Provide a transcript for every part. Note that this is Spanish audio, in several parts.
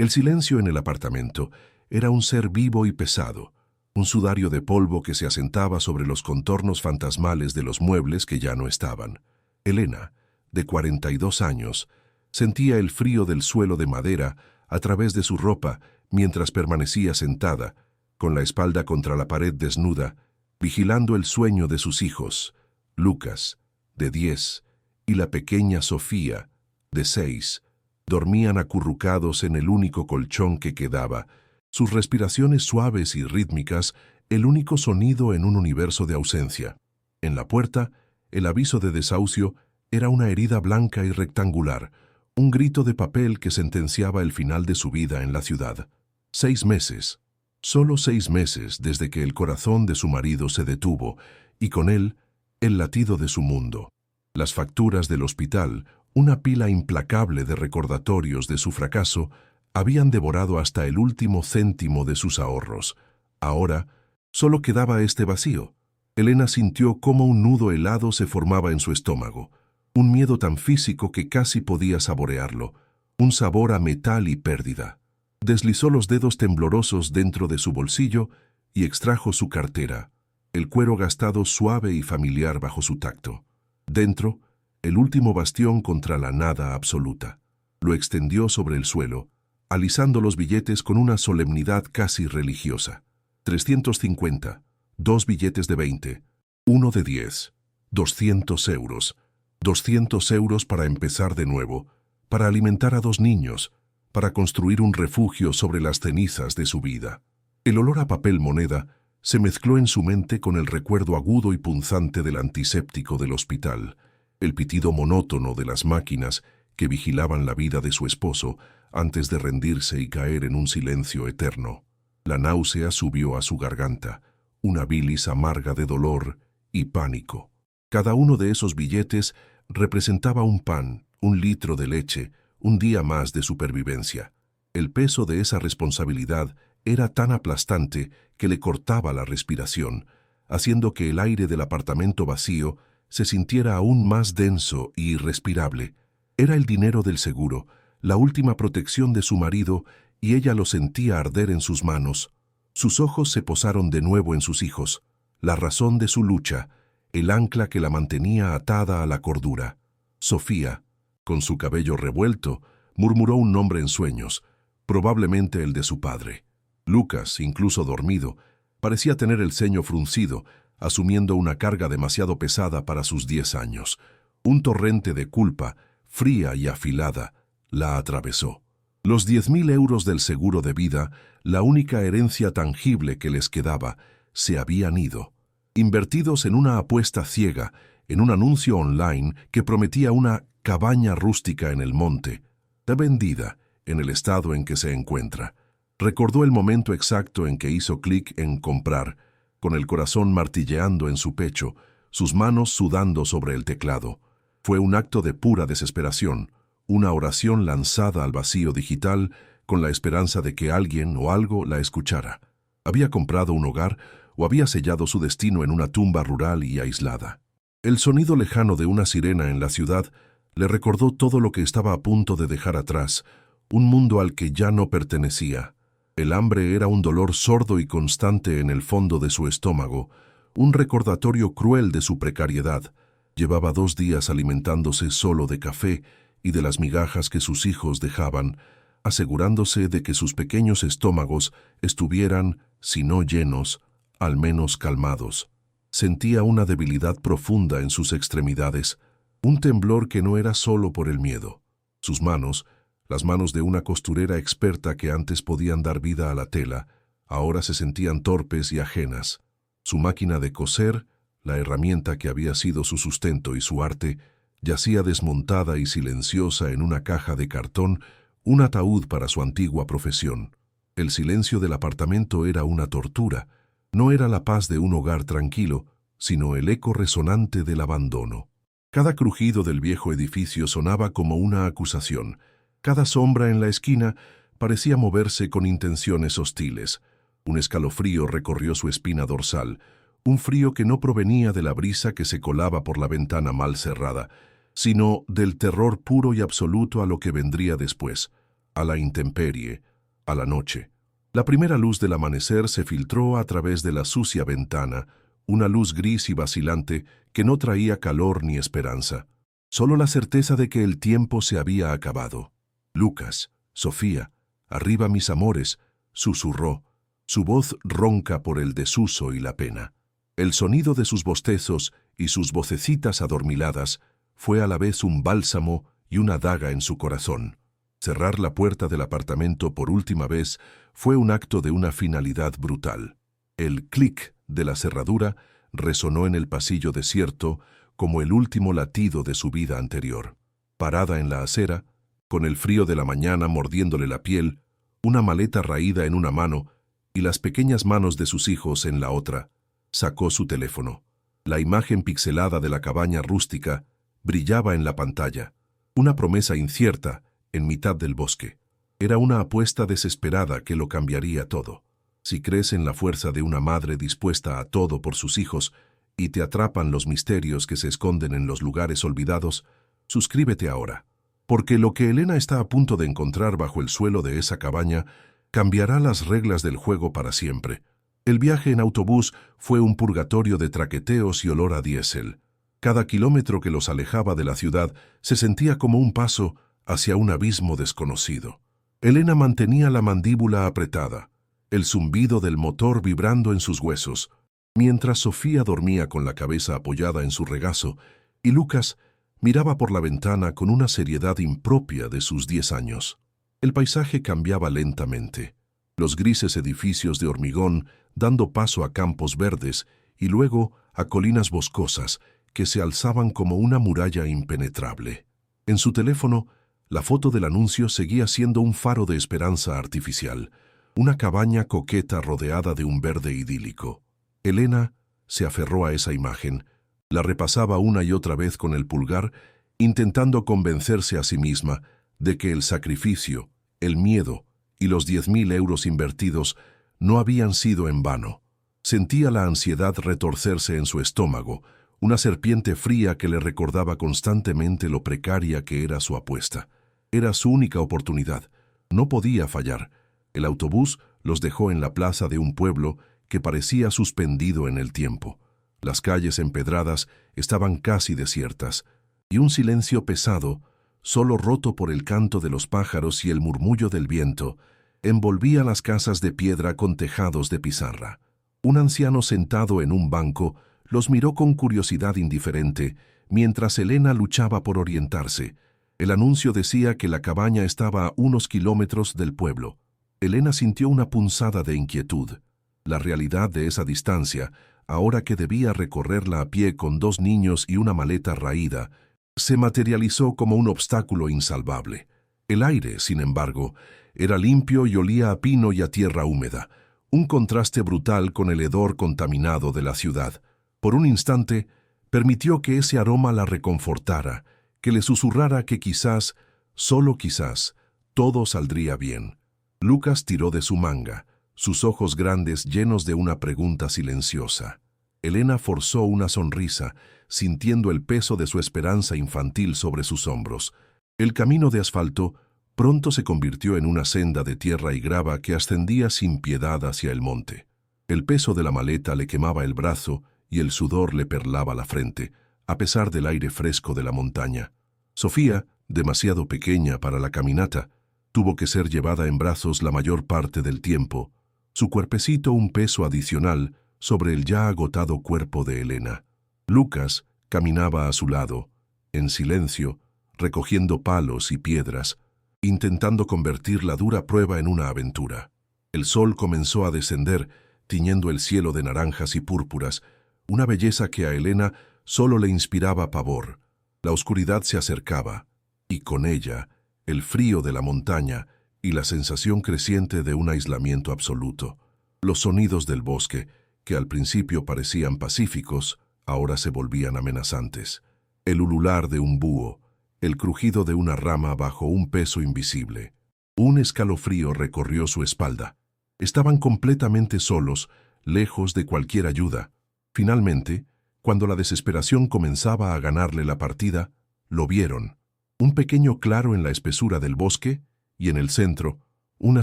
El silencio en el apartamento era un ser vivo y pesado, un sudario de polvo que se asentaba sobre los contornos fantasmales de los muebles que ya no estaban. Elena, de 42 años, sentía el frío del suelo de madera a través de su ropa mientras permanecía sentada, con la espalda contra la pared desnuda, vigilando el sueño de sus hijos, Lucas, de 10, y la pequeña Sofía, de 6, dormían acurrucados en el único colchón que quedaba, sus respiraciones suaves y rítmicas, el único sonido en un universo de ausencia. En la puerta, el aviso de desahucio era una herida blanca y rectangular, un grito de papel que sentenciaba el final de su vida en la ciudad. 6 meses, solo 6 meses desde que el corazón de su marido se detuvo, y con él, el latido de su mundo. Las facturas del hospital, una pila implacable de recordatorios de su fracaso, habían devorado hasta el último céntimo de sus ahorros. Ahora, solo quedaba este vacío. Elena sintió cómo un nudo helado se formaba en su estómago, un miedo tan físico que casi podía saborearlo, un sabor a metal y pérdida. Deslizó los dedos temblorosos dentro de su bolsillo y extrajo su cartera, el cuero gastado suave y familiar bajo su tacto. Dentro, el último bastión contra la nada absoluta. Lo extendió sobre el suelo, alisando los billetes con una solemnidad casi religiosa. 350, 2 billetes de 20, 1 de 10, 200 euros. 200 euros para empezar de nuevo, para alimentar a 2 niños, para construir un refugio sobre las cenizas de su vida. El olor a papel moneda se mezcló en su mente con el recuerdo agudo y punzante del antiséptico del hospital, el pitido monótono de las máquinas que vigilaban la vida de su esposo antes de rendirse y caer en un silencio eterno. La náusea subió a su garganta, una bilis amarga de dolor y pánico. Cada uno de esos billetes representaba un pan, un litro de leche, un día más de supervivencia. El peso de esa responsabilidad era tan aplastante que le cortaba la respiración, haciendo que el aire del apartamento vacío se sintiera aún más denso y irrespirable. Era el dinero del seguro, la última protección de su marido, y ella lo sentía arder en sus manos. Sus ojos se posaron de nuevo en sus hijos, la razón de su lucha, el ancla que la mantenía atada a la cordura. Sofía, con su cabello revuelto, murmuró un nombre en sueños, probablemente el de su padre. Lucas, incluso dormido, parecía tener el ceño fruncido, asumiendo una carga demasiado pesada para sus 10 años. Un torrente de culpa, fría y afilada, la atravesó. Los 10.000 euros del seguro de vida, la única herencia tangible que les quedaba, se habían ido, invertidos en una apuesta ciega, en un anuncio online que prometía una cabaña rústica en el monte, ya vendida en el estado en que se encuentra. Recordó el momento exacto en que hizo clic en comprar, con el corazón martilleando en su pecho, sus manos sudando sobre el teclado. Fue un acto de pura desesperación, una oración lanzada al vacío digital con la esperanza de que alguien o algo la escuchara. Había comprado un hogar o había sellado su destino en una tumba rural y aislada. El sonido lejano de una sirena en la ciudad le recordó todo lo que estaba a punto de dejar atrás, un mundo al que ya no pertenecía. El hambre era un dolor sordo y constante en el fondo de su estómago, un recordatorio cruel de su precariedad. Llevaba 2 días alimentándose solo de café y de las migajas que sus hijos dejaban, asegurándose de que sus pequeños estómagos estuvieran, si no llenos, al menos calmados. Sentía una debilidad profunda en sus extremidades, un temblor que no era solo por el miedo. Sus manos, las manos de una costurera experta que antes podían dar vida a la tela, ahora se sentían torpes y ajenas. Su máquina de coser, la herramienta que había sido su sustento y su arte, yacía desmontada y silenciosa en una caja de cartón, un ataúd para su antigua profesión. El silencio del apartamento era una tortura. No era la paz de un hogar tranquilo, sino el eco resonante del abandono. Cada crujido del viejo edificio sonaba como una acusación. Cada sombra en la esquina parecía moverse con intenciones hostiles. Un escalofrío recorrió su espina dorsal, un frío que no provenía de la brisa que se colaba por la ventana mal cerrada, sino del terror puro y absoluto a lo que vendría después, a la intemperie, a la noche. La primera luz del amanecer se filtró a través de la sucia ventana, una luz gris y vacilante que no traía calor ni esperanza, solo la certeza de que el tiempo se había acabado. «Lucas, Sofía, arriba mis amores», susurró, su voz ronca por el desuso y la pena. El sonido de sus bostezos y sus vocecitas adormiladas fue a la vez un bálsamo y una daga en su corazón. Cerrar la puerta del apartamento por última vez fue un acto de una finalidad brutal. El clic de la cerradura resonó en el pasillo desierto como el último latido de su vida anterior. Parada en la acera, con el frío de la mañana mordiéndole la piel, una maleta raída en una mano y las pequeñas manos de sus hijos en la otra, sacó su teléfono. La imagen pixelada de la cabaña rústica brillaba en la pantalla, una promesa incierta en mitad del bosque. Era una apuesta desesperada que lo cambiaría todo. Si crees en la fuerza de una madre dispuesta a todo por sus hijos y te atrapan los misterios que se esconden en los lugares olvidados, suscríbete ahora, porque lo que Elena está a punto de encontrar bajo el suelo de esa cabaña cambiará las reglas del juego para siempre. El viaje en autobús fue un purgatorio de traqueteos y olor a diésel. Cada kilómetro que los alejaba de la ciudad se sentía como un paso hacia un abismo desconocido. Elena mantenía la mandíbula apretada, el zumbido del motor vibrando en sus huesos, mientras Sofía dormía con la cabeza apoyada en su regazo y Lucas miraba por la ventana con una seriedad impropia de sus 10 años. El paisaje cambiaba lentamente, los grises edificios de hormigón dando paso a campos verdes y luego a colinas boscosas que se alzaban como una muralla impenetrable. En su teléfono, la foto del anuncio seguía siendo un faro de esperanza artificial, una cabaña coqueta rodeada de un verde idílico. Elena se aferró a esa imagen, la repasaba una y otra vez con el pulgar, intentando convencerse a sí misma de que el sacrificio, el miedo y los 10.000 euros invertidos no habían sido en vano. Sentía la ansiedad retorcerse en su estómago, una serpiente fría que le recordaba constantemente lo precaria que era su apuesta. Era su única oportunidad. No podía fallar. El autobús los dejó en la plaza de un pueblo que parecía suspendido en el tiempo. Las calles empedradas estaban casi desiertas, y un silencio pesado, solo roto por el canto de los pájaros y el murmullo del viento, envolvía las casas de piedra con tejados de pizarra. Un anciano sentado en un banco los miró con curiosidad indiferente, mientras Elena luchaba por orientarse. El anuncio decía que la cabaña estaba a unos kilómetros del pueblo. Elena sintió una punzada de inquietud. La realidad de esa distancia, ahora que debía recorrerla a pie con 2 niños y una maleta raída, se materializó como un obstáculo insalvable. El aire, sin embargo, era limpio y olía a pino y a tierra húmeda, un contraste brutal con el hedor contaminado de la ciudad. Por un instante, permitió que ese aroma la reconfortara, que le susurrara que quizás, solo quizás, todo saldría bien. Lucas tiró de su manga, sus ojos grandes llenos de una pregunta silenciosa. Elena forzó una sonrisa, sintiendo el peso de su esperanza infantil sobre sus hombros. El camino de asfalto pronto se convirtió en una senda de tierra y grava que ascendía sin piedad hacia el monte. El peso de la maleta le quemaba el brazo y el sudor le perlaba la frente, a pesar del aire fresco de la montaña. Sofía, demasiado pequeña para la caminata, tuvo que ser llevada en brazos la mayor parte del tiempo, su cuerpecito un peso adicional sobre el ya agotado cuerpo de Elena. Lucas caminaba a su lado, en silencio, recogiendo palos y piedras, intentando convertir la dura prueba en una aventura. El sol comenzó a descender, tiñendo el cielo de naranjas y púrpuras, una belleza que a Elena solo le inspiraba pavor. La oscuridad se acercaba, y con ella, el frío de la montaña y la sensación creciente de un aislamiento absoluto. Los sonidos del bosque, que al principio parecían pacíficos, ahora se volvían amenazantes. El ulular de un búho, el crujido de una rama bajo un peso invisible. Un escalofrío recorrió su espalda. Estaban completamente solos, lejos de cualquier ayuda. Finalmente, cuando la desesperación comenzaba a ganarle la partida, lo vieron. Un pequeño claro en la espesura del bosque y en el centro, una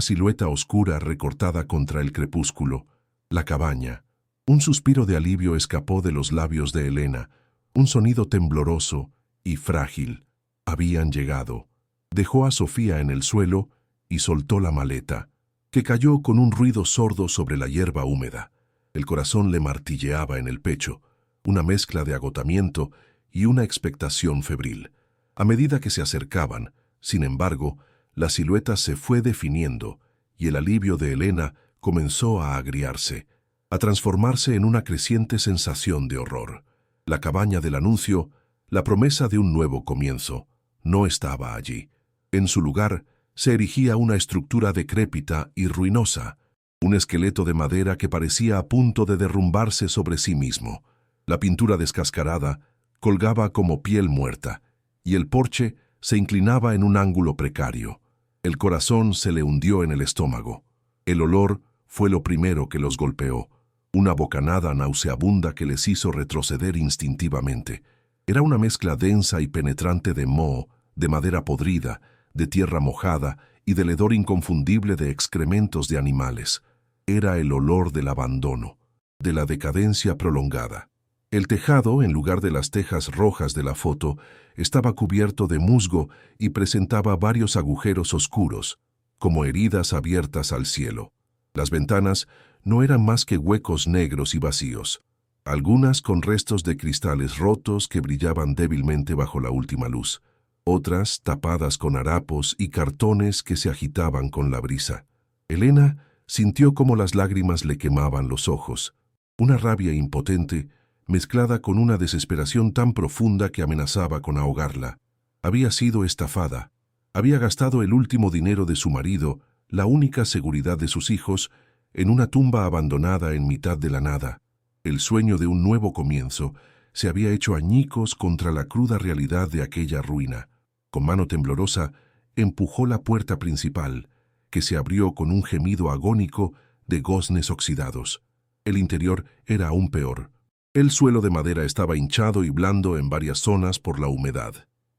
silueta oscura recortada contra el crepúsculo, la cabaña. Un suspiro de alivio escapó de los labios de Elena, un sonido tembloroso y frágil. Habían llegado. Dejó a Sofía en el suelo y soltó la maleta, que cayó con un ruido sordo sobre la hierba húmeda. El corazón le martilleaba en el pecho, una mezcla de agotamiento y una expectación febril. A medida que se acercaban, sin embargo, la silueta se fue definiendo y el alivio de Elena comenzó a agriarse, a transformarse en una creciente sensación de horror. La cabaña del anuncio, la promesa de un nuevo comienzo, no estaba allí. En su lugar se erigía una estructura decrépita y ruinosa, un esqueleto de madera que parecía a punto de derrumbarse sobre sí mismo. La pintura descascarada colgaba como piel muerta, y el porche se inclinaba en un ángulo precario. El corazón se le hundió en el estómago. El olor fue lo primero que los golpeó, una bocanada nauseabunda que les hizo retroceder instintivamente. Era una mezcla densa y penetrante de moho, de madera podrida, de tierra mojada y del hedor inconfundible de excrementos de animales. Era el olor del abandono, de la decadencia prolongada. El tejado, en lugar de las tejas rojas de la foto, estaba cubierto de musgo y presentaba varios agujeros oscuros, como heridas abiertas al cielo. Las ventanas no eran más que huecos negros y vacíos, algunas con restos de cristales rotos que brillaban débilmente bajo la última luz, otras tapadas con harapos y cartones que se agitaban con la brisa. Elena sintió como las lágrimas le quemaban los ojos, una rabia impotente mezclada con una desesperación tan profunda que amenazaba con ahogarla. Había sido estafada, había gastado el último dinero de su marido, la única seguridad de sus hijos, en una tumba abandonada en mitad de la nada. El sueño de un nuevo comienzo se había hecho añicos contra la cruda realidad de aquella ruina. Con mano temblorosa, empujó la puerta principal, que se abrió con un gemido agónico de goznes oxidados. El interior era aún peor. El suelo de madera estaba hinchado y blando en varias zonas por la humedad,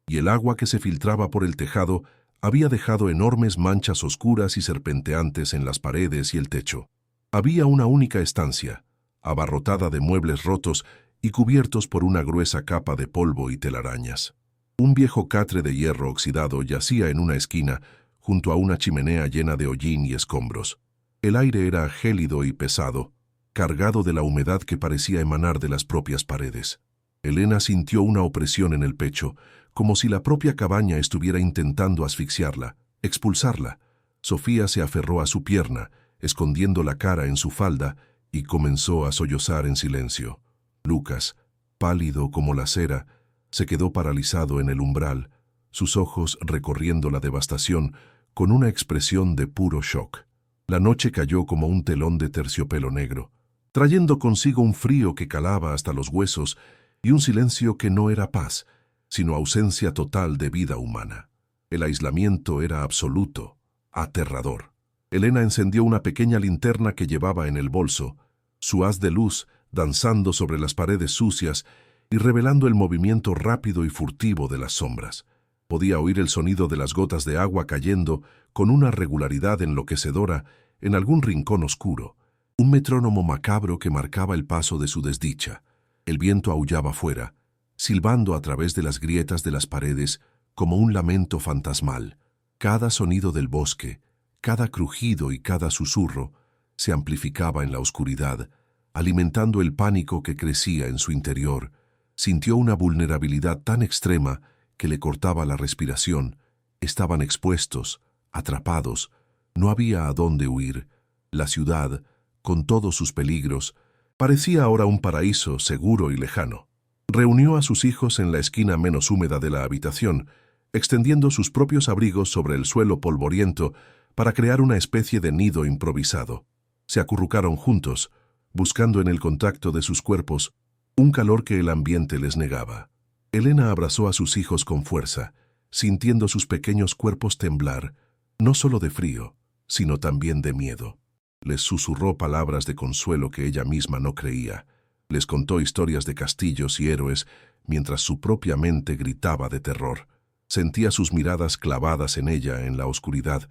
y el agua que se filtraba por el tejado había dejado enormes manchas oscuras y serpenteantes en las paredes y el techo. Había una única estancia, abarrotada de muebles rotos y cubiertos por una gruesa capa de polvo y telarañas. Un viejo catre de hierro oxidado yacía en una esquina, junto a una chimenea llena de hollín y escombros. El aire era gélido y pesado, cargado de la humedad que parecía emanar de las propias paredes. Elena sintió una opresión en el pecho, como si la propia cabaña estuviera intentando asfixiarla, expulsarla. Sofía se aferró a su pierna, escondiendo la cara en su falda, y comenzó a sollozar en silencio. Lucas, pálido como la cera, se quedó paralizado en el umbral, sus ojos recorriendo la devastación con una expresión de puro shock. La noche cayó como un telón de terciopelo negro, trayendo consigo un frío que calaba hasta los huesos y un silencio que no era paz, sino ausencia total de vida humana. El aislamiento era absoluto, aterrador. Elena encendió una pequeña linterna que llevaba en el bolso, su haz de luz danzando sobre las paredes sucias y revelando el movimiento rápido y furtivo de las sombras. Podía oír el sonido de las gotas de agua cayendo con una regularidad enloquecedora en algún rincón oscuro, un metrónomo macabro que marcaba el paso de su desdicha. El viento aullaba fuera, silbando a través de las grietas de las paredes como un lamento fantasmal. Cada sonido del bosque, cada crujido y cada susurro se amplificaba en la oscuridad, alimentando el pánico que crecía en su interior. Sintió una vulnerabilidad tan extrema que le cortaba la respiración. Estaban expuestos, atrapados, no había a dónde huir. La ciudad, con todos sus peligros, parecía ahora un paraíso seguro y lejano. Reunió a sus hijos en la esquina menos húmeda de la habitación, extendiendo sus propios abrigos sobre el suelo polvoriento para crear una especie de nido improvisado. Se acurrucaron juntos, buscando en el contacto de sus cuerpos un calor que el ambiente les negaba. Elena abrazó a sus hijos con fuerza, sintiendo sus pequeños cuerpos temblar, no solo de frío, sino también de miedo. Les susurró palabras de consuelo que ella misma no creía. Les contó historias de castillos y héroes, mientras su propia mente gritaba de terror. Sentía sus miradas clavadas en ella en la oscuridad,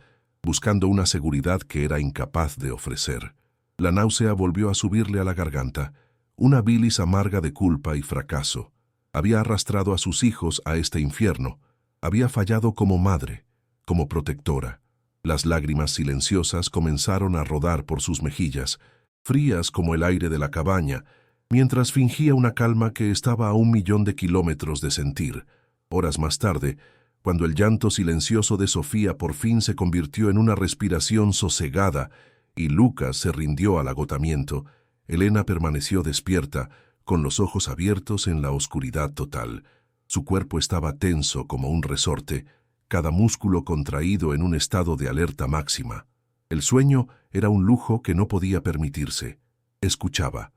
buscando una seguridad que era incapaz de ofrecer. La náusea volvió a subirle a la garganta, una bilis amarga de culpa y fracaso. Había arrastrado a sus hijos a este infierno, había fallado como madre, como protectora. Las lágrimas silenciosas comenzaron a rodar por sus mejillas, frías como el aire de la cabaña, mientras fingía una calma que estaba a 1.000.000 de kilómetros de sentir. Horas más tarde, cuando el llanto silencioso de Sofía por fin se convirtió en una respiración sosegada y Lucas se rindió al agotamiento, Elena permaneció despierta, con los ojos abiertos en la oscuridad total. Su cuerpo estaba tenso como un resorte, cada músculo contraído en un estado de alerta máxima. El sueño era un lujo que no podía permitirse. Escuchaba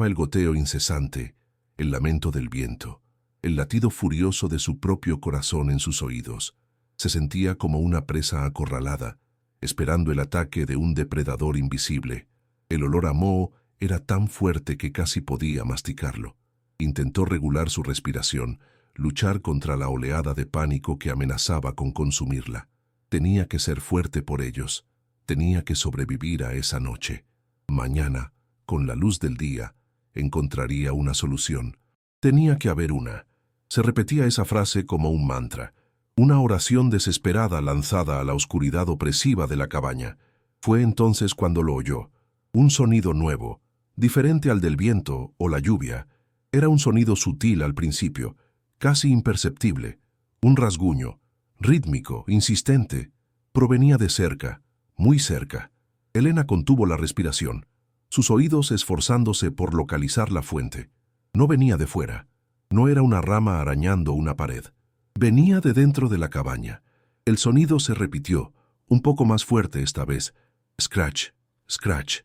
el goteo incesante, el lamento del viento, el latido furioso de su propio corazón en sus oídos. Se sentía como una presa acorralada, esperando el ataque de un depredador invisible. El olor a moho era tan fuerte que casi podía masticarlo. Intentó regular su respiración, luchar contra la oleada de pánico que amenazaba con consumirla. Tenía que ser fuerte por ellos. Tenía que sobrevivir a esa noche. Mañana, con la luz del día, encontraría una solución. Tenía que haber una. Se repetía esa frase como un mantra, una oración desesperada lanzada a la oscuridad opresiva de la cabaña. Fue entonces cuando lo oyó. Un sonido nuevo, diferente al del viento o la lluvia. Era un sonido sutil al principio, casi imperceptible, un rasguño, rítmico, insistente. Provenía de cerca, muy cerca. Elena contuvo la respiración, sus oídos esforzándose por localizar la fuente. No venía de fuera, no era una rama arañando una pared. Venía de dentro de la cabaña. El sonido se repitió, un poco más fuerte esta vez. Scratch, scratch,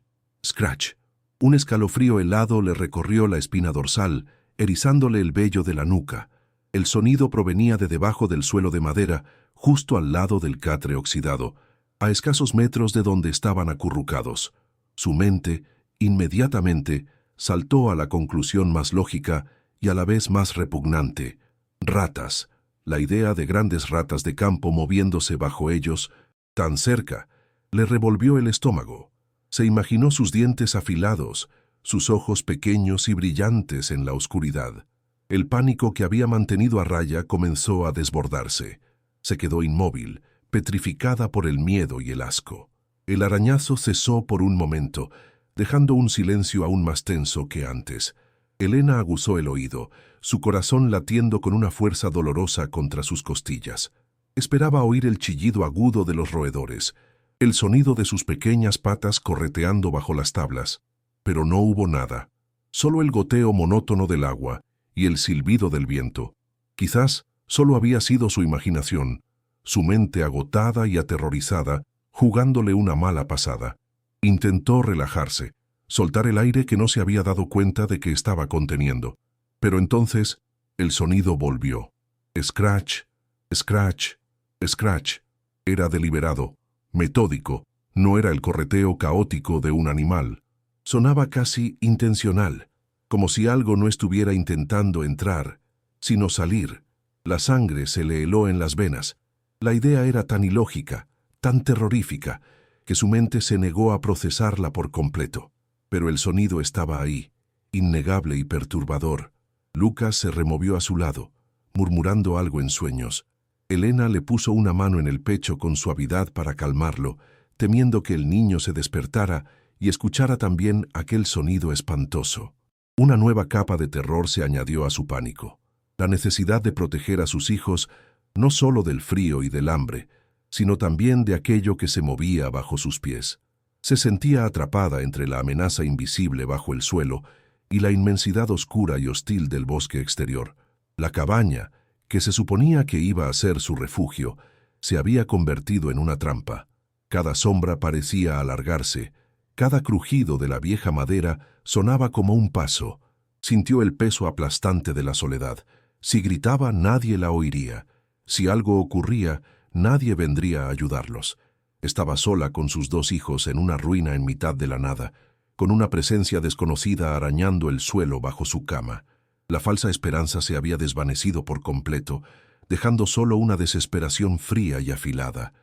scratch. Un escalofrío helado le recorrió la espina dorsal, erizándole el vello de la nuca. El sonido provenía de debajo del suelo de madera, justo al lado del catre oxidado, a escasos metros de donde estaban acurrucados. Su mente, inmediatamente, saltó a la conclusión más lógica y a la vez más repugnante. Ratas. La idea de grandes ratas de campo moviéndose bajo ellos, tan cerca, le revolvió el estómago. Se imaginó sus dientes afilados, sus ojos pequeños y brillantes en la oscuridad. El pánico que había mantenido a raya comenzó a desbordarse. Se quedó inmóvil, petrificada por el miedo y el asco. El arañazo cesó por un momento, dejando un silencio aún más tenso que antes. Elena aguzó el oído, su corazón latiendo con una fuerza dolorosa contra sus costillas. Esperaba oír el chillido agudo de los roedores, el sonido de sus pequeñas patas correteando bajo las tablas, pero no hubo nada. Solo el goteo monótono del agua y el silbido del viento. Quizás solo había sido su imaginación, su mente agotada y aterrorizada, jugándole una mala pasada. Intentó relajarse, soltar el aire que no se había dado cuenta de que estaba conteniendo. Pero entonces el sonido volvió. Scratch, scratch, scratch. Era deliberado, metódico, no era el correteo caótico de un animal. Sonaba casi intencional, como si algo no estuviera intentando entrar, sino salir. La sangre se le heló en las venas. La idea era tan ilógica, tan terrorífica, que su mente se negó a procesarla por completo. Pero el sonido estaba ahí, innegable y perturbador. Lucas se removió a su lado, murmurando algo en sueños. Elena le puso una mano en el pecho con suavidad para calmarlo, temiendo que el niño se despertara y escuchara también aquel sonido espantoso. Una nueva capa de terror se añadió a su pánico. La necesidad de proteger a sus hijos no solo del frío y del hambre, sino también de aquello que se movía bajo sus pies. Se sentía atrapada entre la amenaza invisible bajo el suelo y la inmensidad oscura y hostil del bosque exterior. La cabaña, que se suponía que iba a ser su refugio, se había convertido en una trampa. Cada sombra parecía alargarse, cada crujido de la vieja madera sonaba como un paso. Sintió el peso aplastante de la soledad. Si gritaba, nadie la oiría. Si algo ocurría, nadie vendría a ayudarlos. Estaba sola con sus 2 hijos en una ruina en mitad de la nada, con una presencia desconocida arañando el suelo bajo su cama. La falsa esperanza se había desvanecido por completo, dejando solo una desesperación fría y afilada.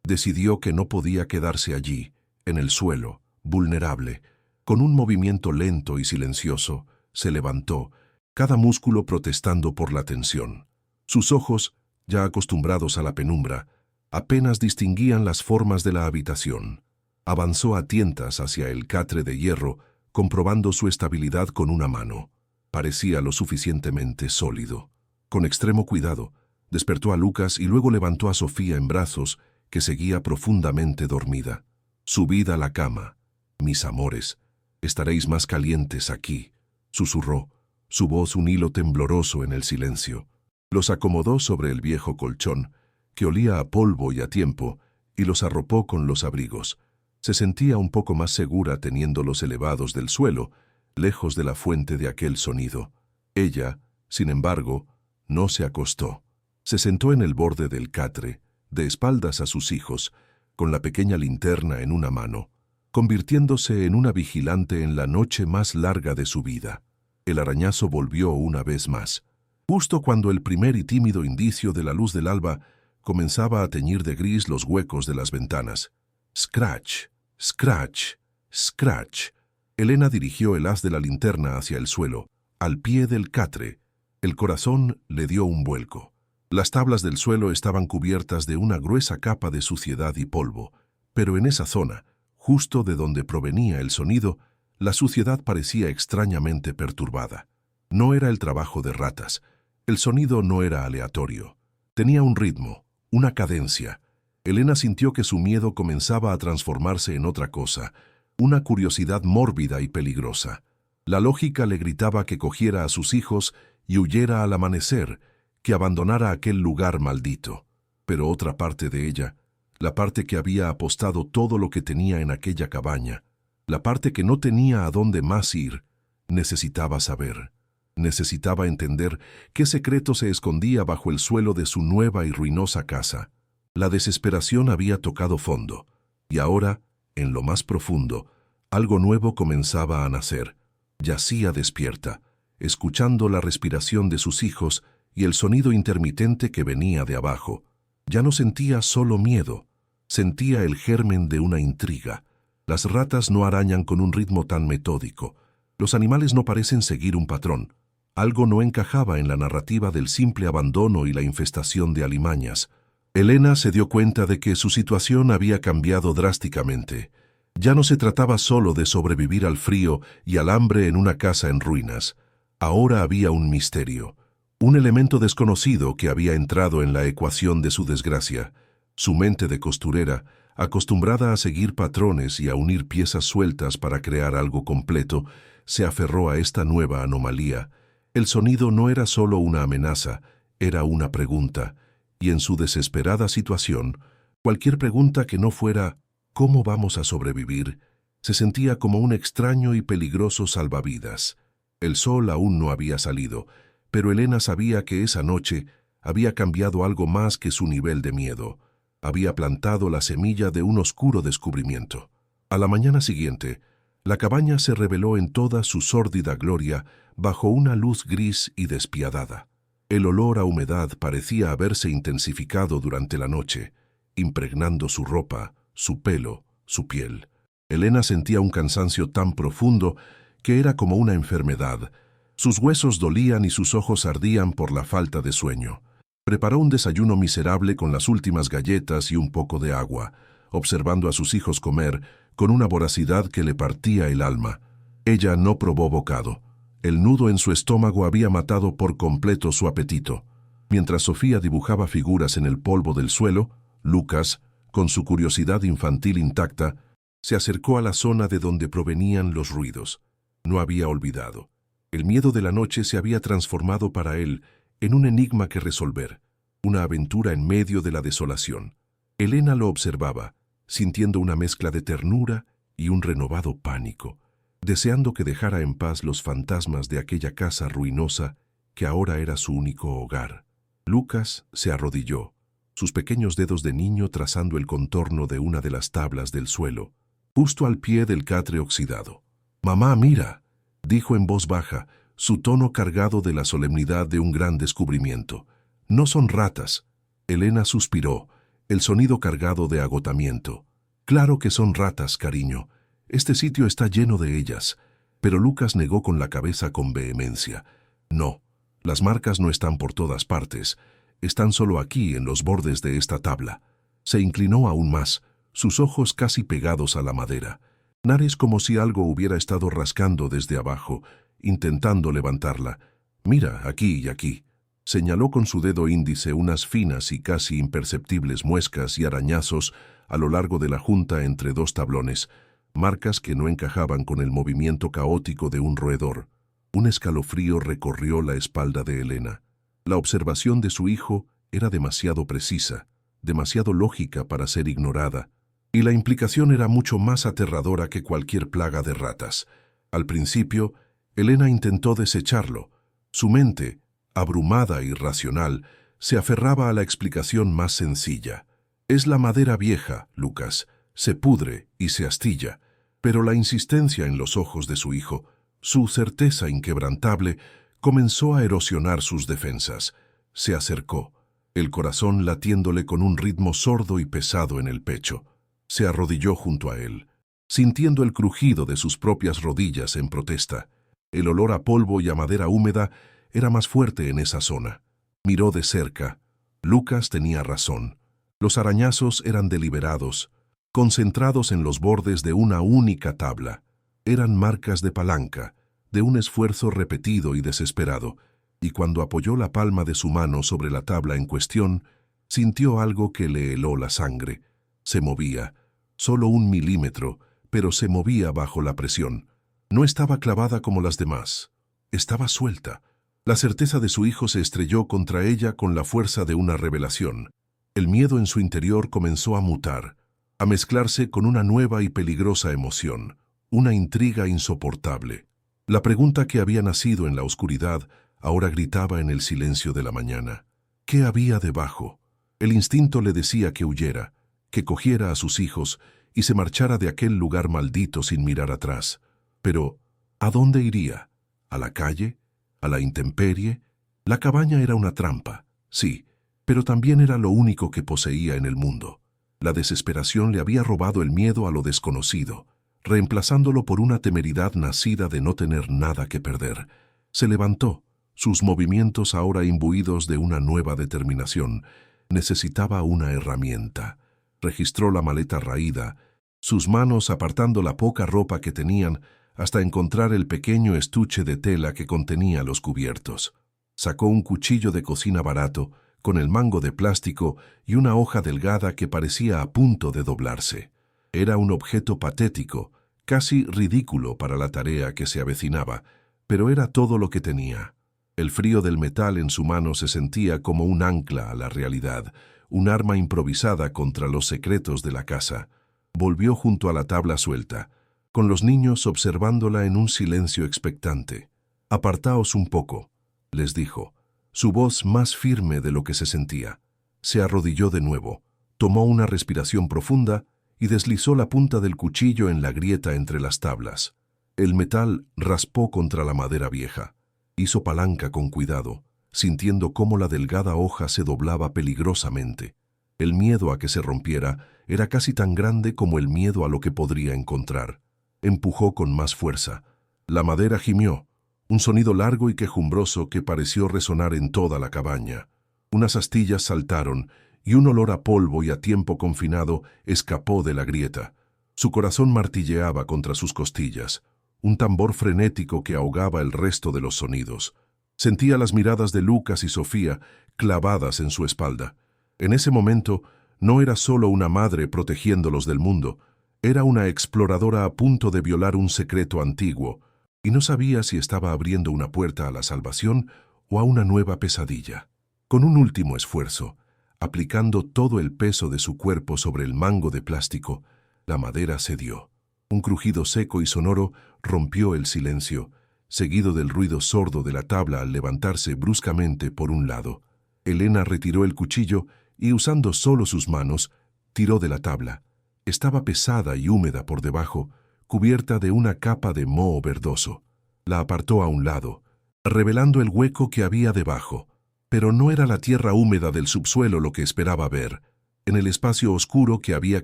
Decidió que no podía quedarse allí, en el suelo, vulnerable. Con un movimiento lento y silencioso, se levantó, cada músculo protestando por la tensión. Sus ojos, ya acostumbrados a la penumbra, apenas distinguían las formas de la habitación. Avanzó a tientas hacia el catre de hierro, comprobando su estabilidad con una mano. Parecía lo suficientemente sólido. Con extremo cuidado, despertó a Lucas y luego levantó a Sofía en brazos, que seguía profundamente dormida. «Subid a la cama, mis amores, estaréis más calientes aquí», susurró, su voz un hilo tembloroso en el silencio. Los acomodó sobre el viejo colchón, que olía a polvo y a tiempo, y los arropó con los abrigos. Se sentía un poco más segura teniéndolos elevados del suelo, lejos de la fuente de aquel sonido. Ella, sin embargo, no se acostó. Se sentó en el borde del catre, de espaldas a sus hijos, con la pequeña linterna en una mano, convirtiéndose en una vigilante en la noche más larga de su vida. El arañazo volvió una vez más, justo cuando el primer y tímido indicio de la luz del alba comenzaba a teñir de gris los huecos de las ventanas. Scratch, scratch, scratch. Elena dirigió el haz de la linterna hacia el suelo, al pie del catre. El corazón le dio un vuelco. Las tablas del suelo estaban cubiertas de una gruesa capa de suciedad y polvo, pero en esa zona, justo de donde provenía el sonido, la suciedad parecía extrañamente perturbada. No era el trabajo de ratas. El sonido no era aleatorio. Tenía un ritmo, una cadencia. Elena sintió que su miedo comenzaba a transformarse en otra cosa, una curiosidad mórbida y peligrosa. La lógica le gritaba que cogiera a sus hijos y huyera al amanecer, que abandonara aquel lugar maldito. Pero otra parte de ella, la parte que había apostado todo lo que tenía en aquella cabaña, la parte que no tenía a dónde más ir, necesitaba saber. Necesitaba entender qué secreto se escondía bajo el suelo de su nueva y ruinosa casa. La desesperación había tocado fondo, y ahora, en lo más profundo, algo nuevo comenzaba a nacer. Yacía despierta, escuchando la respiración de sus hijos y el sonido intermitente que venía de abajo. Ya no sentía solo miedo, sentía el germen de una intriga. Las ratas no arañan con un ritmo tan metódico. Los animales no parecen seguir un patrón. Algo no encajaba en la narrativa del simple abandono y la infestación de alimañas. Elena se dio cuenta de que su situación había cambiado drásticamente. Ya no se trataba solo de sobrevivir al frío y al hambre en una casa en ruinas. Ahora había un misterio, un elemento desconocido que había entrado en la ecuación de su desgracia. Su mente de costurera, acostumbrada a seguir patrones y a unir piezas sueltas para crear algo completo, se aferró a esta nueva anomalía. El sonido no era solo una amenaza, era una pregunta, y en su desesperada situación, cualquier pregunta que no fuera «¿Cómo vamos a sobrevivir?», se sentía como un extraño y peligroso salvavidas. El sol aún no había salido, pero Elena sabía que esa noche había cambiado algo más que su nivel de miedo. Había plantado la semilla de un oscuro descubrimiento. A la mañana siguiente, la cabaña se reveló en toda su sórdida gloria bajo una luz gris y despiadada. El olor a humedad parecía haberse intensificado durante la noche, impregnando su ropa, su pelo, su piel. Elena sentía un cansancio tan profundo que era como una enfermedad. Sus huesos dolían y sus ojos ardían por la falta de sueño. Preparó un desayuno miserable con las últimas galletas y un poco de agua, observando a sus hijos comer con una voracidad que le partía el alma. Ella no probó bocado. El nudo en su estómago había matado por completo su apetito. Mientras Sofía dibujaba figuras en el polvo del suelo, Lucas, con su curiosidad infantil intacta, se acercó a la zona de donde provenían los ruidos. No había olvidado. El miedo de la noche se había transformado para él en un enigma que resolver, una aventura en medio de la desolación. Elena lo observaba, sintiendo una mezcla de ternura y un renovado pánico, deseando que dejara en paz los fantasmas de aquella casa ruinosa que ahora era su único hogar. Lucas se arrodilló, sus pequeños dedos de niño trazando el contorno de una de las tablas del suelo, justo al pie del catre oxidado. «Mamá, mira», dijo en voz baja, su tono cargado de la solemnidad de un gran descubrimiento. «No son ratas». Elena suspiró, el sonido cargado de agotamiento. «Claro que son ratas, cariño. Este sitio está lleno de ellas». Pero Lucas negó con la cabeza con vehemencia. «No, las marcas no están por todas partes. Están solo aquí, en los bordes de esta tabla». Se inclinó aún más, sus ojos casi pegados a la madera. Nariz como si algo hubiera estado rascando desde abajo, intentando levantarla. «Mira, aquí y aquí». Señaló con su dedo índice unas finas y casi imperceptibles muescas y arañazos a lo largo de la junta entre dos tablones, marcas que no encajaban con el movimiento caótico de un roedor. Un escalofrío recorrió la espalda de Elena. La observación de su hijo era demasiado precisa, demasiado lógica para ser ignorada, y la implicación era mucho más aterradora que cualquier plaga de ratas. Al principio, Elena intentó desecharlo. Su mente, abrumada y racional, se aferraba a la explicación más sencilla. «Es la madera vieja, Lucas. Se pudre y se astilla». Pero la insistencia en los ojos de su hijo, su certeza inquebrantable, comenzó a erosionar sus defensas. Se acercó, el corazón latiéndole con un ritmo sordo y pesado en el pecho. Se arrodilló junto a él, sintiendo el crujido de sus propias rodillas en protesta. El olor a polvo y a madera húmeda era más fuerte en esa zona. Miró de cerca. Lucas tenía razón. Los arañazos eran deliberados, concentrados en los bordes de una única tabla. Eran marcas de palanca, de un esfuerzo repetido y desesperado, y cuando apoyó la palma de su mano sobre la tabla en cuestión, sintió algo que le heló la sangre. Se movía, solo 1 milímetro, pero se movía bajo la presión. No estaba clavada como las demás, estaba suelta. La certeza de su hijo se estrelló contra ella con la fuerza de una revelación. El miedo en su interior comenzó a mutar, a mezclarse con una nueva y peligrosa emoción, una intriga insoportable. La pregunta que había nacido en la oscuridad ahora gritaba en el silencio de la mañana. ¿Qué había debajo? El instinto le decía que huyera, que cogiera a sus hijos y se marchara de aquel lugar maldito sin mirar atrás. Pero, ¿a dónde iría? ¿A la calle? ¿A la intemperie? La cabaña era una trampa, sí, pero también era lo único que poseía en el mundo. La desesperación le había robado el miedo a lo desconocido, reemplazándolo por una temeridad nacida de no tener nada que perder. Se levantó, sus movimientos ahora imbuidos de una nueva determinación. Necesitaba una herramienta. Registró la maleta raída, sus manos apartando la poca ropa que tenían hasta encontrar el pequeño estuche de tela que contenía los cubiertos. Sacó un cuchillo de cocina barato, con el mango de plástico y una hoja delgada que parecía a punto de doblarse. Era un objeto patético, casi ridículo para la tarea que se avecinaba, pero era todo lo que tenía. El frío del metal en su mano se sentía como un ancla a la realidad, un arma improvisada contra los secretos de la casa. Volvió junto a la tabla suelta, con los niños observándola en un silencio expectante. «Apartaos un poco», les dijo, su voz más firme de lo que se sentía. Se arrodilló de nuevo, tomó una respiración profunda y deslizó la punta del cuchillo en la grieta entre las tablas. El metal raspó contra la madera vieja. Hizo palanca con cuidado, sintiendo cómo la delgada hoja se doblaba peligrosamente. El miedo a que se rompiera era casi tan grande como el miedo a lo que podría encontrar. Empujó con más fuerza. La madera gimió, un sonido largo y quejumbroso que pareció resonar en toda la cabaña. Unas astillas saltaron y un olor a polvo y a tiempo confinado escapó de la grieta. Su corazón martilleaba contra sus costillas, un tambor frenético que ahogaba el resto de los sonidos. Sentía las miradas de Lucas y Sofía clavadas en su espalda. En ese momento no era solo una madre protegiéndolos del mundo, era una exploradora a punto de violar un secreto antiguo, y no sabía si estaba abriendo una puerta a la salvación o a una nueva pesadilla. Con un último esfuerzo, aplicando todo el peso de su cuerpo sobre el mango de plástico, la madera cedió. Un crujido seco y sonoro rompió el silencio, seguido del ruido sordo de la tabla al levantarse bruscamente por un lado. Elena retiró el cuchillo y, usando solo sus manos, tiró de la tabla. Estaba pesada y húmeda por debajo, cubierta de una capa de moho verdoso. La apartó a un lado, revelando el hueco que había debajo. Pero no era la tierra húmeda del subsuelo lo que esperaba ver. En el espacio oscuro que había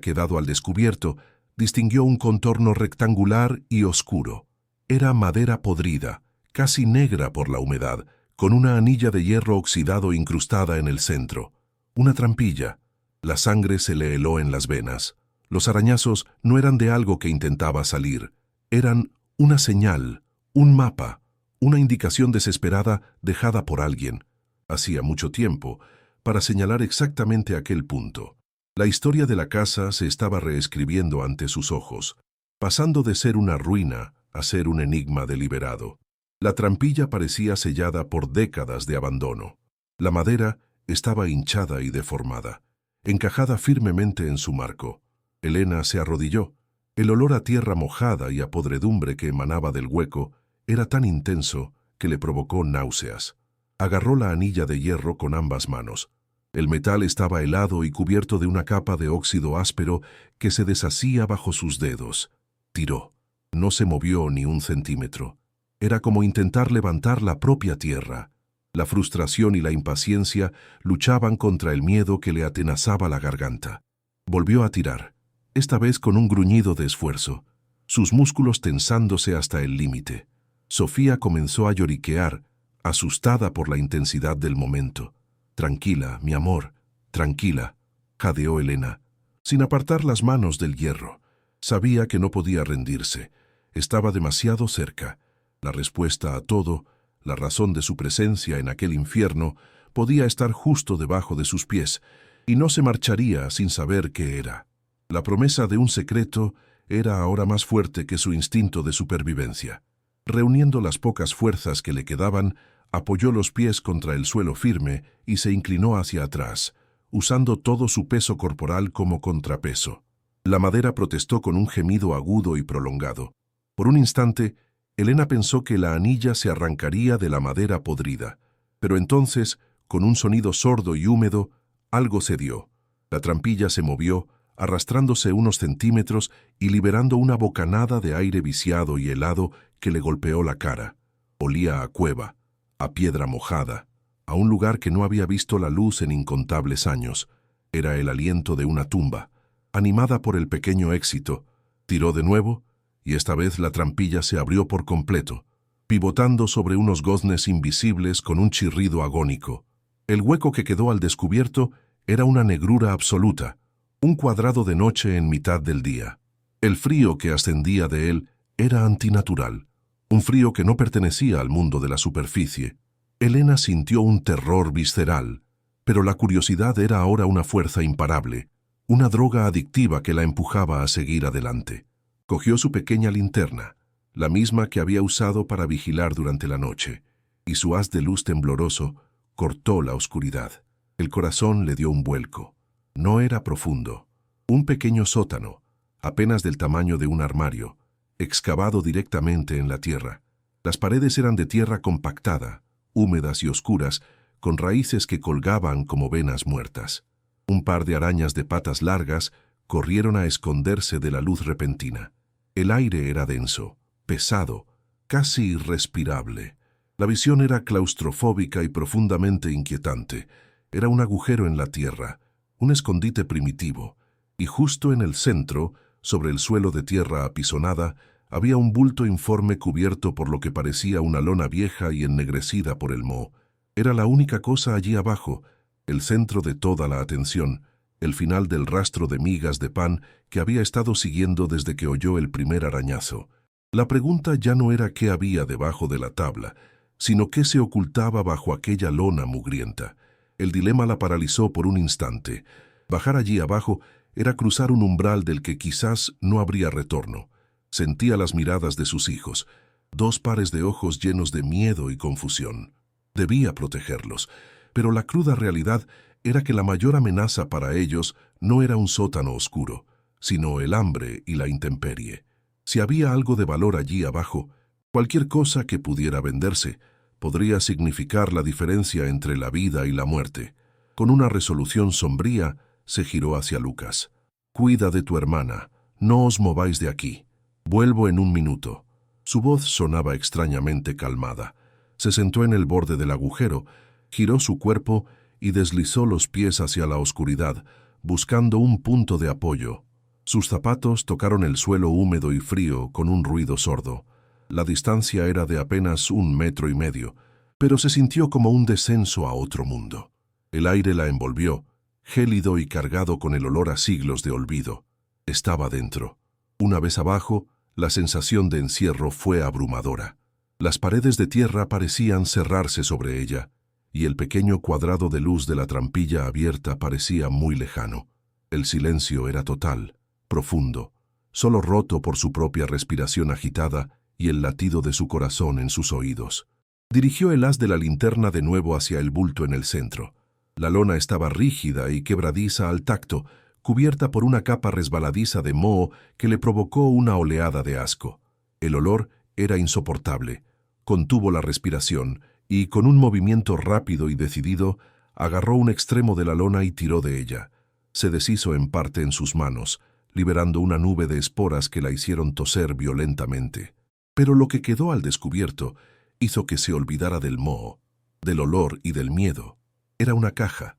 quedado al descubierto, distinguió un contorno rectangular y oscuro. Era madera podrida, casi negra por la humedad, con una anilla de hierro oxidado incrustada en el centro. Una trampilla. La sangre se le heló en las venas. Los arañazos no eran de algo que intentaba salir. Eran una señal, un mapa, una indicación desesperada dejada por alguien, hacía mucho tiempo, para señalar exactamente aquel punto. La historia de la casa se estaba reescribiendo ante sus ojos, pasando de ser una ruina a ser un enigma deliberado. La trampilla parecía sellada por décadas de abandono. La madera estaba hinchada y deformada, encajada firmemente en su marco. Elena se arrodilló. El olor a tierra mojada y a podredumbre que emanaba del hueco era tan intenso que le provocó náuseas. Agarró la anilla de hierro con ambas manos. El metal estaba helado y cubierto de una capa de óxido áspero que se deshacía bajo sus dedos. Tiró. No se movió ni un centímetro. Era como intentar levantar la propia tierra. La frustración y la impaciencia luchaban contra el miedo que le atenazaba la garganta. Volvió a tirar, esta vez con un gruñido de esfuerzo, sus músculos tensándose hasta el límite. Sofía comenzó a lloriquear, asustada por la intensidad del momento. «Tranquila, mi amor, tranquila», jadeó Elena, sin apartar las manos del hierro. Sabía que no podía rendirse. Estaba demasiado cerca. La respuesta a todo, la razón de su presencia en aquel infierno, podía estar justo debajo de sus pies, y no se marcharía sin saber qué era. La promesa de un secreto era ahora más fuerte que su instinto de supervivencia. Reuniendo las pocas fuerzas que le quedaban, apoyó los pies contra el suelo firme y se inclinó hacia atrás, usando todo su peso corporal como contrapeso. La madera protestó con un gemido agudo y prolongado. Por un instante, Elena pensó que la anilla se arrancaría de la madera podrida, pero entonces, con un sonido sordo y húmedo, algo cedió. La trampilla se movió, arrastrándose unos centímetros y liberando una bocanada de aire viciado y helado que le golpeó la cara. Olía a cueva, a piedra mojada, a un lugar que no había visto la luz en incontables años. Era el aliento de una tumba. Animada por el pequeño éxito, tiró de nuevo, y esta vez la trampilla se abrió por completo, pivotando sobre unos goznes invisibles con un chirrido agónico. El hueco que quedó al descubierto era una negrura absoluta, un cuadrado de noche en mitad del día. El frío que ascendía de él era antinatural, un frío que no pertenecía al mundo de la superficie. Elena sintió un terror visceral, pero la curiosidad era ahora una fuerza imparable, una droga adictiva que la empujaba a seguir adelante. Cogió su pequeña linterna, la misma que había usado para vigilar durante la noche, y su haz de luz tembloroso cortó la oscuridad. El corazón le dio un vuelco. No era profundo. Un pequeño sótano, apenas del tamaño de un armario, excavado directamente en la tierra. Las paredes eran de tierra compactada, húmedas y oscuras, con raíces que colgaban como venas muertas. Un par de arañas de patas largas corrieron a esconderse de la luz repentina. El aire era denso, pesado, casi irrespirable. La visión era claustrofóbica y profundamente inquietante. Era un agujero en la tierra, un escondite primitivo, y justo en el centro, sobre el suelo de tierra apisonada, había un bulto informe cubierto por lo que parecía una lona vieja y ennegrecida por el moho. Era la única cosa allí abajo, el centro de toda la atención, el final del rastro de migas de pan que había estado siguiendo desde que oyó el primer arañazo. La pregunta ya no era qué había debajo de la tabla, sino qué se ocultaba bajo aquella lona mugrienta. El dilema la paralizó por un instante. Bajar allí abajo era cruzar un umbral del que quizás no habría retorno. Sentía las miradas de sus hijos, dos pares de ojos llenos de miedo y confusión. Debía protegerlos, pero la cruda realidad era que la mayor amenaza para ellos no era un sótano oscuro, sino el hambre y la intemperie. Si había algo de valor allí abajo, cualquier cosa que pudiera venderse, podría significar la diferencia entre la vida y la muerte. Con una resolución sombría, se giró hacia Lucas. «Cuida de tu hermana, no os mováis de aquí. Vuelvo en un minuto». Su voz sonaba extrañamente calmada. Se sentó en el borde del agujero, giró su cuerpo y deslizó los pies hacia la oscuridad, buscando un punto de apoyo. Sus zapatos tocaron el suelo húmedo y frío con un ruido sordo. La distancia era de apenas 1,5 metros, pero se sintió como un descenso a otro mundo. El aire la envolvió, gélido y cargado con el olor a siglos de olvido. Estaba dentro. Una vez abajo, la sensación de encierro fue abrumadora. Las paredes de tierra parecían cerrarse sobre ella, y el pequeño cuadrado de luz de la trampilla abierta parecía muy lejano. El silencio era total, profundo, solo roto por su propia respiración agitada y el latido de su corazón en sus oídos. Dirigió el haz de la linterna de nuevo hacia el bulto en el centro. La lona estaba rígida y quebradiza al tacto, cubierta por una capa resbaladiza de moho que le provocó una oleada de asco. El olor era insoportable. Contuvo la respiración y, con un movimiento rápido y decidido, agarró un extremo de la lona y tiró de ella. Se deshizo en parte en sus manos, liberando una nube de esporas que la hicieron toser violentamente. Pero lo que quedó al descubierto hizo que se olvidara del moho, del olor y del miedo. Era una caja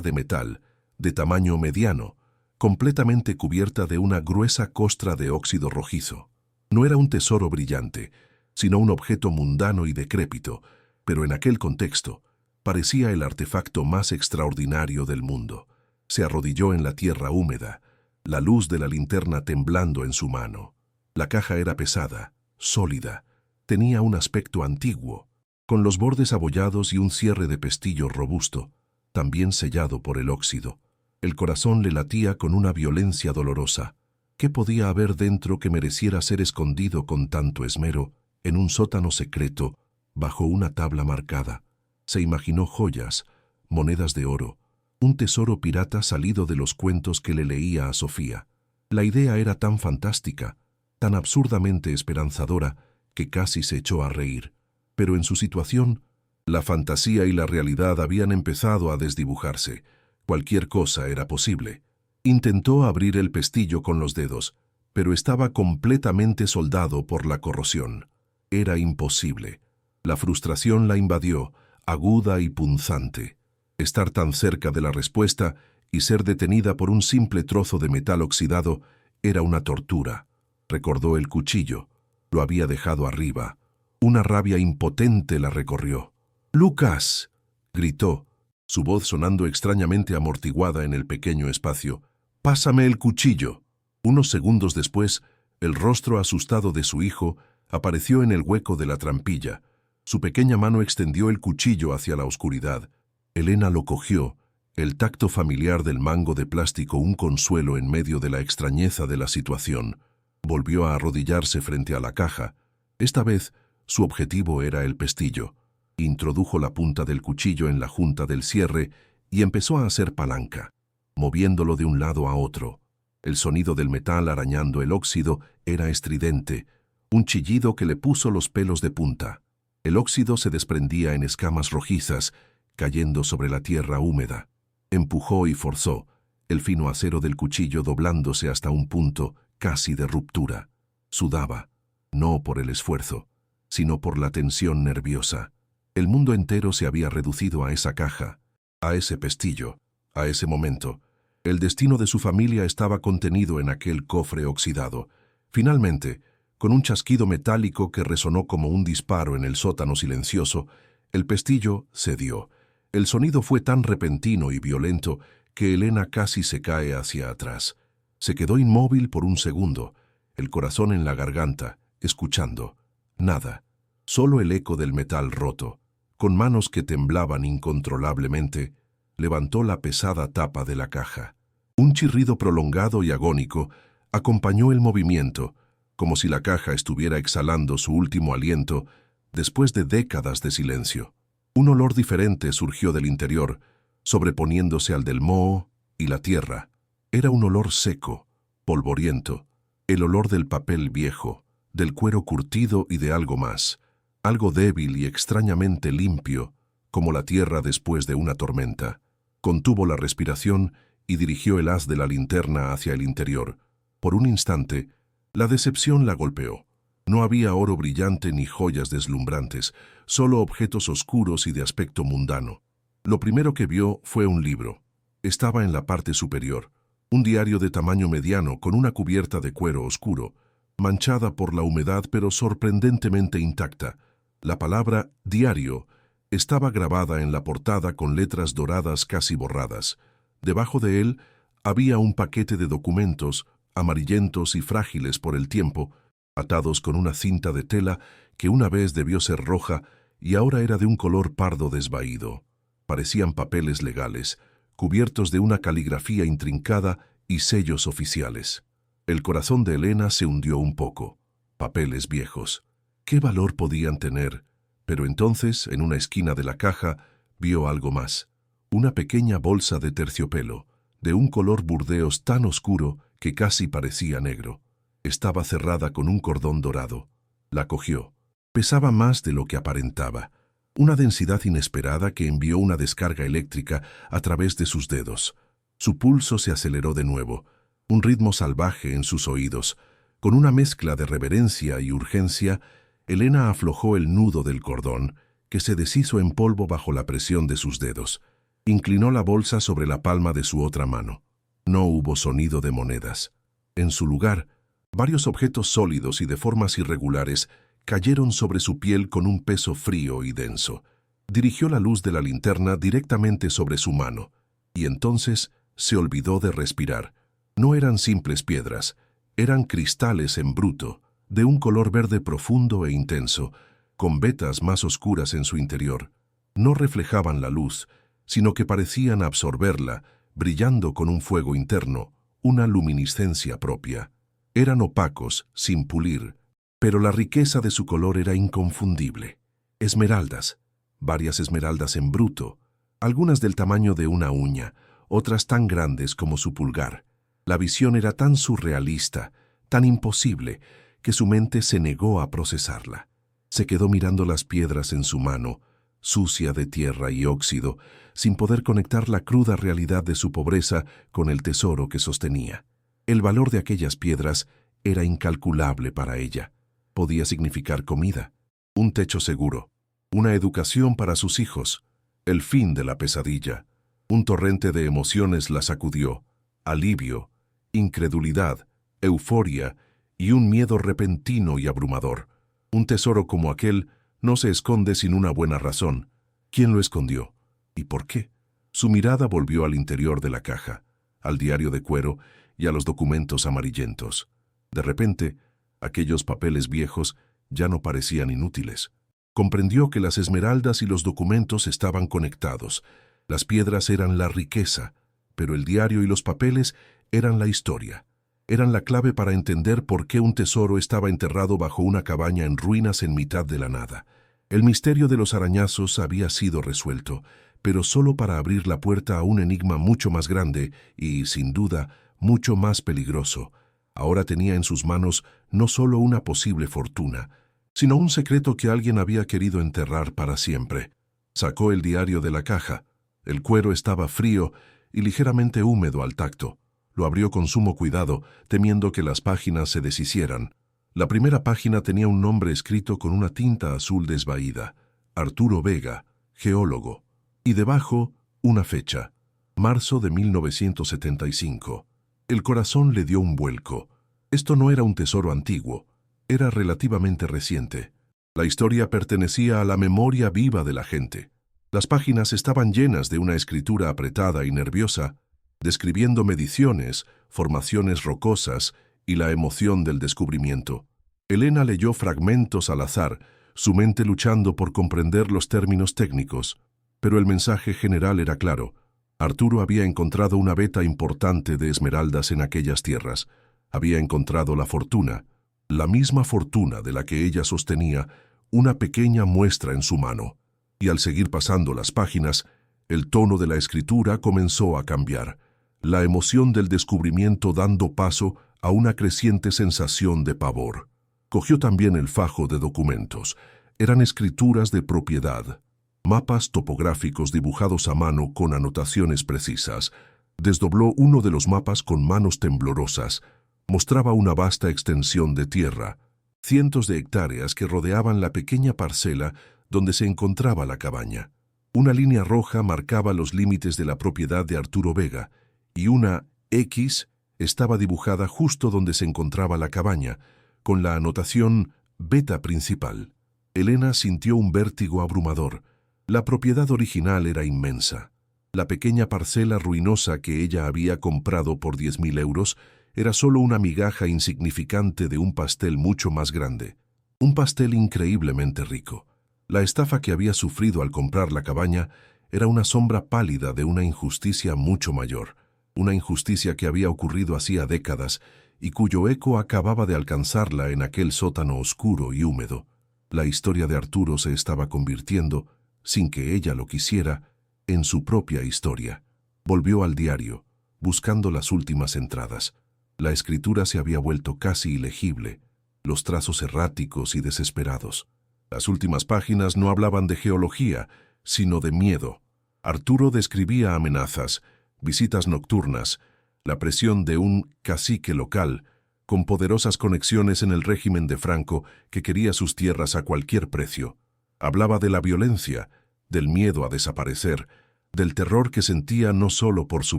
de metal, de tamaño mediano, completamente cubierta de una gruesa costra de óxido rojizo. No era un tesoro brillante, sino un objeto mundano y decrépito, pero en aquel contexto parecía el artefacto más extraordinario del mundo. Se arrodilló en la tierra húmeda, la luz de la linterna temblando en su mano. La caja era pesada, sólida, tenía un aspecto antiguo, con los bordes abollados y un cierre de pestillo robusto, también sellado por el óxido. El corazón le latía con una violencia dolorosa. ¿Qué podía haber dentro que mereciera ser escondido con tanto esmero en un sótano secreto, bajo una tabla marcada? Se imaginó joyas, monedas de oro, un tesoro pirata salido de los cuentos que le leía a Sofía. La idea era tan fantástica, tan absurdamente esperanzadora, que casi se echó a reír. Pero en su situación, la fantasía y la realidad habían empezado a desdibujarse. Cualquier cosa era posible. Intentó abrir el pestillo con los dedos, pero estaba completamente soldado por la corrosión. Era imposible. La frustración la invadió, aguda y punzante. Estar tan cerca de la respuesta y ser detenida por un simple trozo de metal oxidado era una tortura. Recordó el cuchillo. Lo había dejado arriba. Una rabia impotente la recorrió. «¡Lucas!», gritó, su voz sonando extrañamente amortiguada en el pequeño espacio. «¡Pásame el cuchillo!». Unos segundos después, el rostro asustado de su hijo apareció en el hueco de la trampilla. Su pequeña mano extendió el cuchillo hacia la oscuridad. Elena lo cogió, el tacto familiar del mango de plástico un consuelo en medio de la extrañeza de la situación. Volvió a arrodillarse frente a la caja. Esta vez, su objetivo era el pestillo. Introdujo la punta del cuchillo en la junta del cierre y empezó a hacer palanca, moviéndolo de un lado a otro. El sonido del metal arañando el óxido era estridente, un chillido que le puso los pelos de punta. El óxido se desprendía en escamas rojizas, cayendo sobre la tierra húmeda. Empujó y forzó, el fino acero del cuchillo doblándose hasta un punto casi de ruptura. Sudaba, no por el esfuerzo, sino por la tensión nerviosa. El mundo entero se había reducido a esa caja, a ese pestillo, a ese momento. El destino de su familia estaba contenido en aquel cofre oxidado. Finalmente, con un chasquido metálico que resonó como un disparo en el sótano silencioso, el pestillo cedió. El sonido fue tan repentino y violento que Elena casi se cae hacia atrás. Se quedó inmóvil por un segundo, el corazón en la garganta, escuchando. Nada, solo el eco del metal roto. Con manos que temblaban incontrolablemente, levantó la pesada tapa de la caja. Un chirrido prolongado y agónico acompañó el movimiento, como si la caja estuviera exhalando su último aliento después de décadas de silencio. Un olor diferente surgió del interior, sobreponiéndose al del moho y la tierra. Era un olor seco, polvoriento, el olor del papel viejo, del cuero curtido y de algo más, algo débil y extrañamente limpio, como la tierra después de una tormenta. Contuvo la respiración y dirigió el haz de la linterna hacia el interior. Por un instante, la decepción la golpeó. No había oro brillante ni joyas deslumbrantes, solo objetos oscuros y de aspecto mundano. Lo primero que vio fue un libro. Estaba en la parte superior, un diario de tamaño mediano con una cubierta de cuero oscuro, manchada por la humedad pero sorprendentemente intacta. La palabra diario estaba grabada en la portada con letras doradas casi borradas. Debajo de él había un paquete de documentos, amarillentos y frágiles por el tiempo, atados con una cinta de tela que una vez debió ser roja y ahora era de un color pardo desvaído. Parecían papeles legales, cubiertos de una caligrafía intrincada y sellos oficiales. El corazón de Elena se hundió un poco. Papeles viejos. ¿Qué valor podían tener? Pero entonces, en una esquina de la caja, vio algo más. Una pequeña bolsa de terciopelo, de un color burdeos tan oscuro que casi parecía negro. Estaba cerrada con un cordón dorado. La cogió. Pesaba más de lo que aparentaba. Una densidad inesperada que envió una descarga eléctrica a través de sus dedos. Su pulso se aceleró de nuevo, un ritmo salvaje en sus oídos. Con una mezcla de reverencia y urgencia, Elena aflojó el nudo del cordón, que se deshizo en polvo bajo la presión de sus dedos. Inclinó la bolsa sobre la palma de su otra mano. No hubo sonido de monedas. En su lugar, varios objetos sólidos y de formas irregulares cayeron sobre su piel con un peso frío y denso. Dirigió la luz de la linterna directamente sobre su mano, y entonces se olvidó de respirar. No eran simples piedras, eran cristales en bruto, de un color verde profundo e intenso, con vetas más oscuras en su interior. No reflejaban la luz, sino que parecían absorberla, brillando con un fuego interno, una luminiscencia propia. Eran opacos, sin pulir, pero la riqueza de su color era inconfundible. Esmeraldas, varias esmeraldas en bruto, algunas del tamaño de una uña, otras tan grandes como su pulgar. La visión era tan surrealista, tan imposible, que su mente se negó a procesarla. Se quedó mirando las piedras en su mano, sucia de tierra y óxido, sin poder conectar la cruda realidad de su pobreza con el tesoro que sostenía. El valor de aquellas piedras era incalculable para ella. Podía significar comida, un techo seguro, una educación para sus hijos, el fin de la pesadilla. Un torrente de emociones la sacudió, alivio, incredulidad, euforia y un miedo repentino y abrumador. Un tesoro como aquel no se esconde sin una buena razón. ¿Quién lo escondió? ¿Y por qué? Su mirada volvió al interior de la caja, al diario de cuero y a los documentos amarillentos. De repente, aquellos papeles viejos ya no parecían inútiles. Comprendió que las esmeraldas y los documentos estaban conectados. Las piedras eran la riqueza, pero el diario y los papeles eran la historia. Eran la clave para entender por qué un tesoro estaba enterrado bajo una cabaña en ruinas en mitad de la nada. El misterio de los arañazos había sido resuelto, pero solo para abrir la puerta a un enigma mucho más grande y, sin duda, mucho más peligroso. Ahora tenía en sus manos no solo una posible fortuna, sino un secreto que alguien había querido enterrar para siempre. Sacó el diario de la caja. El cuero estaba frío y ligeramente húmedo al tacto. Lo abrió con sumo cuidado, temiendo que las páginas se deshicieran. La primera página tenía un nombre escrito con una tinta azul desvaída: Arturo Vega, geólogo. Y debajo, una fecha: marzo de 1975. El corazón le dio un vuelco. Esto no era un tesoro antiguo, era relativamente reciente. La historia pertenecía a la memoria viva de la gente. Las páginas estaban llenas de una escritura apretada y nerviosa, describiendo mediciones, formaciones rocosas y la emoción del descubrimiento. Elena leyó fragmentos al azar, su mente luchando por comprender los términos técnicos, pero el mensaje general era claro. Arturo había encontrado una veta importante de esmeraldas en aquellas tierras. Había encontrado la fortuna, la misma fortuna de la que ella sostenía una pequeña muestra en su mano. Y al seguir pasando las páginas, el tono de la escritura comenzó a cambiar, la emoción del descubrimiento dando paso a una creciente sensación de pavor. Cogió también el fajo de documentos. Eran escrituras de propiedad, mapas topográficos dibujados a mano con anotaciones precisas. Desdobló uno de los mapas con manos temblorosas. Mostraba una vasta extensión de tierra, cientos de hectáreas que rodeaban la pequeña parcela donde se encontraba la cabaña. Una línea roja marcaba los límites de la propiedad de Arturo Vega, y una X estaba dibujada justo donde se encontraba la cabaña, con la anotación Beta Principal. Elena sintió un vértigo abrumador. La propiedad original era inmensa. La pequeña parcela ruinosa que ella había comprado por 10.000 euros era solo una migaja insignificante de un pastel mucho más grande. Un pastel increíblemente rico. La estafa que había sufrido al comprar la cabaña era una sombra pálida de una injusticia mucho mayor. Una injusticia que había ocurrido hacía décadas y cuyo eco acababa de alcanzarla en aquel sótano oscuro y húmedo. La historia de Arturo se estaba convirtiendo, sin que ella lo quisiera, en su propia historia. Volvió al diario, buscando las últimas entradas. La escritura se había vuelto casi ilegible, los trazos erráticos y desesperados. Las últimas páginas no hablaban de geología, sino de miedo. Arturo describía amenazas, visitas nocturnas, la presión de un cacique local, con poderosas conexiones en el régimen de Franco que quería sus tierras a cualquier precio. Hablaba de la violencia, del miedo a desaparecer, del terror que sentía no solo por su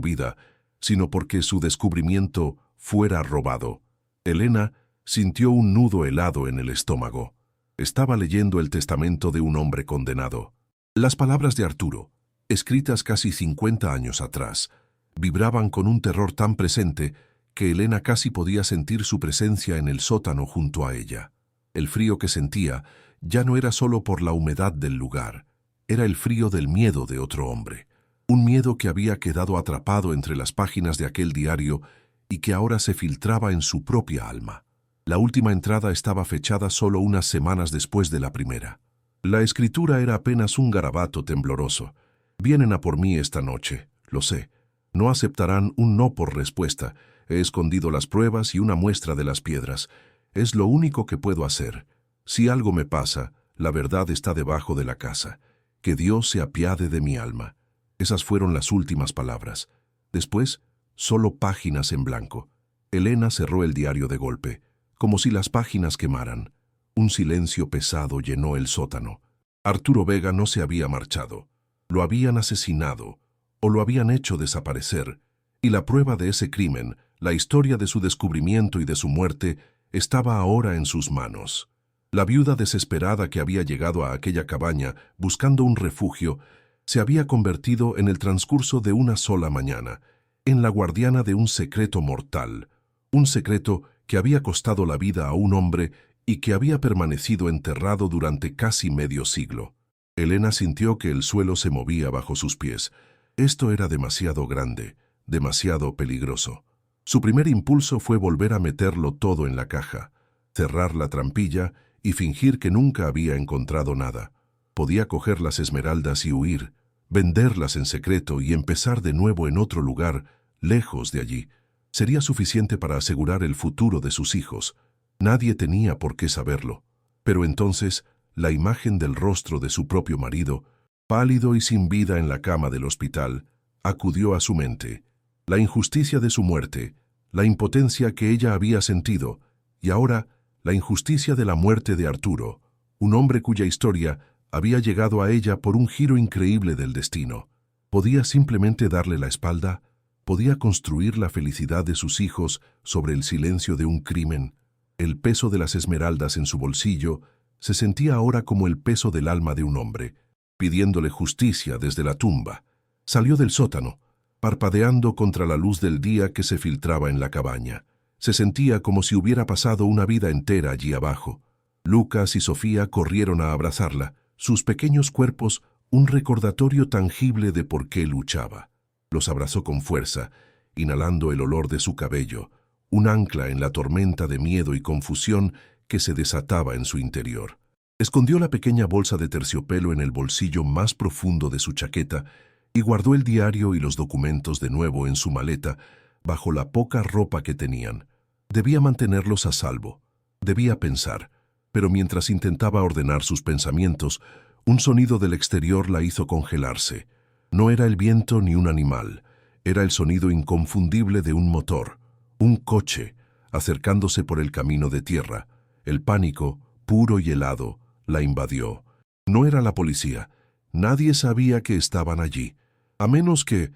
vida, sino porque su descubrimiento fuera robado. Elena sintió un nudo helado en el estómago. Estaba leyendo el testamento de un hombre condenado. Las palabras de Arturo, escritas casi 50 años atrás, vibraban con un terror tan presente que Elena casi podía sentir su presencia en el sótano junto a ella. El frío que sentía ya no era solo por la humedad del lugar, era el frío del miedo de otro hombre. Un miedo que había quedado atrapado entre las páginas de aquel diario y que ahora se filtraba en su propia alma. La última entrada estaba fechada solo unas semanas después de la primera. La escritura era apenas un garabato tembloroso. Vienen a por mí esta noche, lo sé. No aceptarán un no por respuesta. He escondido las pruebas y una muestra de las piedras. Es lo único que puedo hacer. Si algo me pasa, la verdad está debajo de la casa. Que Dios se apiade de mi alma. Esas fueron las últimas palabras. Después, solo páginas en blanco. Elena cerró el diario de golpe, como si las páginas quemaran. Un silencio pesado llenó el sótano. Arturo Vega no se había marchado. Lo habían asesinado o lo habían hecho desaparecer, y la prueba de ese crimen, la historia de su descubrimiento y de su muerte, estaba ahora en sus manos. La viuda desesperada que había llegado a aquella cabaña buscando un refugio se había convertido en el transcurso de una sola mañana, en la guardiana de un secreto mortal, un secreto que había costado la vida a un hombre y que había permanecido enterrado durante casi medio siglo. Elena sintió que el suelo se movía bajo sus pies. Esto era demasiado grande, demasiado peligroso. Su primer impulso fue volver a meterlo todo en la caja, cerrar la trampilla y fingir que nunca había encontrado nada. Podía coger las esmeraldas y huir, venderlas en secreto y empezar de nuevo en otro lugar, lejos de allí. Sería suficiente para asegurar el futuro de sus hijos. Nadie tenía por qué saberlo. Pero entonces, la imagen del rostro de su propio marido, pálido y sin vida en la cama del hospital, acudió a su mente. La injusticia de su muerte, la impotencia que ella había sentido, y ahora la injusticia de la muerte de Arturo, un hombre cuya historia había llegado a ella por un giro increíble del destino. Podía simplemente darle la espalda, podía construir la felicidad de sus hijos sobre el silencio de un crimen. El peso de las esmeraldas en su bolsillo se sentía ahora como el peso del alma de un hombre, pidiéndole justicia desde la tumba. Salió del sótano, parpadeando contra la luz del día que se filtraba en la cabaña. Se sentía como si hubiera pasado una vida entera allí abajo. Lucas y Sofía corrieron a abrazarla, sus pequeños cuerpos un recordatorio tangible de por qué luchaba. Los abrazó con fuerza, inhalando el olor de su cabello, un ancla en la tormenta de miedo y confusión que se desataba en su interior. Escondió la pequeña bolsa de terciopelo en el bolsillo más profundo de su chaqueta y guardó el diario y los documentos de nuevo en su maleta, bajo la poca ropa que tenían. Debía mantenerlos a salvo. Debía pensar, pero mientras intentaba ordenar sus pensamientos, un sonido del exterior la hizo congelarse. No era el viento ni un animal, era el sonido inconfundible de un motor, un coche, acercándose por el camino de tierra. El pánico, puro y helado, la invadió. No era la policía, Nadie sabía que estaban allí, a menos que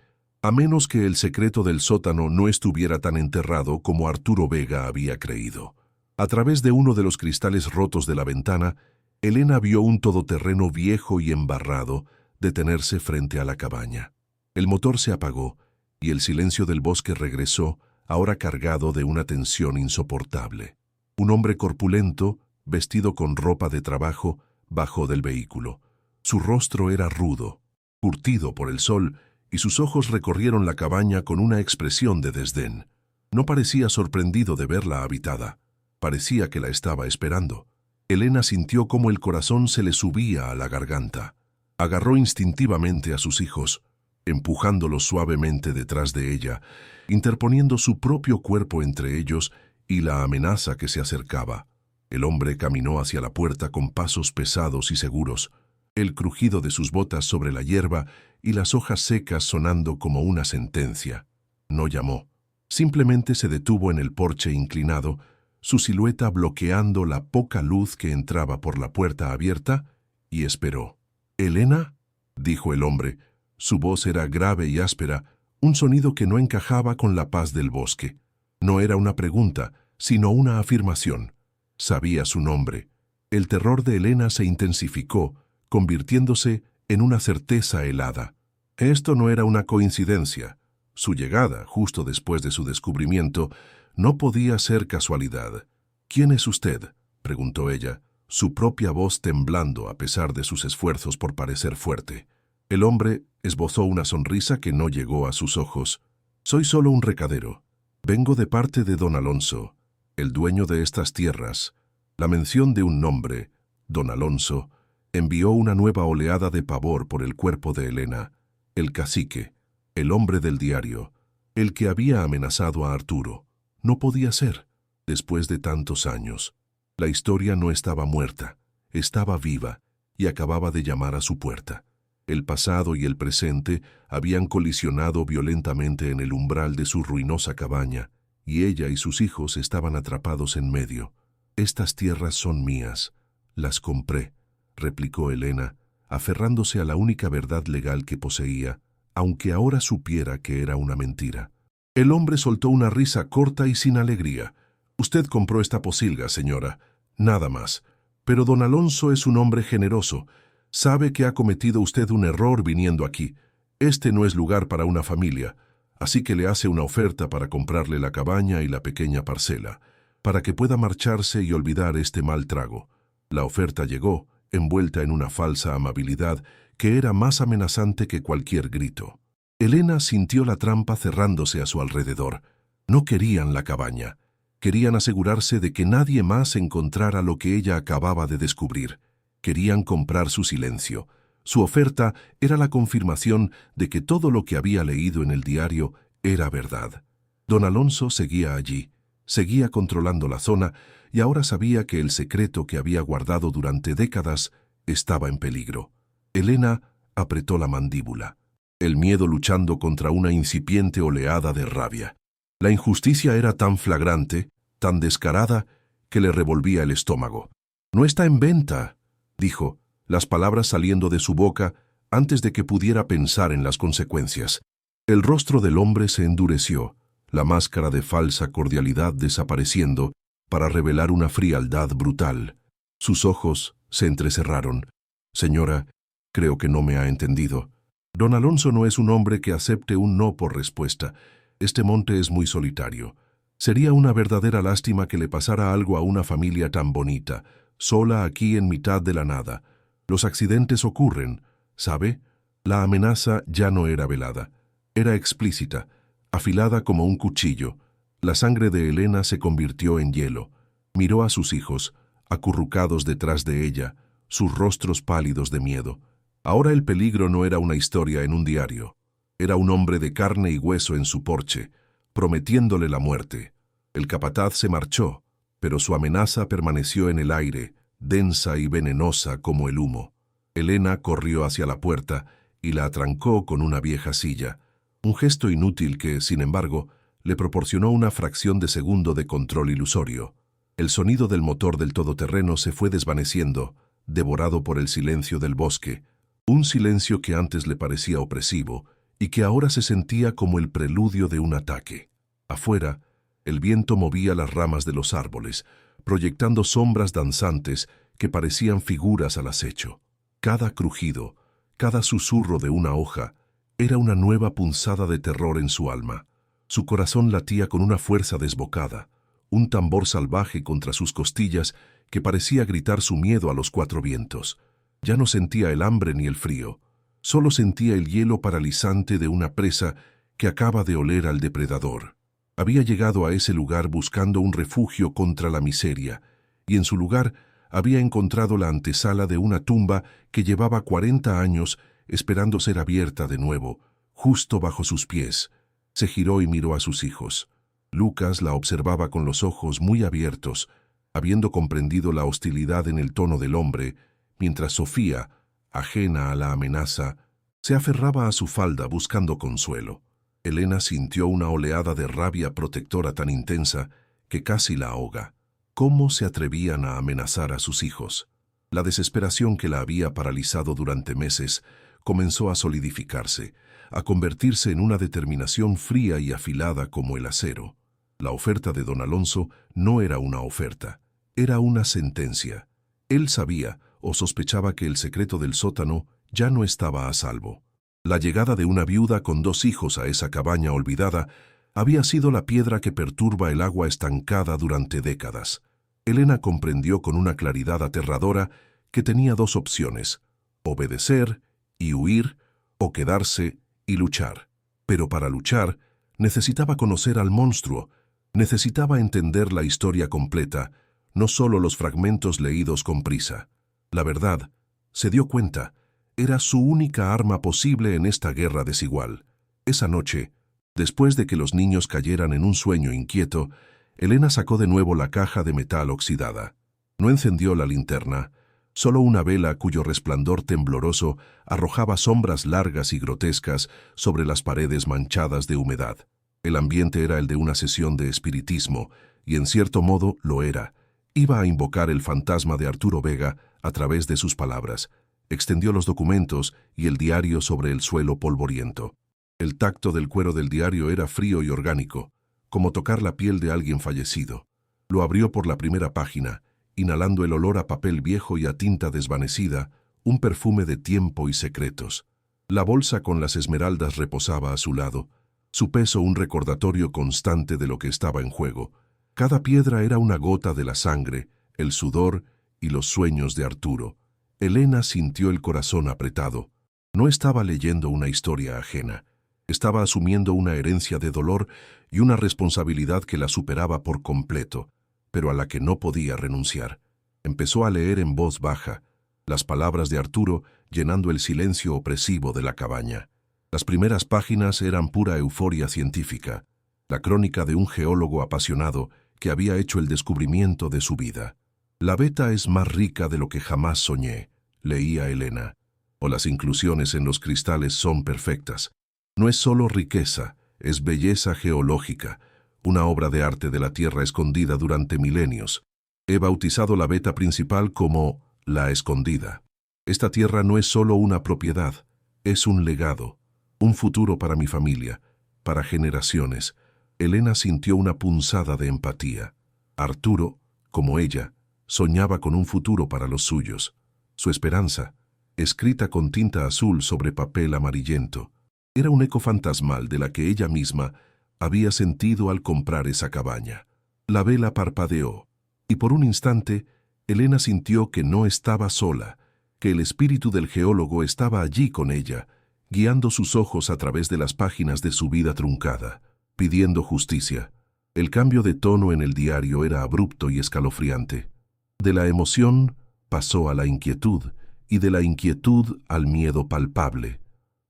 el secreto del sótano no estuviera tan enterrado como Arturo Vega había creído. A través de uno de los cristales rotos de la ventana, Elena vio un todoterreno viejo y embarrado detenerse frente a la cabaña. El motor se apagó y el silencio del bosque regresó, ahora cargado de una tensión insoportable. Un hombre corpulento, vestido con ropa de trabajo, bajó del vehículo. Su rostro era rudo, curtido por el sol, y sus ojos recorrieron la cabaña con una expresión de desdén. No parecía sorprendido de verla habitada. Parecía que la estaba esperando. Elena sintió cómo el corazón se le subía a la garganta. Agarró instintivamente a sus hijos, empujándolos suavemente detrás de ella, interponiendo su propio cuerpo entre ellos y la amenaza que se acercaba. El hombre caminó hacia la puerta con pasos pesados y seguros, el crujido de sus botas sobre la hierba y las hojas secas sonando como una sentencia. No llamó. Simplemente se detuvo en el porche inclinado, su silueta bloqueando la poca luz que entraba por la puerta abierta, y esperó. «¿Elena?», dijo el hombre. Su voz era grave y áspera, un sonido que no encajaba con la paz del bosque. No era una pregunta, sino una afirmación. Sabía su nombre. El terror de Elena se intensificó, convirtiéndose en una certeza helada. Esto no era una coincidencia. Su llegada, justo después de su descubrimiento, no podía ser casualidad. «¿Quién es usted?», preguntó ella, su propia voz temblando a pesar de sus esfuerzos por parecer fuerte. El hombre esbozó una sonrisa que no llegó a sus ojos. «Soy solo un recadero. Vengo de parte de don Alonso, el dueño de estas tierras». La mención de un nombre, don Alonso, envió una nueva oleada de pavor por el cuerpo de Elena. El cacique, el hombre del diario, el que había amenazado a Arturo. No podía ser, después de tantos años. La historia no estaba muerta, estaba viva y acababa de llamar a su puerta. El pasado y el presente habían colisionado violentamente en el umbral de su ruinosa cabaña, y ella y sus hijos estaban atrapados en medio. «Estas tierras son mías, las compré», replicó Elena, aferrándose a la única verdad legal que poseía, aunque ahora supiera que era una mentira. El hombre soltó una risa corta y sin alegría. «Usted compró esta posilga, señora, nada más. Pero don Alonso es un hombre generoso. Sabe que ha cometido usted un error viniendo aquí. Este no es lugar para una familia, así que le hace una oferta para comprarle la cabaña y la pequeña parcela, para que pueda marcharse y olvidar este mal trago». La oferta llegó, envuelta en una falsa amabilidad que era más amenazante que cualquier grito. Elena sintió la trampa cerrándose a su alrededor. No querían la cabaña. Querían asegurarse de que nadie más encontrara lo que ella acababa de descubrir. Querían comprar su silencio. Su oferta era la confirmación de que todo lo que había leído en el diario era verdad. Don Alonso seguía allí, seguía controlando la zona, y ahora sabía que el secreto que había guardado durante décadas estaba en peligro. Elena apretó la mandíbula, el miedo luchando contra una incipiente oleada de rabia. La injusticia era tan flagrante, tan descarada, que le revolvía el estómago. «No está en venta», dijo, las palabras saliendo de su boca antes de que pudiera pensar en las consecuencias. El rostro del hombre se endureció, la máscara de falsa cordialidad desapareciendo para revelar una frialdad brutal. Sus ojos se entrecerraron. «Señora, creo que no me ha entendido. Don Alonso no es un hombre que acepte un no por respuesta. Este monte es muy solitario. Sería una verdadera lástima que le pasara algo a una familia tan bonita, sola aquí en mitad de la nada. Los accidentes ocurren, ¿sabe?» La amenaza ya no era velada. Era explícita, afilada como un cuchillo. La sangre de Elena se convirtió en hielo. Miró a sus hijos, acurrucados detrás de ella, sus rostros pálidos de miedo. Ahora el peligro no era una historia en un diario. Era un hombre de carne y hueso en su porche, prometiéndole la muerte. El capataz se marchó, pero su amenaza permaneció en el aire, densa y venenosa como el humo. Elena corrió hacia la puerta y la atrancó con una vieja silla, un gesto inútil que, sin embargo, le proporcionó una fracción de segundo de control ilusorio. El sonido del motor del todoterreno se fue desvaneciendo, devorado por el silencio del bosque. Un silencio que antes le parecía opresivo y que ahora se sentía como el preludio de un ataque. Afuera, el viento movía las ramas de los árboles, proyectando sombras danzantes que parecían figuras al acecho. Cada crujido, cada susurro de una hoja, era una nueva punzada de terror en su alma. Su corazón latía con una fuerza desbocada, un tambor salvaje contra sus costillas que parecía gritar su miedo a los cuatro vientos. Ya no sentía el hambre ni el frío, solo sentía el hielo paralizante de una presa que acaba de oler al depredador. Había llegado a ese lugar buscando un refugio contra la miseria, y en su lugar había encontrado la antesala de una tumba que llevaba 40 años esperando ser abierta de nuevo, justo bajo sus pies. Se giró y miró a sus hijos. Lucas la observaba con los ojos muy abiertos, habiendo comprendido la hostilidad en el tono del hombre, mientras Sofía, ajena a la amenaza, se aferraba a su falda buscando consuelo. Elena sintió una oleada de rabia protectora tan intensa que casi la ahoga. ¿Cómo se atrevían a amenazar a sus hijos? La desesperación que la había paralizado durante meses comenzó a solidificarse, a convertirse en una determinación fría y afilada como el acero. La oferta de don Alonso no era una oferta, era una sentencia. Él sabía o sospechaba que el secreto del sótano ya no estaba a salvo. La llegada de una viuda con 2 hijos a esa cabaña olvidada había sido la piedra que perturba el agua estancada durante décadas. Elena comprendió con una claridad aterradora que tenía 2 opciones: obedecer y huir, o quedarse y luchar. Pero para luchar necesitaba conocer al monstruo, necesitaba entender la historia completa, no solo los fragmentos leídos con prisa. La verdad, se dio cuenta, era su única arma posible en esta guerra desigual. Esa noche, después de que los niños cayeran en un sueño inquieto, Elena sacó de nuevo la caja de metal oxidada. No encendió la linterna, solo una vela cuyo resplandor tembloroso arrojaba sombras largas y grotescas sobre las paredes manchadas de humedad. El ambiente era el de una sesión de espiritismo, y en cierto modo lo era. Iba a invocar el fantasma de Arturo Vega a través de sus palabras. Extendió los documentos y el diario sobre el suelo polvoriento. El tacto del cuero del diario era frío y orgánico, como tocar la piel de alguien fallecido. Lo abrió por la primera página, inhalando el olor a papel viejo y a tinta desvanecida, un perfume de tiempo y secretos. La bolsa con las esmeraldas reposaba a su lado, su peso un recordatorio constante de lo que estaba en juego. Cada piedra era una gota de la sangre, el sudor y los sueños de Arturo. Elena sintió el corazón apretado. No estaba leyendo una historia ajena. Estaba asumiendo una herencia de dolor y una responsabilidad que la superaba por completo, pero a la que no podía renunciar. Empezó a leer en voz baja, las palabras de Arturo llenando el silencio opresivo de la cabaña. Las primeras páginas eran pura euforia científica, la crónica de un geólogo apasionado que había hecho el descubrimiento de su vida. «La beta es más rica de lo que jamás soñé», leía Elena, «o las inclusiones en los cristales son perfectas. No es solo riqueza, es belleza geológica, una obra de arte de la Tierra escondida durante milenios. He bautizado la beta principal como la escondida. Esta tierra no es solo una propiedad, es un legado, un futuro para mi familia, para generaciones». Elena sintió una punzada de empatía. Arturo, como ella, soñaba con un futuro para los suyos. Su esperanza, escrita con tinta azul sobre papel amarillento, era un eco fantasmal de la que ella misma había sentido al comprar esa cabaña. La vela parpadeó, y por un instante Elena sintió que no estaba sola, que el espíritu del geólogo estaba allí con ella, guiando sus ojos a través de las páginas de su vida truncada, pidiendo justicia. El cambio de tono en el diario era abrupto y escalofriante. De la emoción pasó a la inquietud, y de la inquietud al miedo palpable.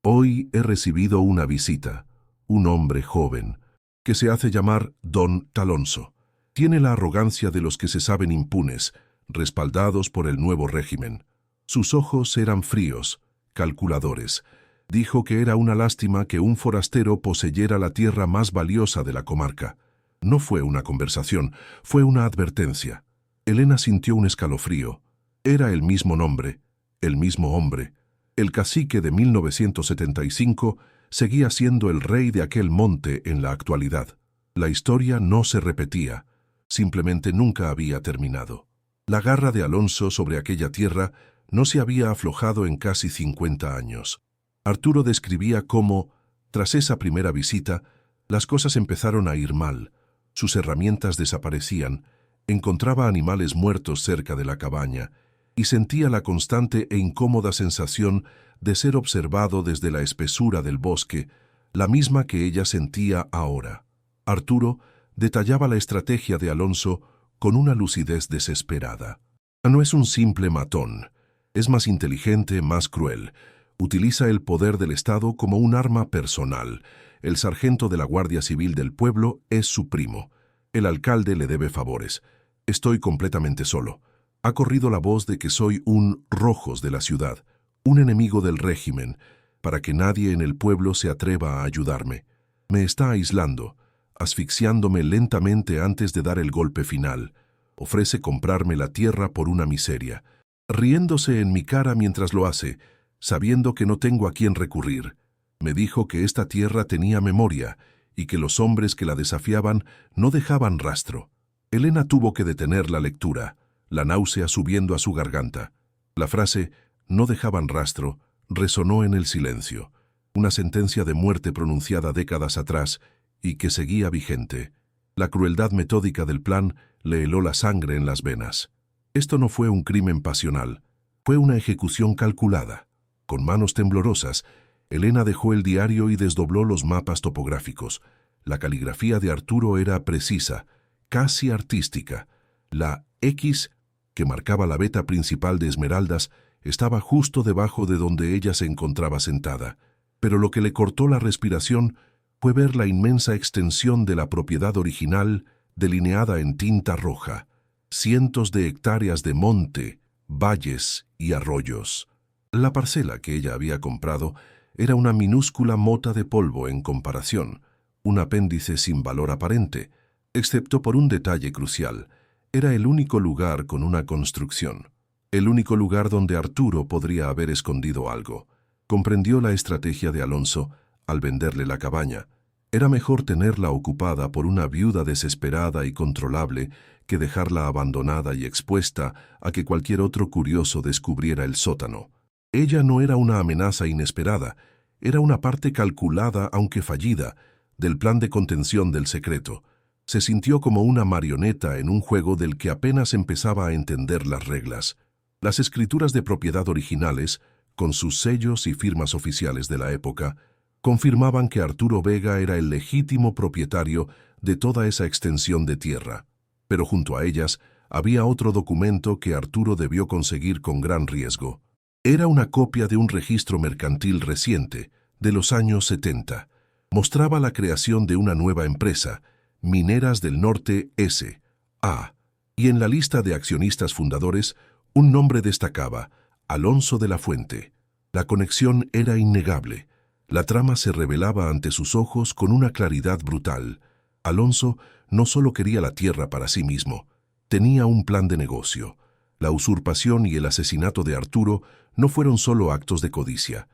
«Hoy he recibido una visita, un hombre joven, que se hace llamar Don Alonso. Tiene la arrogancia de los que se saben impunes, respaldados por el nuevo régimen. Sus ojos eran fríos, calculadores. Dijo que era una lástima que un forastero poseyera la tierra más valiosa de la comarca. No fue una conversación, fue una advertencia». Elena sintió un escalofrío. Era el mismo nombre, el mismo hombre. El cacique de 1975 seguía siendo el rey de aquel monte en la actualidad. La historia no se repetía, simplemente nunca había terminado. La garra de Alonso sobre aquella tierra no se había aflojado en casi 50 años. Arturo describía cómo, tras esa primera visita, las cosas empezaron a ir mal. Sus herramientas desaparecían, encontraba animales muertos cerca de la cabaña y sentía la constante e incómoda sensación de ser observado desde la espesura del bosque, la misma que ella sentía ahora. Arturo detallaba la estrategia de Alonso con una lucidez desesperada. No es un simple matón, es más inteligente, más cruel. Utiliza el poder del Estado como un arma personal. El sargento de la Guardia Civil del pueblo es su primo. El alcalde le debe favores. Estoy completamente solo. Ha corrido la voz de que soy un rojos de la ciudad, un enemigo del régimen, para que nadie en el pueblo se atreva a ayudarme. Me está aislando, asfixiándome lentamente antes de dar el golpe final. Ofrece comprarme la tierra por una miseria, riéndose en mi cara mientras lo hace, sabiendo que no tengo a quién recurrir. Me dijo que esta tierra tenía memoria y que los hombres que la desafiaban no dejaban rastro. Elena tuvo que detener la lectura, la náusea subiendo a su garganta. La frase «no dejaban rastro» resonó en el silencio, una sentencia de muerte pronunciada décadas atrás y que seguía vigente. La crueldad metódica del plan le heló la sangre en las venas. Esto no fue un crimen pasional, fue una ejecución calculada. Con manos temblorosas, Elena dejó el diario y desdobló los mapas topográficos. La caligrafía de Arturo era precisa, casi artística. La X, que marcaba la veta principal de Esmeraldas, estaba justo debajo de donde ella se encontraba sentada. Pero lo que le cortó la respiración fue ver la inmensa extensión de la propiedad original delineada en tinta roja. Cientos de hectáreas de monte, valles y arroyos. La parcela que ella había comprado era una minúscula mota de polvo en comparación, un apéndice sin valor aparente, excepto por un detalle crucial. Era el único lugar con una construcción, el único lugar donde Arturo podría haber escondido algo. Comprendió la estrategia de Alonso al venderle la cabaña. Era mejor tenerla ocupada por una viuda desesperada y controlable que dejarla abandonada y expuesta a que cualquier otro curioso descubriera el sótano. Ella no era una amenaza inesperada, era una parte calculada, aunque fallida, del plan de contención del secreto. Se sintió como una marioneta en un juego del que apenas empezaba a entender las reglas. Las escrituras de propiedad originales, con sus sellos y firmas oficiales de la época, confirmaban que Arturo Vega era el legítimo propietario de toda esa extensión de tierra. Pero junto a ellas había otro documento que Arturo debió conseguir con gran riesgo. Era una copia de un registro mercantil reciente, de los años 70. Mostraba la creación de una nueva empresa, Mineras del Norte S.A., y en la lista de accionistas fundadores un nombre destacaba, Alonso de la Fuente. La conexión era innegable. La trama se revelaba ante sus ojos con una claridad brutal. Alonso no solo quería la tierra para sí mismo, tenía un plan de negocio. La usurpación y el asesinato de Arturo no fueron solo actos de codicia,